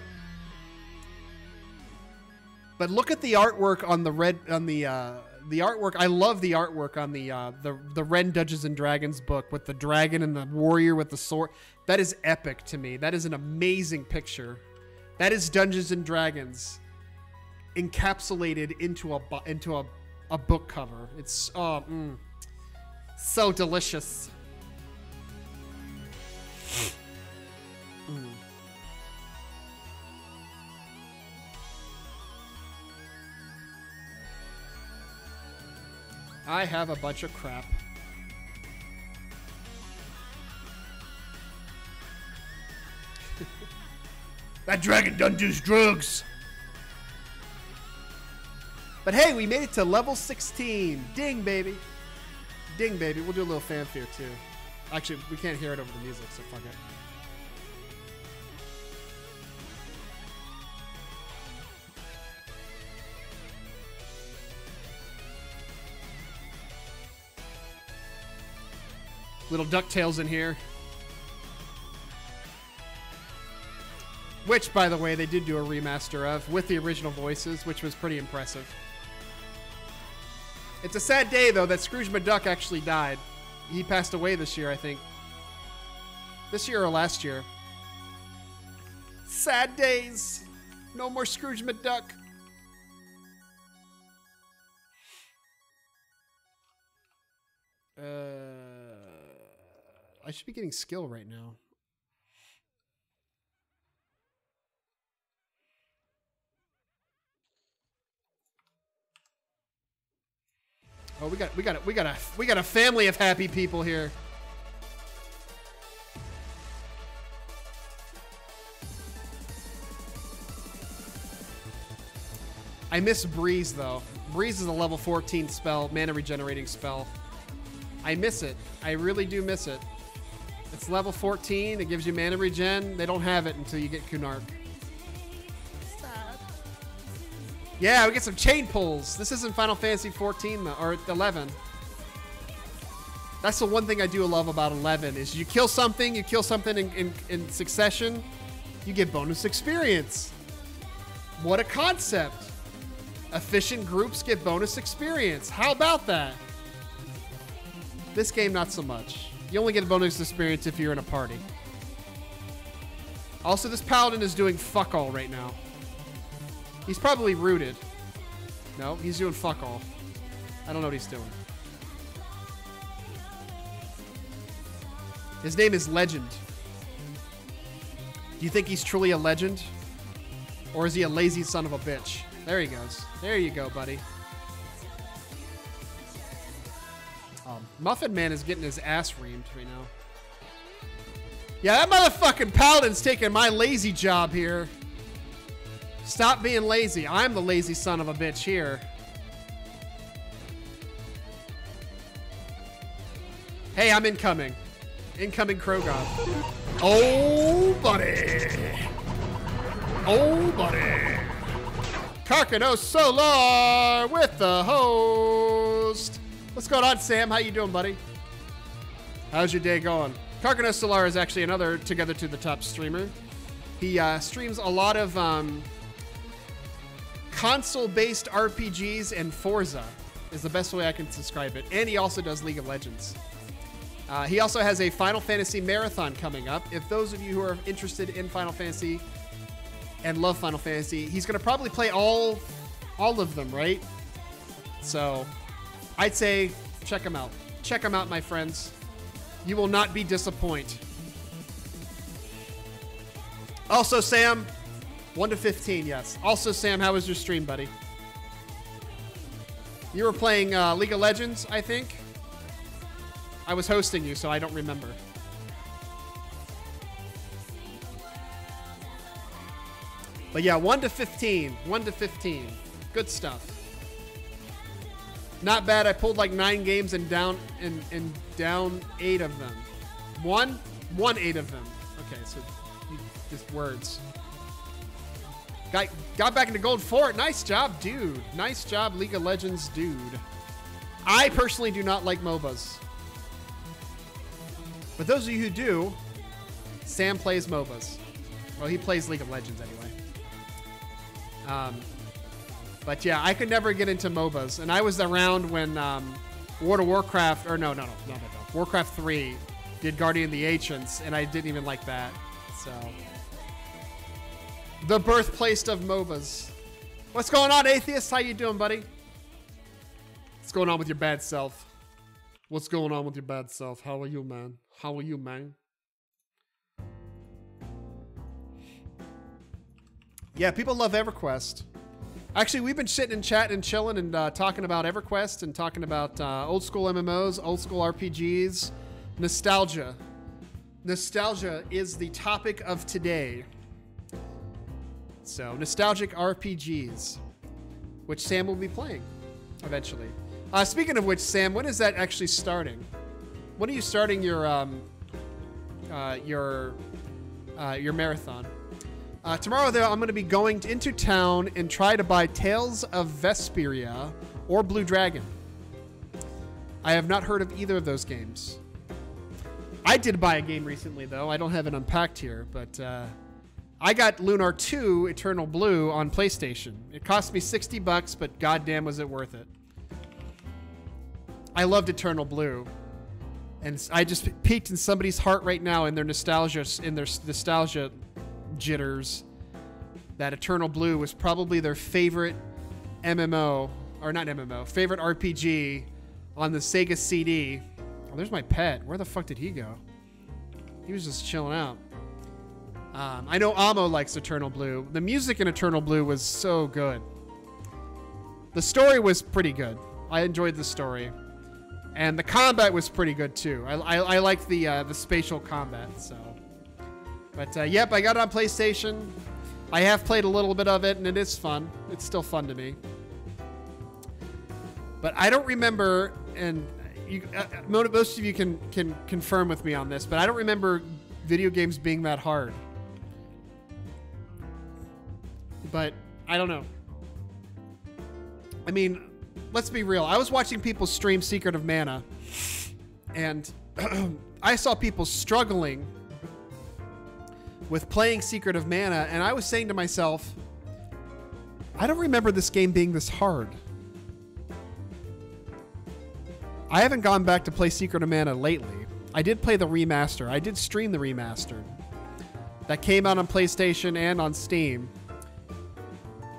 But look at the artwork on the artwork. I love the artwork on the Ren Dungeons and Dragons book with the dragon and the warrior with the sword. That is epic to me. That is an amazing picture. That is Dungeons and Dragons encapsulated into a book cover. It's so delicious. I have a bunch of crap. That dragon done does drugs. But hey, we made it to level 16. Ding, baby. Ding, baby. We'll do a little fanfare, too. Actually, we can't hear it over the music, so fuck it. Little DuckTales in here. Which, by the way, they did do a remaster of with the original voices, which was pretty impressive. It's a sad day, though, that Scrooge McDuck actually died. He passed away this year, I think. This year or last year. Sad days. No more Scrooge McDuck. I should be getting skill right now. Oh, we got a family of happy people here. I miss Breeze though. Breeze is a level 14 spell, mana regenerating spell. I miss it. I really do miss it. It's level 14. It gives you mana regen. They don't have it until you get Kunark. Yeah, we get some chain pulls. This isn't Final Fantasy 14 though, or 11. That's the one thing I do love about 11 is you kill something in succession, you get bonus experience. What a concept. Efficient groups get bonus experience. How about that? This game, not so much. You only get bonus experience if you're in a party. Also, this paladin is doing fuck all right now. He's probably rooted. No, he's doing fuck all. I don't know what he's doing. His name is Legend. Do you think he's truly a legend? Or is he a lazy son of a bitch? There he goes. There you go, buddy. Muffin Man is getting his ass reamed right now. Yeah, that motherfucking paladin's taking my lazy job here. Stop being lazy. I'm the lazy son of a bitch here. Hey, I'm incoming. Incoming Krogon. Oh, buddy. Oh, buddy. Carcano Solar with the host. What's going on, Sam? How you doing, buddy? How's your day going? Carcano Solar is actually another Together to the Top streamer. He streams a lot of console-based RPGs, and Forza is the best way I can describe it. And he also does League of Legends. He also has a Final Fantasy marathon coming up. If those of you who are interested in Final Fantasy and love Final Fantasy, he's going to probably play all of them, right? So I'd say check him out. Check him out, my friends. You will not be disappointed. Also, Sam, 1 to 15, yes. Also, Sam, how was your stream, buddy? You were playing League of Legends, I think. I was hosting you, so I don't remember. But yeah, 1 to 15. 1 to 15. Good stuff. Not bad. I pulled like 9 games and down 8 of them. Won 8 of them. Okay, so just words. Got back into Gold Fort. Nice job, dude. Nice job, League of Legends, dude. I personally do not like MOBAs. But those of you who do, Sam plays MOBAs. Well, he plays League of Legends anyway. But yeah, I could never get into MOBAs. And I was around when World of Warcraft, or no. Warcraft 3 did Guardian of the Ancients, and I didn't even like that. So, the birthplace of MOBAs. What's going on, Atheist? How you doing, buddy? What's going on with your bad self? What's going on with your bad self? How are you, man? How are you, man? Yeah, people love Everquest. Actually, we've been sitting and chatting and chilling and talking about Everquest and talking about old school MMOs, old school RPGs, nostalgia. Nostalgia is the topic of today. So, nostalgic RPGs, which Sam will be playing eventually. Speaking of which, Sam, when is that actually starting? When are you starting your marathon? Tomorrow, though, I'm going to be going into town and try to buy Tales of Vesperia or Blue Dragon. I have not heard of either of those games. I did buy a game recently, though. I don't have it unpacked here, but I got Lunar 2 Eternal Blue on PlayStation. It cost me $60, but goddamn was it worth it. I loved Eternal Blue. And I just peeked in somebody's heart right now in their nostalgia jitters that Eternal Blue was probably their favorite MMO, or not MMO, favorite RPG on the Sega CD. Oh, there's my pet. Where the fuck did he go? He was just chilling out. I know Amo likes Eternal Blue. The music in Eternal Blue was so good. The story was pretty good. I enjoyed the story. And the combat was pretty good too. I liked the spatial combat, so. But yep, I got it on PlayStation. I have played a little bit of it, and it is fun. It's still fun to me. But I don't remember, and most of you can confirm with me on this, but I don't remember video games being that hard. But I don't know. I mean, let's be real. I was watching people stream Secret of Mana, and I saw people struggling with playing Secret of Mana, and I was saying to myself, I don't remember this game being this hard. I haven't gone back to play Secret of Mana lately. I did play the remaster. I did stream the remastered. That came out on PlayStation and on Steam.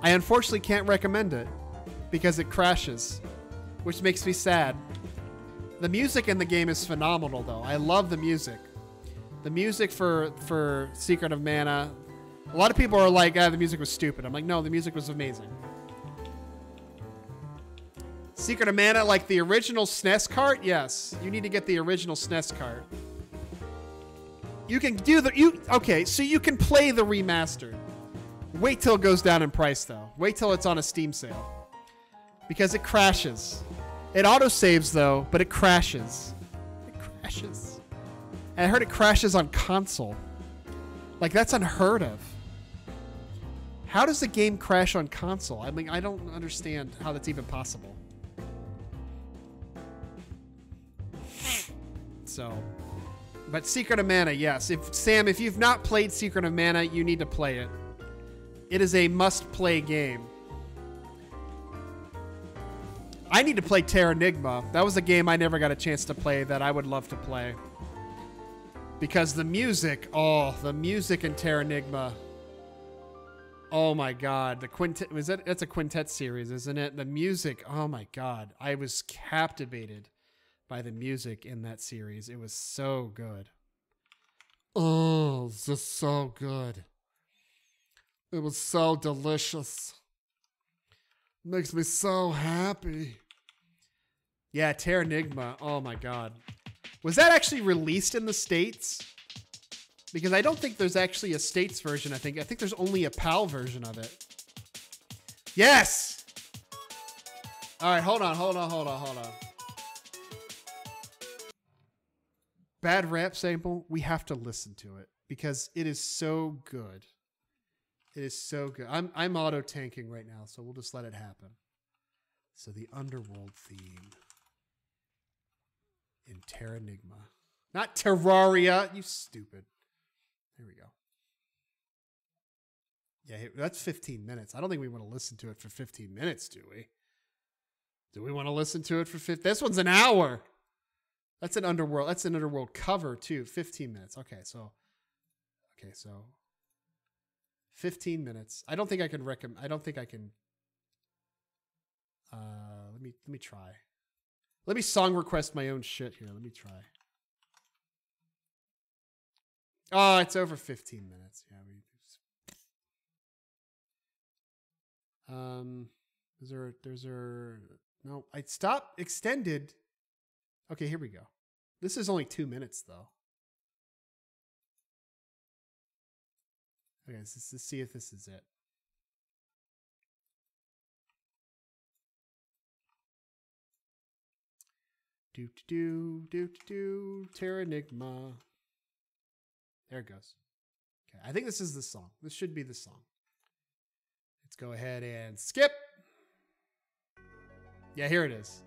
I unfortunately can't recommend it because it crashes, which makes me sad. The music in the game is phenomenal, though. I love the music. The music for Secret of Mana, a lot of people are like, the music was stupid. I'm like, no, the music was amazing. Secret of Mana, like the original SNES cart? Yes, you need to get the original SNES cart. You can do okay, so you can play the remastered. Wait till it goes down in price, though. Wait till it's on a Steam sale. Because it crashes. It autosaves, though, but it crashes. It crashes. And I heard it crashes on console. Like, that's unheard of. How does the game crash on console? I mean, I don't understand how that's even possible. So, but Secret of Mana, yes. Sam, if you've not played Secret of Mana, you need to play it. It is a must-play game. I need to play Terranigma. That was a game I never got a chance to play that I would love to play. Because the music, the music in Terranigma. Oh my god, the quintet, that's a quintet series, isn't it? The music, oh my god. I was captivated by the music in that series. It was so good. Oh, it's just so good. It was so delicious. Makes me so happy. Yeah, Terranigma. Oh my god. Was that actually released in the States? Because I don't think there's actually a States version, I think there's only a PAL version of it. Yes! Alright, hold on. Bad rap sample, we have to listen to it. Because it is so good. It is so good. I'm auto tanking right now, so we'll just let it happen. So the Underworld theme in Terranigma. Not Terraria, you stupid. There we go. Yeah, that's 15 minutes. I don't think we want to listen to it for 15 minutes, do we? Do we want to listen to it for 15? This one's an hour. That's an Underworld. That's an Underworld cover too. 15 minutes. Okay, so 15 minutes. I don't think I can recommend. I don't think I can. Let me try. Let me song request my own shit here. Let me try. Oh, it's over 15 minutes. Yeah, no, I stopped extended. Okay, here we go. This is only 2 minutes though. Okay, let's see if this is it. Terranigma. There it goes. Okay, I think this is the song. This should be the song. Let's go ahead and skip. Yeah, here it is.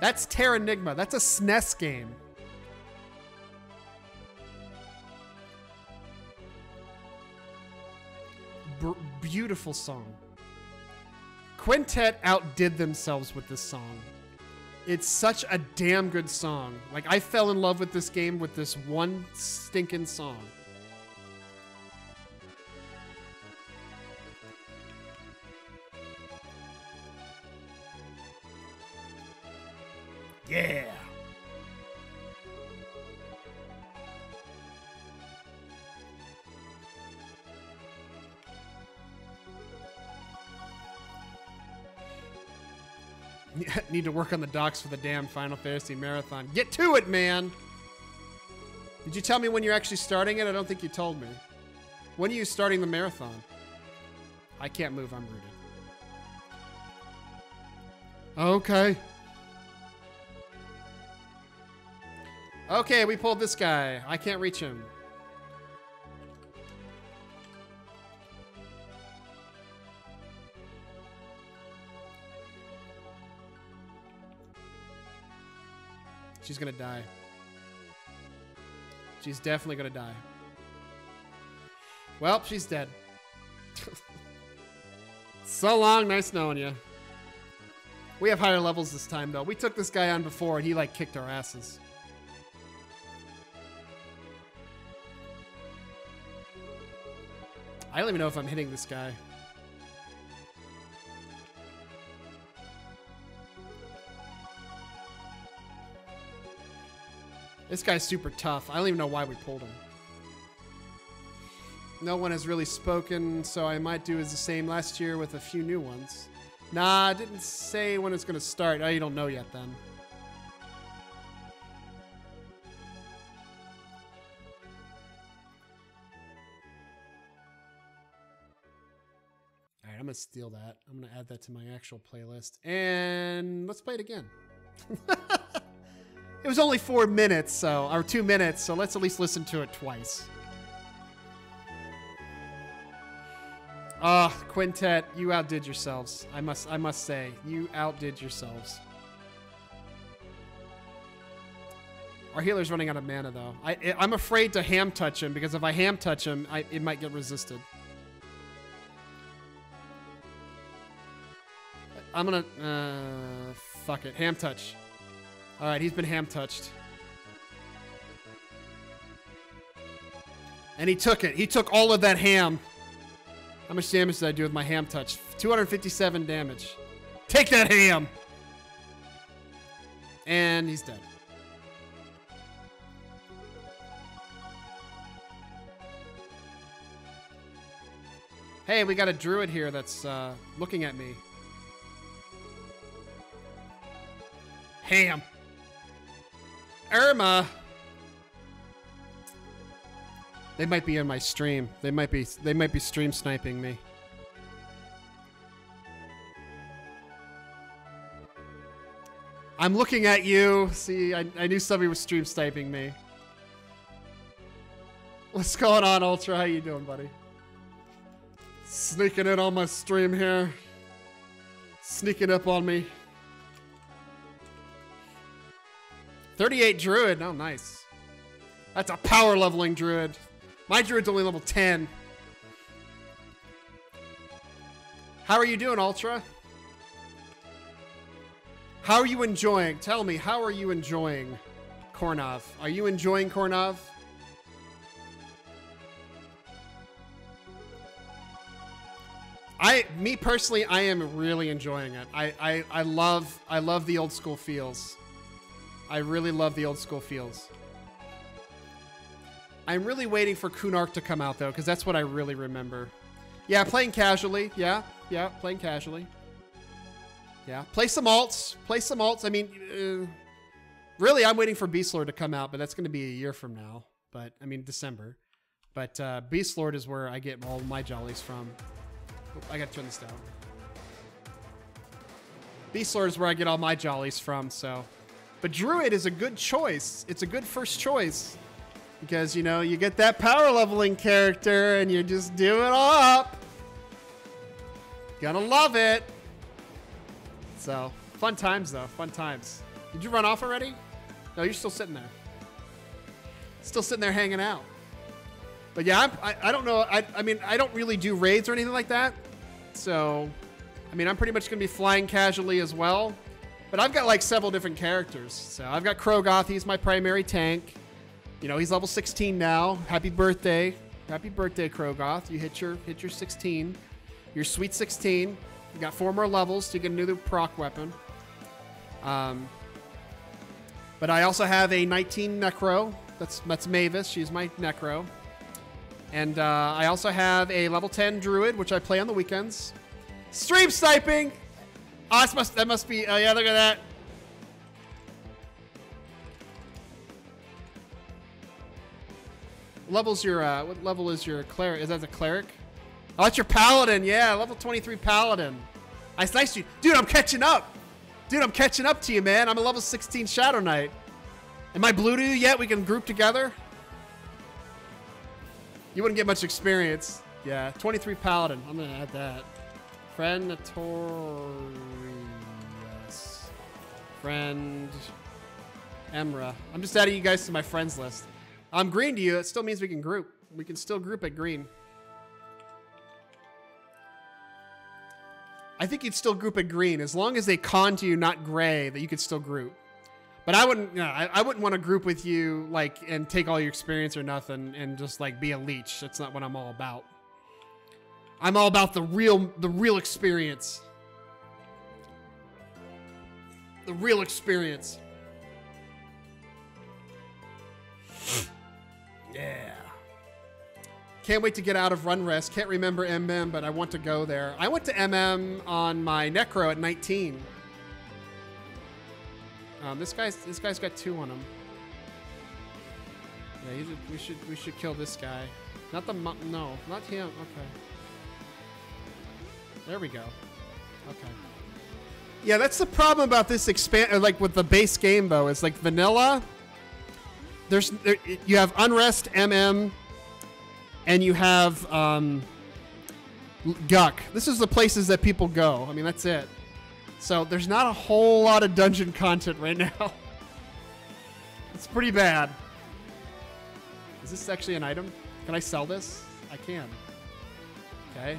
That's Terranigma. That's a SNES game. Beautiful song. Quintet outdid themselves with this song. It's such a damn good song. Like, I fell in love with this game with this one stinking song. Yeah. Need to work on the docs for the damn Final Fantasy Marathon. Get to it, man! Did you tell me when you're actually starting it? I don't think you told me. When are you starting the marathon? I can't move, I'm rooted. Okay. Okay, we pulled this guy. I can't reach him. She's gonna die. She's definitely gonna die. Well, she's dead. So long, nice knowing you. We have higher levels this time, though. We took this guy on before, and he, like, kicked our asses. I don't even know if I'm hitting this guy. This guy's super tough. I don't even know why we pulled him. No one has really spoken, so I might do as the same last year with a few new ones. Nah, I didn't say when it's going to start. Oh, you don't know yet then. All right, I'm going to steal that. I'm going to add that to my actual playlist. And let's play it again. It was only 4 minutes, so, or 2 minutes, so let's at least listen to it twice. Ah, Quintet, you outdid yourselves. I must say, you outdid yourselves. Our healer's running out of mana, though. I'm afraid to ham touch him, because if I ham touch him, it might get resisted. I'm gonna, fuck it, ham touch. All right, he's been ham touched. And he took it. He took all of that ham. How much damage did I do with my ham touch? 257 damage. Take that ham! And he's dead. Hey, we got a druid here that's looking at me. Ham. Irma. They might be in my stream. They might be stream sniping me. I'm looking at you. See, I knew somebody was stream sniping me. What's going on, Ultra? How you doing, buddy? Sneaking in on my stream here. Sneaking up on me. 38 druid. Oh, nice. That's a power leveling druid. My druid's only level 10. How are you doing, Ultra? How are you enjoying? Tell me, how are you enjoying Coirnav? Are you enjoying Coirnav? Me personally, I am really enjoying it. I love the old school feels. I really love the old school feels. I'm really waiting for Kunark to come out, though, because that's what I really remember. Yeah, playing casually. Yeah, playing casually. Yeah, play some alts. Play some alts. I mean, really, I'm waiting for Beastlord to come out, but that's going to be a year from now. But, I mean, December. But Beastlord is where I get all my jollies from. Oh, I got to turn this down. Beastlord is where I get all my jollies from, so. But Druid is a good choice. It's a good first choice. Because, you know, you get that power leveling character and you just do it all up. Gonna love it. So, fun times, though. Fun times. Did you run off already? No, you're still sitting there. Still sitting there hanging out. But yeah, I don't know. I mean, I don't really do raids or anything like that. So, I mean, I'm pretty much going to be flying casually as well. But I've got like several different characters. So I've got Krogoth. He's my primary tank. You know, he's level 16 now. Happy birthday. Happy birthday, Krogoth. You hit your 16. Your sweet 16. You got 4 more levels to get a new proc weapon. But I also have a 19 Necro. That's Mavis. She's my Necro. And I also have a level 10 Druid, which I play on the weekends. Stream sniping! Oh, that must be... Oh, yeah, look at that. Level's your... what level is your cleric? Is that the cleric? Oh, that's your paladin. Yeah, level 23 paladin. Nice, dude. Dude, I'm catching up. Dude, I'm catching up to you, man. I'm a level 16 Shadow Knight. Am I blue to you yet? We can group together? You wouldn't get much experience. Yeah, 23 Paladin. I'm going to add that. Friend Notorious. Friend Emra. I'm just adding you guys to my friends list. I'm green to you. It still means we can group. We can still group at green. I think you'd still group at green. As long as they con to you, not gray, that you could still group. But I wouldn't, I wouldn't want to group with you like and take all your experience or nothing and just like be a leech. That's not what I'm all about. I'm all about the real experience. The real experience. Yeah. Can't wait to get out of Run Rest. Can't remember MM, but I want to go there. I went to MM on my Necro at 19. This guy's got 2 on him. Yeah, we should kill this guy. Not the no, not him. Okay. There we go. Okay. Yeah, that's the problem about this like with the base game though. It's like vanilla. You have Unrest, MM, and you have Guck. This is the places that people go. I mean, that's it. So there's not a whole lot of dungeon content right now. It's pretty bad. Is this actually an item? Can I sell this? I can. Okay.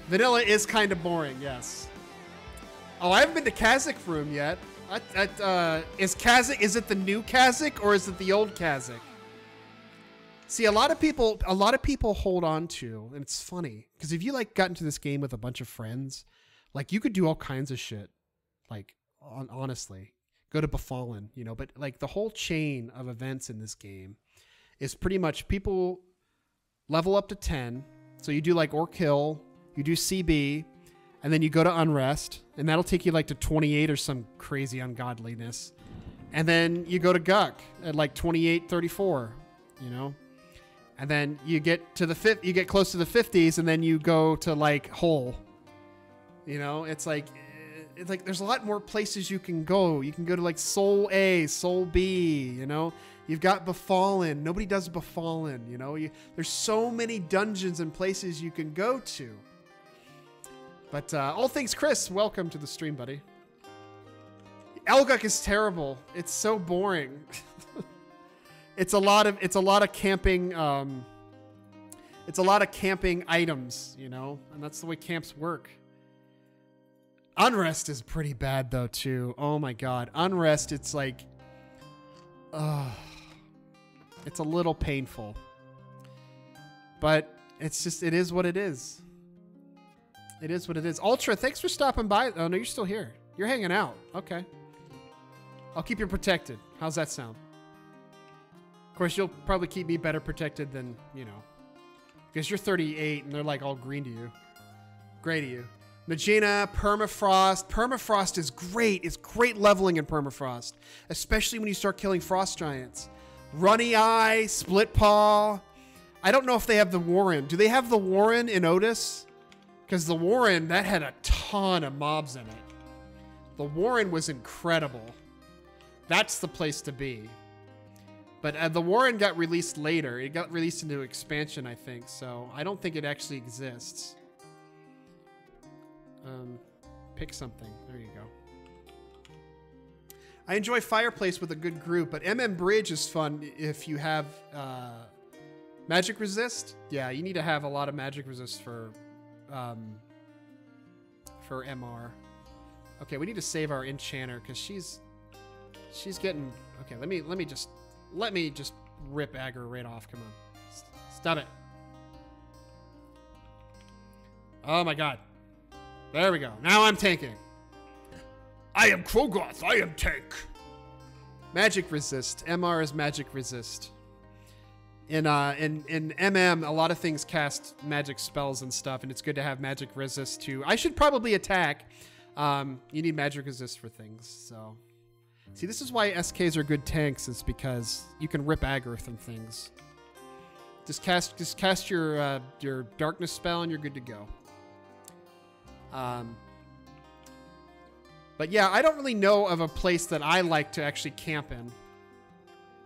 Vanilla is kind of boring, yes. Oh, I haven't been to Kazakh room yet. Is it the new Kazakh or is it the old Kazakh? See, a lot of people hold on to, and it's funny because if you like got into this game with a bunch of friends, like you could do all kinds of shit. Like honestly, go to Befallen, you know. But like the whole chain of events in this game is pretty much people level up to 10. So you do like Orc Hill, you do CB, and then you go to Unrest, and that'll take you like to 28 or some crazy ungodliness. And then you go to Guck at like 28, 34, you know. And then you get to you get close to the 50s, and then you go to like Hole. You know, it's like there's a lot more places you can go. You can go to like Soul A, Soul B, you know. You've got Befallen. Nobody does Befallen, you know. There's so many dungeons and places you can go to. But all things Chris, welcome to the stream, buddy. Elguk is terrible. It's so boring. It's a lot of camping. It's a lot of camping items, you know, and that's the way camps work. Unrest is pretty bad though too. Oh my god, Unrest. It's like, it's a little painful, but it's just it is what it is. It is what it is. Ultra, thanks for stopping by. Oh no, you're still here. You're hanging out. Okay. I'll keep you protected. How's that sound? Of course, you'll probably keep me better protected than, you know, because you're 38 and they're like all green to you. Gray to you. Magina, Permafrost. Permafrost is great. It's great leveling in Permafrost, especially when you start killing frost giants. Runny Eye, Split Paw. I don't know if they have the Warren. Do they have the Warren in Otis? Because the Warren, that had a ton of mobs in it. The Warren was incredible. That's the place to be. But the Warren got released later. It got released into expansion, I think. So I don't think it actually exists. Pick something. There you go. I enjoy Fireplace with a good group, but MM Bridge is fun if you have magic resist. Yeah, you need to have a lot of magic resist for MR. Okay, we need to save our enchanter because she's getting. Okay, let me just rip aggro right off. Come on, stop it. Oh my god. There we go. Now I'm tanking. I am Krogoth. I am tank. Magic resist. MR is magic resist. In MM, a lot of things cast magic spells and stuff, and it's good to have magic resist too. I should probably attack. You need magic resist for things, so. See, this is why SKs are good tanks, is because you can rip aggro from things. Just cast your darkness spell and you're good to go. But yeah, I don't really know of a place that I like to actually camp in.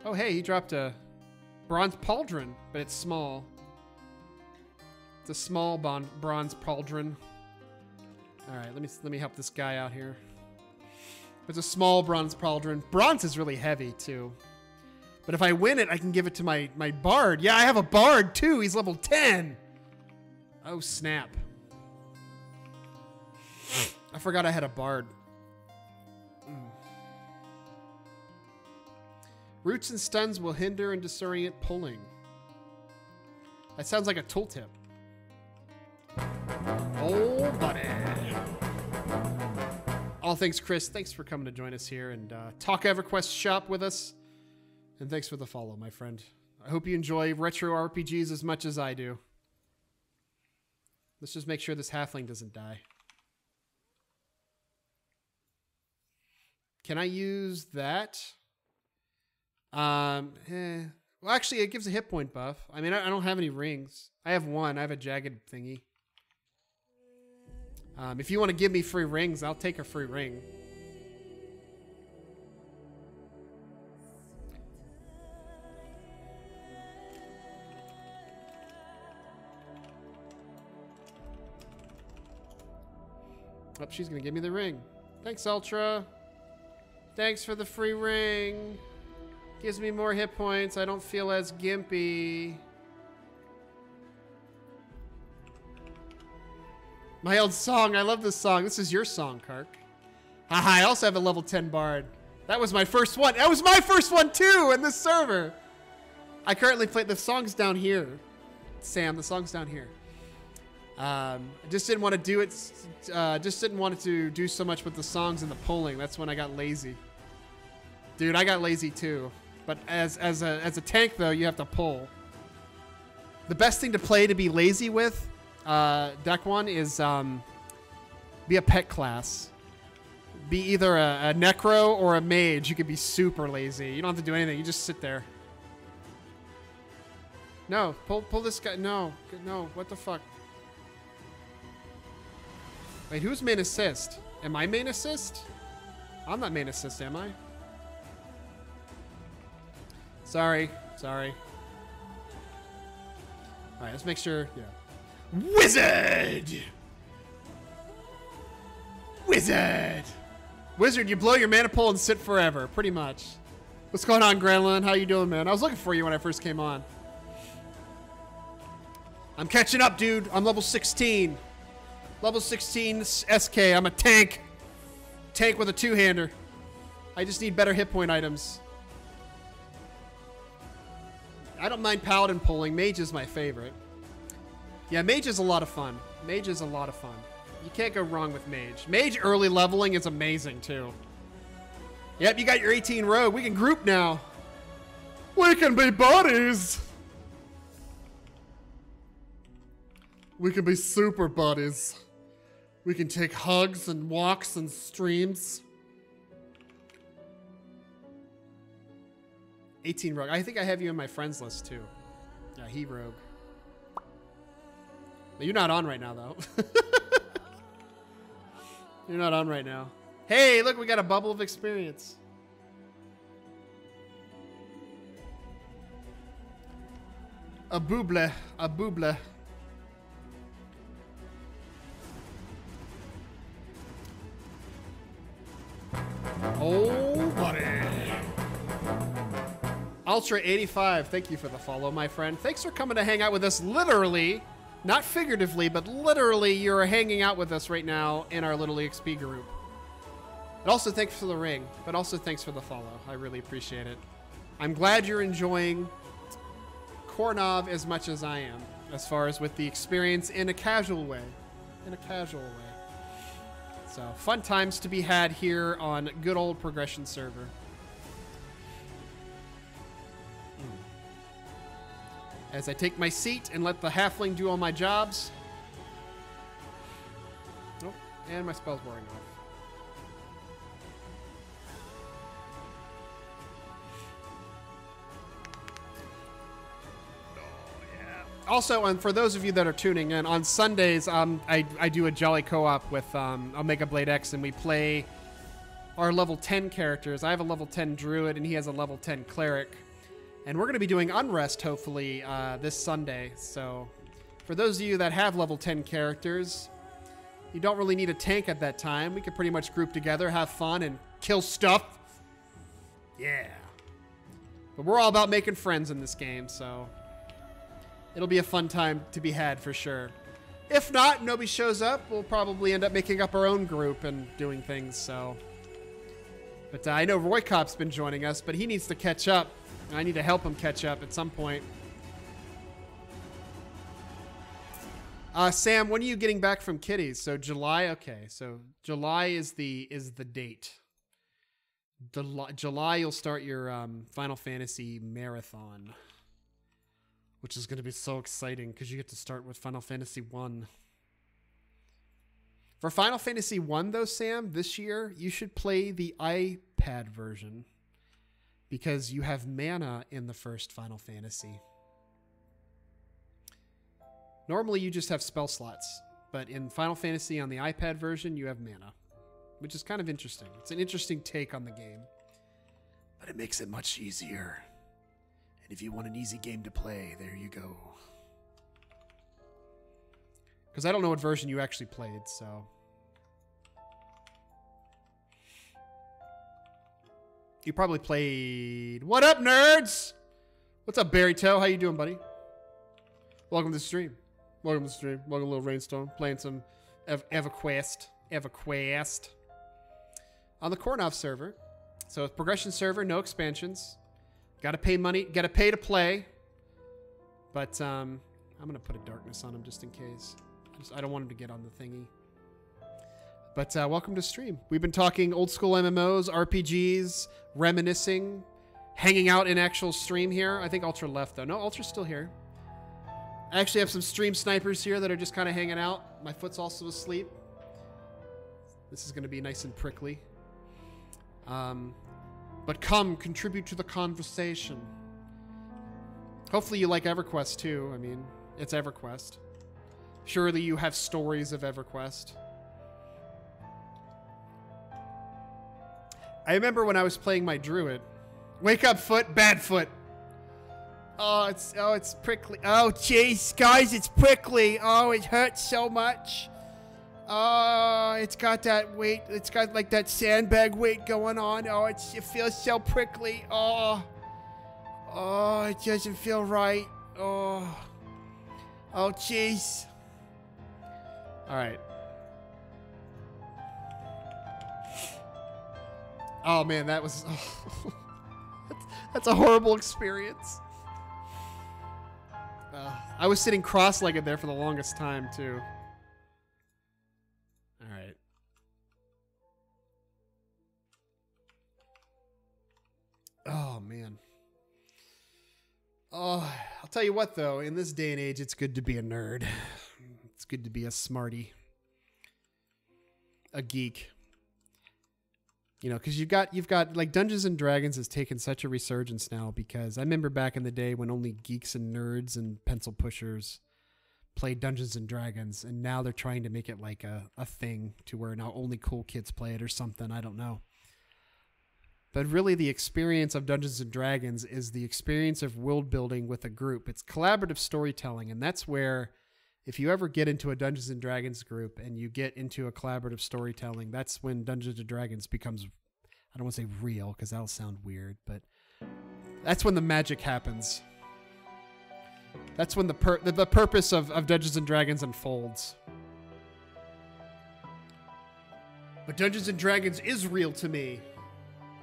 Oh, hey, he dropped a bronze pauldron, but it's small. It's a small bronze pauldron. All right, let me help this guy out here. It's a small bronze pauldron. Bronze is really heavy too. But if I win it, I can give it to my bard. Yeah, I have a bard too. He's level 10. Oh, snap. I forgot I had a bard. Roots and stuns will hinder and disorient pulling. That sounds like a tooltip. Oh, buddy. All thanks, Chris. Thanks for coming to join us here and talk Everquest shop with us. And thanks for the follow, my friend. I hope you enjoy retro RPGs as much as I do. Let's just make sure this halfling doesn't die. Can I use that? Well, actually, it gives a hit point buff. I mean, I don't have any rings. I have one. I have a jagged thingy. If you want to give me free rings, I'll take a free ring. Oh, she's going to give me the ring. Thanks, Ultra. Thanks for the free ring. Gives me more hit points. I don't feel as gimpy. My old song. I love this song. This is your song, Kark. Haha, I also have a level 10 bard. That was my first one. That was my first one, too, in this server. I currently play... The song's down here. Sam, the song's down here. I just didn't want to do it... just didn't want to do so much with the songs and the pulling. That's when I got lazy. Dude, I got lazy, too. But as a tank, though, you have to pull. The best thing to play to be lazy with, deck one, is be a pet class. Be either a necro or a mage. You could be super lazy. You don't have to do anything. You just sit there. No, pull this guy. No, what the fuck? Wait, who's main assist? Am I main assist? I'm not main assist, am I? Sorry. All right, let's make sure. Yeah. Wizard, you blow your mana pull and sit forever, pretty much. What's going on, Granlund? How you doing, man? I was looking for you when I first came on. I'm catching up, dude. I'm level 16. Level 16 SK. I'm a tank. Tank with a two-hander. I just need better hit point items. I don't mind paladin pulling. Mage is my favorite. Yeah, mage is a lot of fun. Mage is a lot of fun. You can't go wrong with mage. Mage early leveling is amazing, too. Yep, you got your 18 rogue. We can group now. We can be buddies. We can be super buddies. We can take hugs and walks and streams. 18 rogue. I think I have you in my friends list, too. Yeah, he rogue. You're not on right now, though. You're not on right now. Hey, look, we got a bubble of experience. A booble. A booble. Oh, buddy. Ultra85, thank you for the follow, my friend. Thanks for coming to hang out with us literally, not figuratively, but literally you're hanging out with us right now in our little EXP group. And also thanks for the ring, but also thanks for the follow. I really appreciate it. I'm glad you're enjoying Coirnav as much as I am, as far as with the experience in a casual way. In a casual way. So, fun times to be had here on good old Progression server. As I take my seat and let the halfling do all my jobs. Oh, and my spell's wearing off. Also, for those of you that are tuning in, on Sundays, I do a Jolly Co-op with Omega Blade X, and we play our level 10 characters. I have a level 10 Druid, and he has a level 10 Cleric. And we're going to be doing Unrest, hopefully, this Sunday. So, for those of you that have level 10 characters, you don't really need a tank at that time. We can pretty much group together, have fun, and kill stuff. Yeah. But we're all about making friends in this game, so it'll be a fun time to be had for sure. If not, nobody shows up, we'll probably end up making up our own group and doing things, so. But I know Roy Cop's been joining us, but he needs to catch up. I need to help him catch up at some point. Sam, when are you getting back from Kitties? So July, okay. So July is the date. July, you'll start your Final Fantasy marathon, which is going to be so exciting because you get to start with Final Fantasy 1. For Final Fantasy 1, though, Sam, this year, you should play the iPad version because you have mana in the first Final Fantasy. Normally, you just have spell slots, but in Final Fantasy on the iPad version, you have mana, which is kind of interesting. It's an interesting take on the game, but it makes it much easier. And if you want an easy game to play, there you go. Because I don't know what version you actually played, so. You probably played... What up, nerds? What's up, Barry Toe? How you doing, buddy? Welcome to the stream. Welcome to the stream. Welcome to Little Rainstorm. Playing some Everquest. Everquest. On the Coirnav server. So it's Progression server, no expansions. Gotta pay money. Gotta pay to play. But I'm gonna put a darkness on him just in case. I don't want him to get on the thingy. But welcome to stream. We've been talking old school MMOs, RPGs, reminiscing, hanging out in actual stream here. I think Ultra left though. No, Ultra's still here. I actually have some stream snipers here that are just kind of hanging out. My foot's also asleep. This is going to be nice and prickly. But come, contribute to the conversation. Hopefully you like Everquest too. I mean, it's Everquest. Surely you have stories of Everquest. I remember when I was playing my druid. Wake up, foot, bad foot. Oh, it's prickly. Oh, jeez, guys, it's prickly. Oh, it hurts so much. Oh, it's got that weight. It's got like that sandbag weight going on. Oh, it feels so prickly. Oh, it doesn't feel right. Oh, jeez. All right. Oh man, that was that's a horrible experience. I was sitting cross-legged there for the longest time too. All right. Oh man. Oh, I'll tell you what though, in this day and age, it's good to be a nerd. It's good to be a smarty, a geek. You know, because you've got like Dungeons and Dragons has taken such a resurgence now, because I remember back in the day when only geeks and nerds and pencil pushers played Dungeons and Dragons, and now they're trying to make it like a thing to where now only cool kids play it or something. I don't know. But really the experience of Dungeons and Dragons is the experience of world building with a group. It's collaborative storytelling, and that's where if you ever get into a Dungeons and Dragons group and you get into a collaborative storytelling, that's when Dungeons and Dragons becomes, I don't want to say real because that'll sound weird, but That's when the magic happens. That's when the purpose of Dungeons & Dragons unfolds. But Dungeons & Dragons is real to me.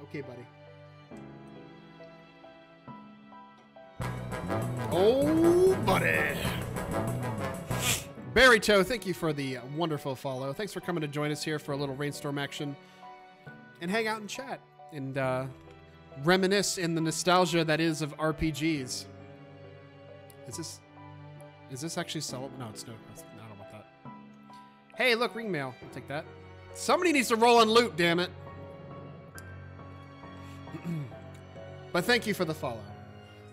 Okay, buddy. Oh, buddy. Barry Toe, thank you for the wonderful follow. Thanks for coming to join us here for a little Rainstorm action. And hang out and chat. And reminisce in the nostalgia that is of RPGs. Is this actually sell? No, it's no. I don't want that. Hey, look, ring mail. I'll take that. Somebody needs to roll on loot, damn it. But thank you for the follow.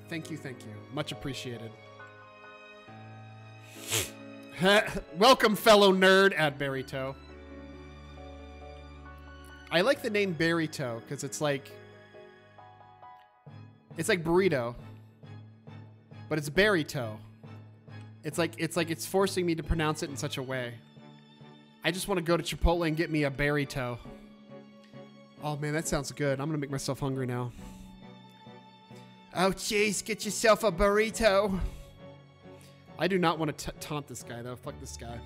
Thank you, thank you. Much appreciated. Welcome, fellow nerd, at Barry Toe. I like the name Barry Toe because it's like burrito, but it's Barry Toe. It's like it's forcing me to pronounce it in such a way. I just want to go to Chipotle and get me a Barry Toe. Oh man, that sounds good. I'm gonna make myself hungry now. Oh jeez, get yourself a burrito. I do not want to taunt this guy though. Fuck this guy.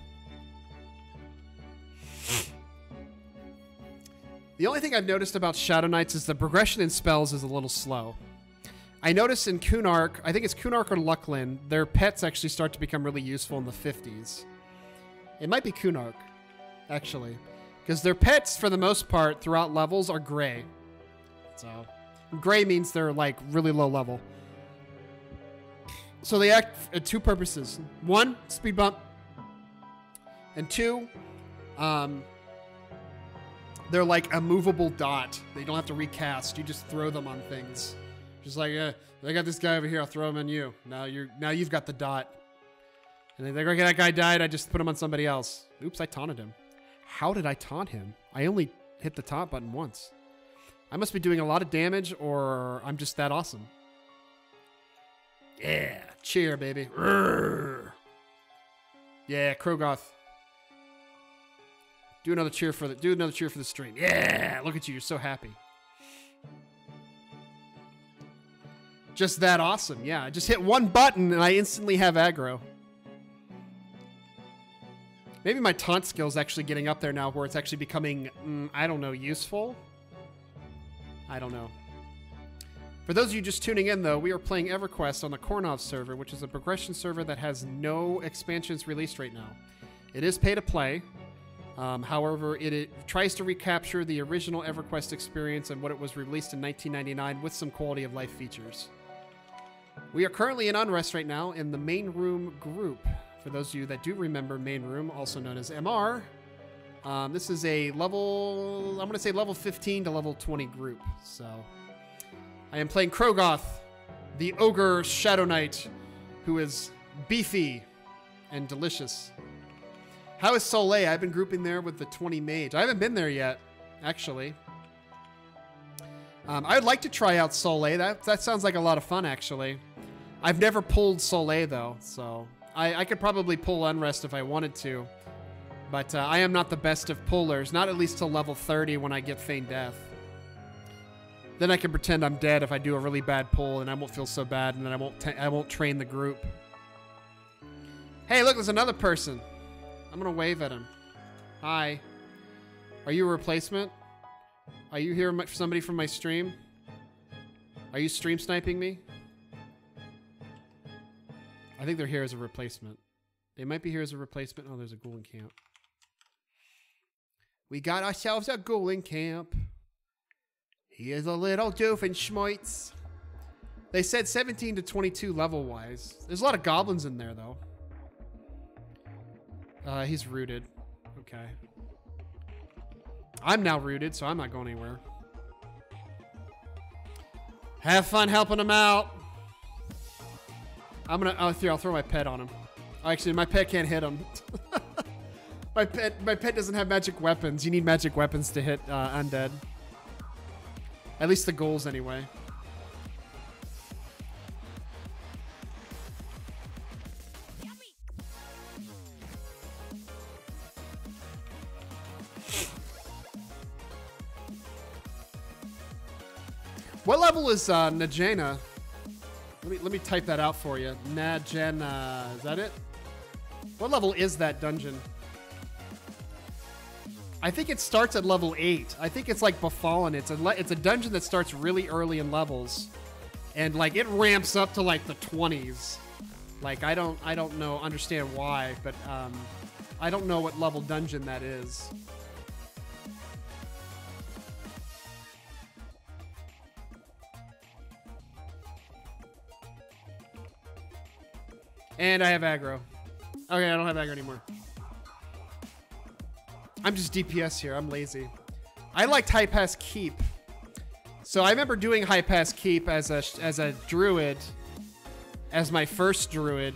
The only thing I've noticed about Shadow Knights is the progression in spells is a little slow. I noticed in Kunark, I think it's Kunark or Lucklin, their pets actually start to become really useful in the 50s. It might be Kunark, actually. Because their pets, for the most part, throughout levels are gray. So, gray means they're, like, really low level. So they act at two purposes. One, speed bump. And two, they're like a movable dot. They don't have to recast. You just throw them on things. Just like, I got this guy over here. I'll throw him on you. Now you've got the dot. And then they're like, that guy died. I just put him on somebody else. Oops, I taunted him. How did I taunt him? I only hit the taunt button once. I must be doing a lot of damage, or I'm just that awesome. Yeah, cheer, baby. Urgh. Yeah, Krogoth. Do another cheer for the stream. Yeah, look at you. You're so happy. Just that awesome. Yeah, I just hit one button and I instantly have aggro. Maybe my taunt skill is actually getting up there now where it's actually becoming, I don't know, useful? I don't know. For those of you just tuning in, though, we are playing Everquest on the Coirnav server, which is a progression server that has no expansions released right now. It is pay to play. However, it tries to recapture the original Everquest experience and what it was released in 1999 with some quality of life features. We are currently in Unrest right now in the main room group. For those of you that do remember main room, also known as MR, this is a level, I'm going to say level 15 to level 20 group. So I am playing Krogoth, the ogre Shadow Knight, who is beefy and delicious. How is Soleil? I've been grouping there with the 20 mage. I haven't been there yet, actually. I would like to try out Soleil. That sounds like a lot of fun, actually. I've never pulled Soleil, though, so I could probably pull Unrest if I wanted to. But I am not the best of pullers, not at least till level 30 when I get Feigned Death. Then I can pretend I'm dead if I do a really bad pull, and I won't feel so bad, and then I won't train the group. Hey, look, there's another person. I'm gonna wave at him. Hi. Are you a replacement? Are you here for somebody from my stream? Are you stream sniping me? I think they're here as a replacement. They might be here as a replacement. Oh, there's a ghoul in camp. We got ourselves a ghoul in camp. He is a little doofenshmirtz. They said 17 to 22 level-wise. There's a lot of goblins in there, though. He's rooted. Okay. I'm now rooted, so I'm not going anywhere. Have fun helping him out. I'll throw my pet on him. Actually, my pet can't hit him. my pet doesn't have magic weapons. You need magic weapons to hit undead. At least the ghouls, anyway. What level is Najena? Let me type that out for you. Najena. Is that it? What level is that dungeon? I think it starts at level 8. I think it's like Befallen. It's a dungeon that starts really early in levels, and like it ramps up to like the 20s. Like I don't understand why, but I don't know what level dungeon that is. And I have aggro. Okay, I don't have aggro anymore. I'm just DPS here. I'm lazy. I liked High Pass Keep. So I remember doing High Pass Keep as a druid, as my first druid,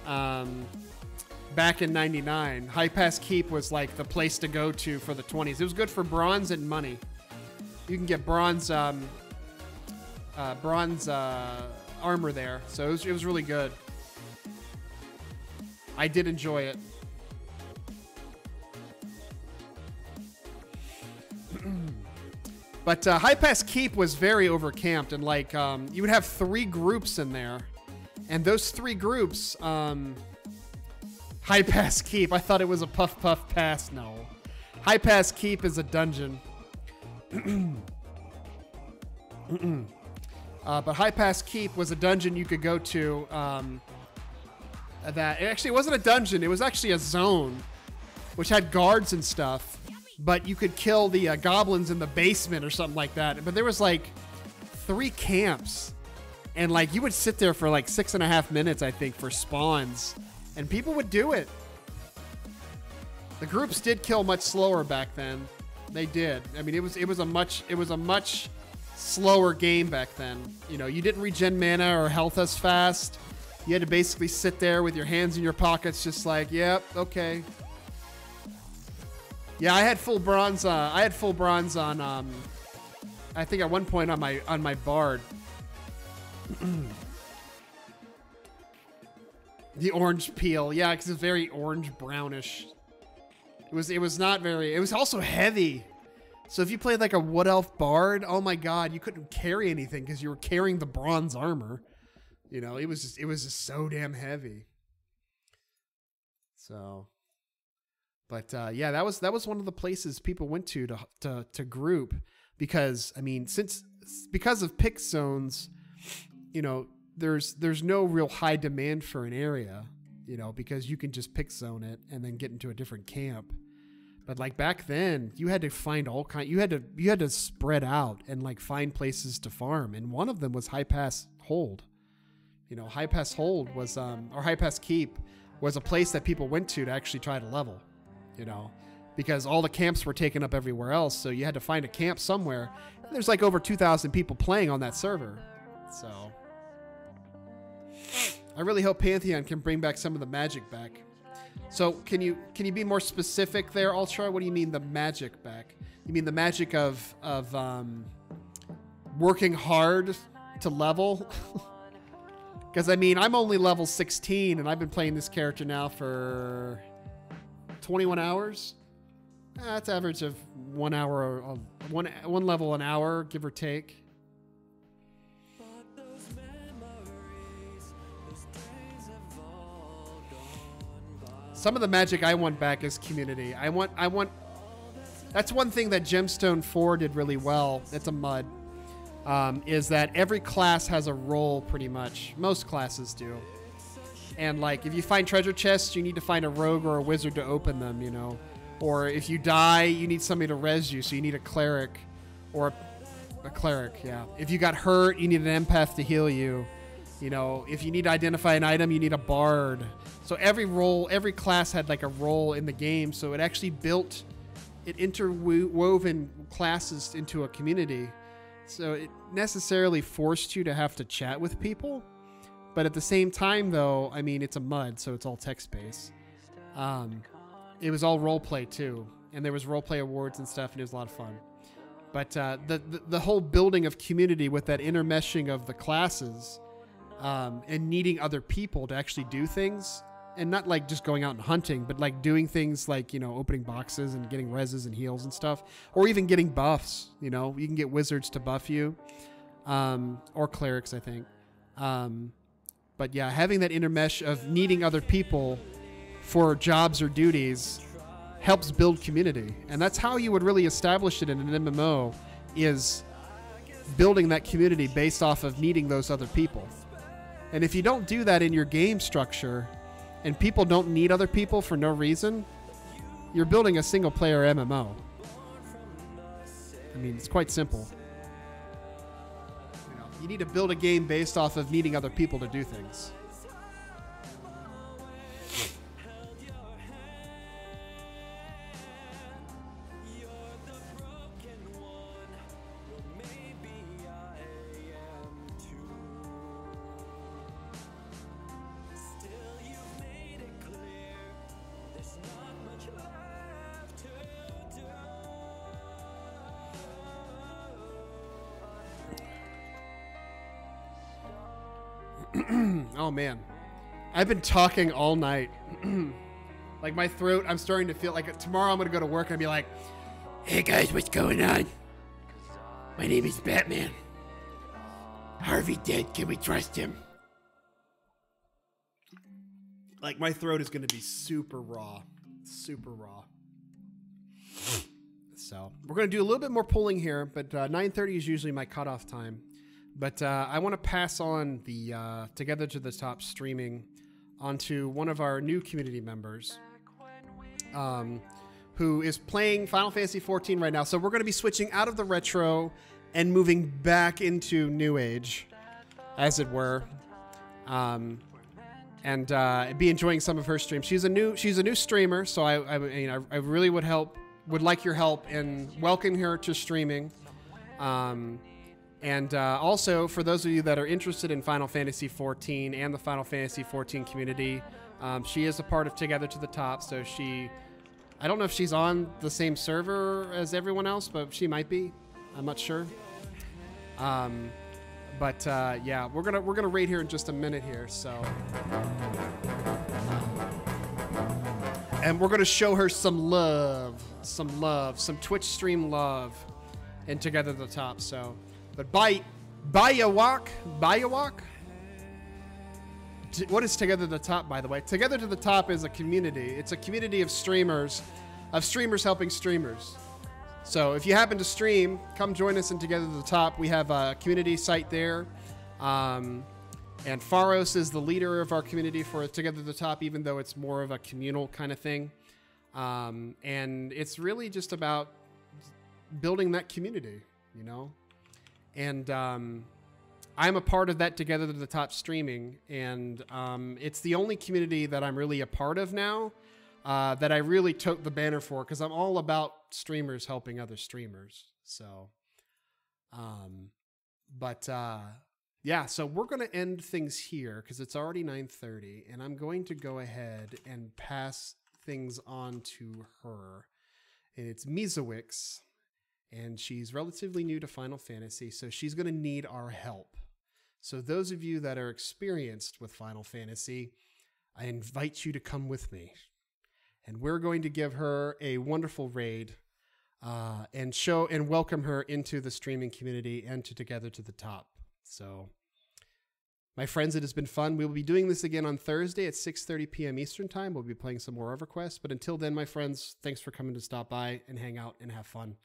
back in '99. High Pass Keep was like the place to go to for the 20s. It was good for bronze and money. You can get bronze armor there, so it was really good. I did enjoy it. But High Pass Keep was very overcamped, and like you would have 3 groups in there, and those 3 groups, High Pass Keep. I thought it was a puff pass. No, High Pass Keep is a dungeon. But High Pass Keep was a dungeon you could go to. That it actually wasn't a dungeon; it was actually a zone, which had guards and stuff. But you could kill the goblins in the basement or something like that. But there was like 3 camps, and like you would sit there for like 6.5 minutes, I think, for spawns, and people would do it. The groups did kill much slower back then. They did. I mean, it was a much slower game back then. You know, you didn't regen mana or health as fast. You had to basically sit there with your hands in your pockets, just like, yep, okay. Yeah, I had full bronze. I had full bronze on. I think at one point on my bard. The orange peel, yeah, because it's very orange brownish. It was not very. It was also heavy. So if you played like a wood elf bard, oh my god, you couldn't carry anything because you were carrying the bronze armor. You know, it was just so damn heavy. So, but yeah, that was one of the places people went to group, because I mean, because of pick zones, you know, there's no real high demand for an area, you know, because you can just pick zone it and then get into a different camp. But like back then, you had to find you had to spread out and like find places to farm, and one of them was High Pass Hold. You know, High Pass Hold was, or High Pass Keep was a place that people went to actually try to level, you know, because all the camps were taken up everywhere else. So you had to find a camp somewhere. And there's like over 2,000 people playing on that server. So I really hope Pantheon can bring back some of the magic back. So can you be more specific there, Ultra? What do you mean the magic back? You mean the magic of working hard to level? Because, I mean, I'm only level 16, and I've been playing this character now for 21 hours. That's average of 1 hour, one level an hour, give or take. Some of the magic I want back is community. I want. That's one thing that Gemstone 4 did really well. It's a mud. Is that every class has a role, pretty much. Most classes do. And like, if you find treasure chests, you need to find a rogue or a wizard to open them, you know. Or if you die, you need somebody to res you, so you need a cleric. Or a cleric, yeah. If you got hurt, you need an empath to heal you. You know, if you need to identify an item, you need a bard. So every class had like a role in the game, so it actually built, it interwoven classes into a community. So it necessarily forced you to have to chat with people. But at the same time, though, I mean, it's a mud, so it's all text-based. It was all roleplay, too. And there was roleplay awards and stuff, and it was a lot of fun. But the whole building of community with that intermeshing of the classes and needing other people to actually do things, and not like just going out and hunting, but like doing things like, you know, opening boxes and getting reses and heals and stuff, or even getting buffs. You know, you can get wizards to buff you, or clerics, I think. But yeah, having that intermesh of needing other people for jobs or duties helps build community. And that's how you would really establish it in an MMO, is building that community based off of needing those other people. And if you don't do that in your game structure, and people don't need other people for no reason, you're building a single player MMO. I mean, it's quite simple. You need to build a game based off of needing other people to do things. Oh man, I've been talking all night. Like my throat, I'm starting to feel like tomorrow I'm gonna go to work and be like, "Hey guys, what's going on? My name is Batman. Harvey dead, can we trust him?" Like my throat is gonna be super raw. Super raw. So we're gonna do a little bit more pulling here, but 9:30 is usually my cutoff time. But I want to pass on the Together to the Top streaming onto one of our new community members, who is playing Final Fantasy XIV right now. So we're going to be switching out of the retro and moving back into New Age, as it were, and be enjoying some of her streams. She's a new streamer, so I really would like your help in welcoming her to streaming. And also, for those of you that are interested in Final Fantasy XIV and the Final Fantasy XIV community, she is a part of Together to the Top. So I don't know if she's on the same server as everyone else, but she might be. I'm not sure. Yeah, we're gonna raid here in just a minute here. So, and we're gonna show her some some Twitch stream love, and Together to the Top. So. But Bayawak? What is Together to the Top, by the way? Together to the Top is a community. It's a community of streamers helping streamers. So if you happen to stream, come join us in Together to the Top. We have a community site there. And Faros is the leader of our community for Together to the Top, even though it's more of a communal kind of thing. And it's really just about building that community, you know? And I'm a part of that Together to the Top streaming, and it's the only community that I'm really a part of now, that I really took the banner for, because I'm all about streamers helping other streamers. So, yeah, so we're going to end things here because it's already 9:30, and I'm going to go ahead and pass things on to her. And it's Mizawix. And she's relatively new to Final Fantasy, so she's going to need our help. So those of you that are experienced with Final Fantasy, I invite you to come with me. And we're going to give her a wonderful raid, and show and welcome her into the streaming community and to Together to the Top. So, my friends, it has been fun. We will be doing this again on Thursday at 6:30 p.m. Eastern Time. We'll be playing some more Everquest. But until then, my friends, thanks for coming to stop by and hang out and have fun.